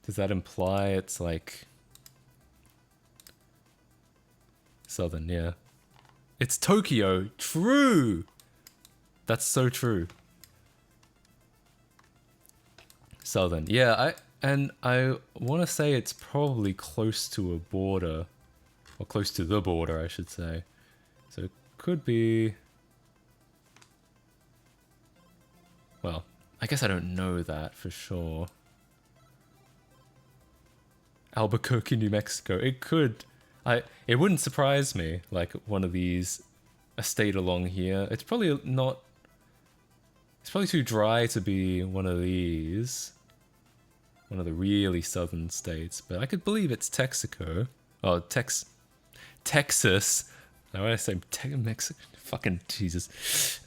A: Does that imply it's like Southern? Yeah. It's Tokyo. True. That's so true. Southern. Yeah, I want to say it's probably close to a border, or close to the border, I should say. So it could be. Well, I guess I don't know that for sure. Albuquerque, New Mexico. It could. It wouldn't surprise me, like one of these, a state along here. It's probably not. It's probably too dry to be one of these. One of the really southern states, but I could believe it's Texaco. Oh, Texas. Now when I say Mexico, fucking Jesus.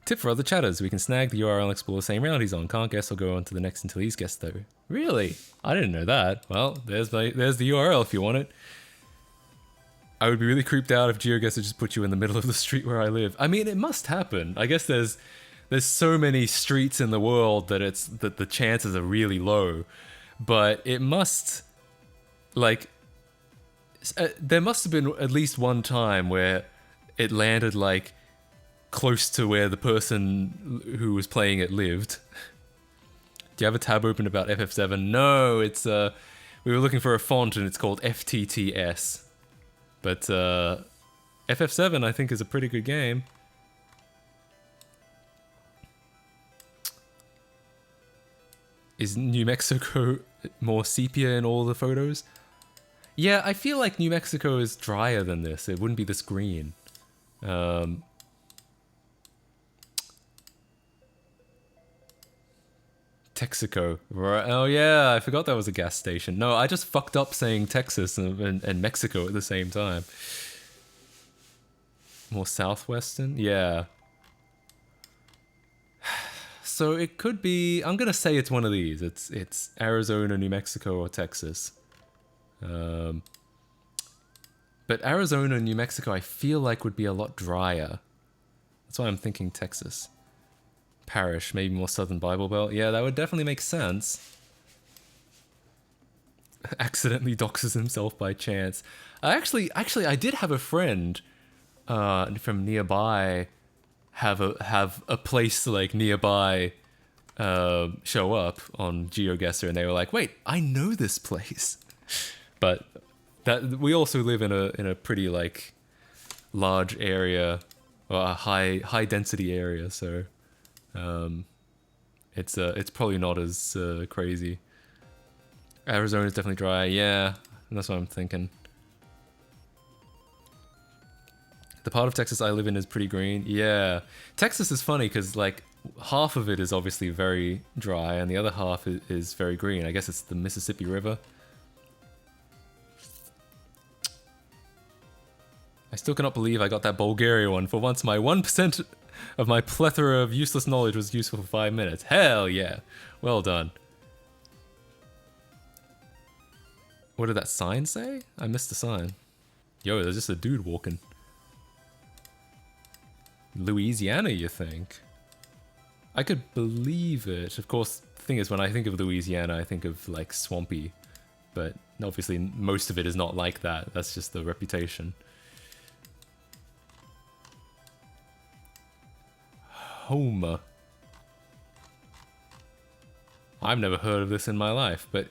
A: Tip for other chatters, we can snag the URL and explore the same round he's on. Can't guess or go on to the next until he's guessed though. Really? I didn't know that. Well, there's the URL if you want it. I would be really creeped out if GeoGuessr just put you in the middle of the street where I live. I mean, it must happen. I guess there's so many streets in the world that that the chances are really low. But it must, like, there must have been at least one time where it landed like close to where the person who was playing it lived. Do you have a tab open about FF7? No, it's we were looking for a font and it's called FTTS. But FF7 I think is a pretty good game. Is New Mexico more sepia in all the photos? Yeah, I feel like New Mexico is drier than this. It wouldn't be this green. Texaco. Right. Oh yeah, I forgot that was a gas station. No, I just fucked up saying Texas and Mexico at the same time. More southwestern? Yeah. So it could be, I'm gonna say it's one of these. It's Arizona, New Mexico, or Texas. But Arizona and New Mexico I feel like would be a lot drier. That's why I'm thinking Texas. Parish, maybe more Southern Bible Belt. Yeah, that would definitely make sense. Accidentally doxes himself by chance. Actually, I did have a friend from nearby have a place like nearby show up on GeoGuessr, and they were like, "Wait, I know this place." But that we also live in a pretty like large area, or a high density area, so. It's probably not as crazy. Arizona's definitely dry, yeah, that's what I'm thinking. The part of Texas I live in is pretty green, yeah. Texas is funny because like half of it is obviously very dry and the other half is very green. I guess it's the Mississippi River. I still cannot believe I got that Bulgaria one. For once, my 1% of my plethora of useless knowledge was useful for 5 minutes. Hell yeah. Well done. What did that sign say? I missed the sign. Yo, there's just a dude walking. Louisiana, you think? I could believe it. Of course, the thing is, when I think of Louisiana, I think of, like, swampy. But obviously, most of it is not like that. That's just the reputation. Homer. I've never heard of this in my life, but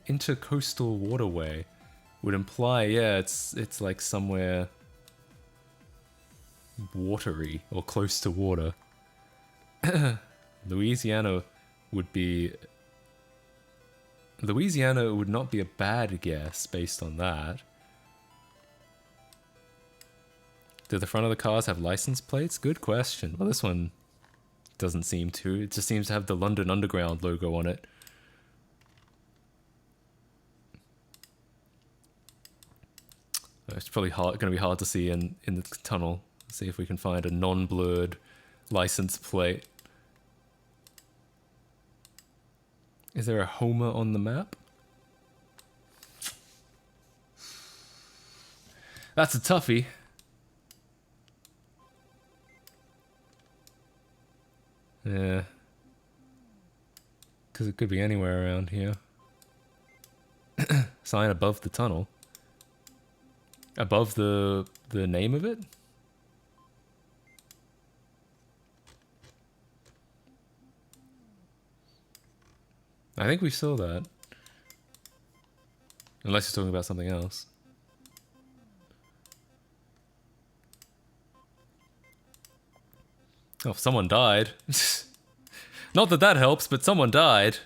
A: intercoastal waterway would imply, yeah, it's like somewhere watery or close to water. Louisiana would not be a bad guess based on that. Do the front of the cars have license plates? Good question. Well, this one doesn't seem to. It just seems to have the London Underground logo on it. It's probably going to be hard to see in the tunnel. Let's see if we can find a non-blurred license plate. Is there a Homer on the map? That's a toughie. Yeah. Because it could be anywhere around here. Sign above the tunnel. Above the name of it? I think we saw that. Unless you're talking about something else. Oh, someone died. Not that that helps, but someone died.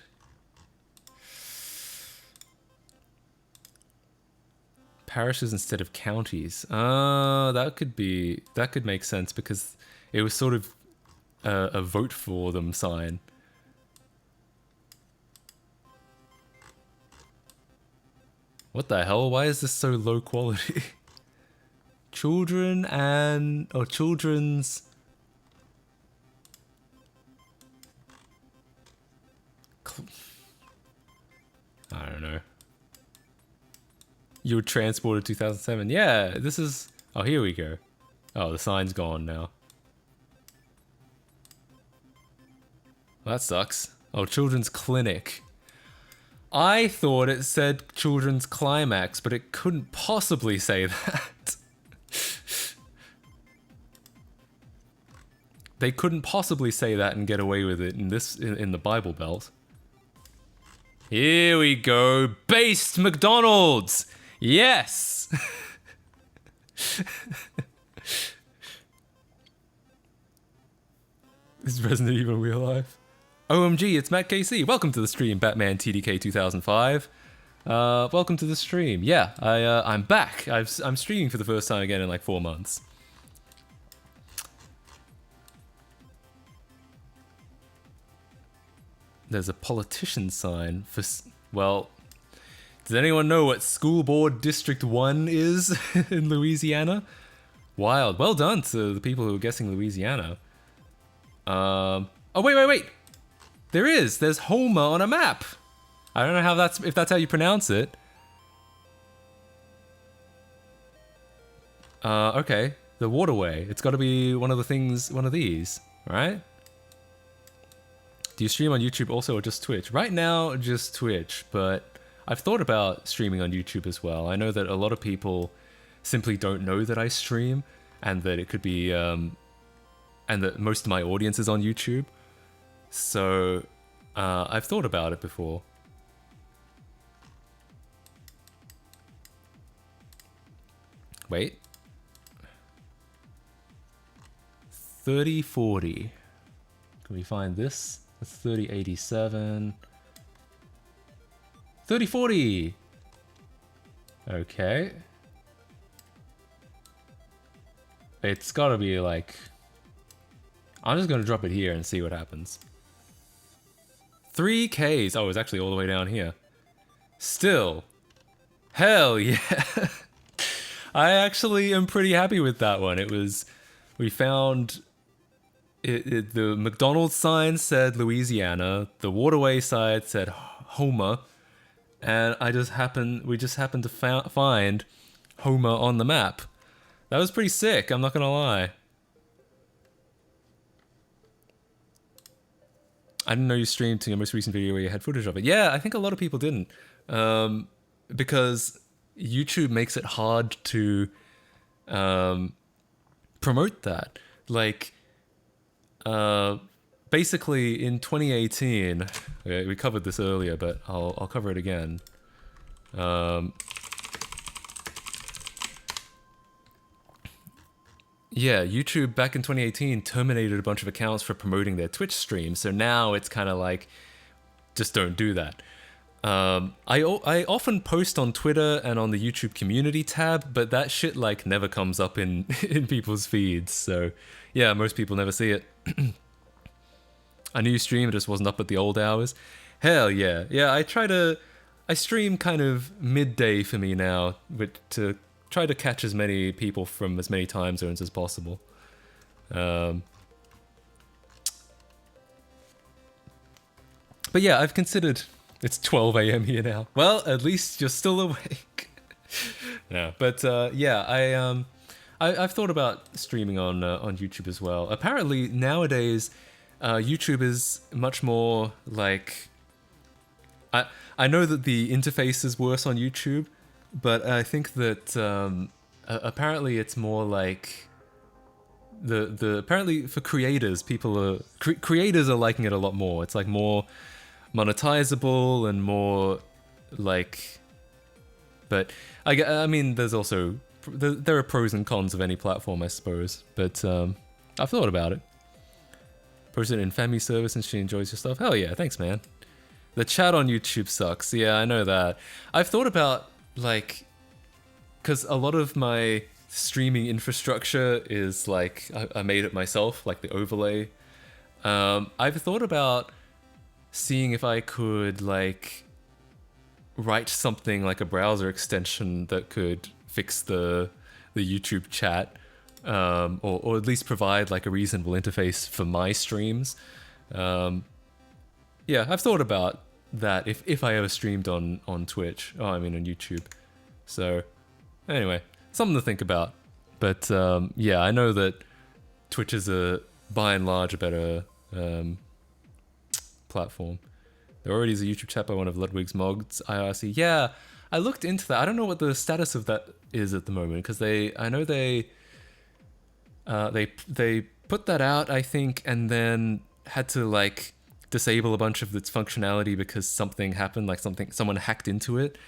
A: Parishes instead of counties. That could make sense because it was sort of a vote for them sign. What the hell? Why is this so low quality? Children's... I don't know. You were transported 2007. Yeah, this is... Oh, here we go. Oh, the sign's gone now. Well, that sucks. Oh, Children's Clinic. I thought it said Children's Climax, but it couldn't possibly say that. They couldn't possibly say that and get away with it in the Bible Belt. Here we go. Based McDonald's! Yes! This is Resident Evil Real Life. OMG, it's Matt KC. Welcome to the stream, Batman TDK 2005. Welcome to the stream. Yeah, I'm back. I'm streaming for the first time again in like 4 months. There's a politician sign for... Well, does anyone know what School Board District 1 is in Louisiana? Wild. Well done to the people who are guessing Louisiana. Oh, wait. There is. There's Homer on a map. I don't know if that's how you pronounce it. Okay. The waterway. It's got to be one of these, right? Do you stream on YouTube also or just Twitch? Right now, just Twitch, but I've thought about streaming on YouTube as well. I know that a lot of people simply don't know that I stream, and that it could be, and that most of my audience is on YouTube. So, I've thought about it before. Wait. 3040. Can we find this? That's 3087. 3040! Okay. It's gotta be like... I'm just gonna drop it here and see what happens. 3Ks. Oh, it's actually all the way down here. Still. Hell yeah. I actually am pretty happy with that one. It was... We found... the McDonald's sign said Louisiana. The waterway side said Homer. And we just happened to find Homer on the map. That was pretty sick, I'm not gonna lie. I didn't know you streamed to your most recent video where you had footage of it. Yeah, I think a lot of people didn't. Because YouTube makes it hard to promote that. Like, basically in 2018, we covered this earlier, but I'll cover it again. Yeah, YouTube back in 2018 terminated a bunch of accounts for promoting their Twitch streams. So now it's kind of like, just don't do that. I often post on Twitter and on the YouTube community tab, but that shit like never comes up in in people's feeds. So yeah, most people never see it. I knew you stream, it just wasn't up at the old hours. Hell yeah, yeah. I stream kind of midday for me now, to try to catch as many people from as many time zones as possible. But yeah, I've considered. It's 12 a.m. here now. Well, at least you're still awake. No, but yeah, I've thought about streaming on YouTube as well. Apparently nowadays, YouTube is much more like. I know that the interface is worse on YouTube, but I think that apparently it's more like the apparently for creators, creators are liking it a lot more. It's like more monetizable and more like, but I mean there's also there are pros and cons of any platform, I suppose, but I've thought about it. Posted in family service and she enjoys your stuff. Hell yeah, thanks man. The chat on YouTube sucks. Yeah, I know that. I've thought about like, because a lot of my streaming infrastructure is like I made it myself, like the overlay. I've thought about seeing if I could like write something like a browser extension that could fix the YouTube chat, or at least provide like a reasonable interface for my streams. Yeah, I've thought about that if I ever streamed on Twitch. Oh, I mean on YouTube. So anyway, something to think about. But yeah, I know that Twitch is by and large a better platform. There already is a YouTube chat by one of Ludwig's mods, IRC. Yeah, I looked into that. I don't know what the status of that is at the moment, because I know they put that out, I think, and then had to like disable a bunch of its functionality because something happened, like someone hacked into it,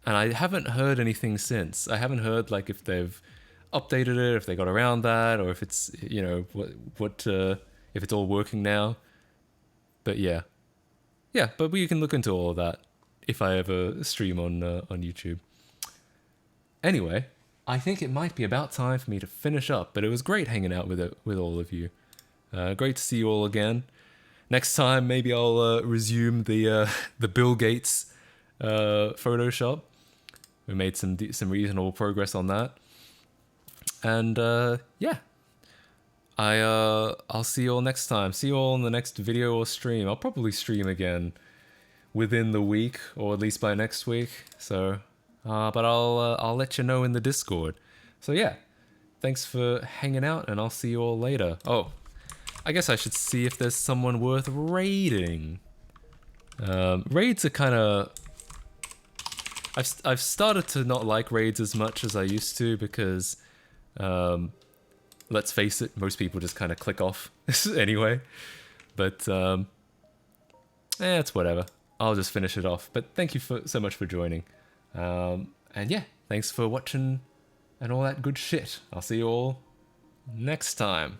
A: and I haven't heard anything since. I haven't heard like if they've updated it, if they got around that, or if it's, you know, what if it's all working now. But yeah, but we can look into all of that if I ever stream on YouTube. Anyway, I think it might be about time for me to finish up, but it was great hanging out with all of you. Great to see you all again. Next time, maybe I'll resume the Bill Gates Photoshop. We made some reasonable progress on that, and yeah, I'll see you all next time. See you all in the next video or stream. I'll probably stream again within the week, or at least by next week. So, but I'll let you know in the Discord. So yeah, thanks for hanging out, and I'll see you all later. Oh, I guess I should see if there's someone worth raiding. Raids are kind of... I've started to not like raids as much as I used to because, let's face it, most people just kind of click off anyway. But, it's whatever. I'll just finish it off. But thank you so much for joining. And yeah, thanks for watching and all that good shit. I'll see you all next time.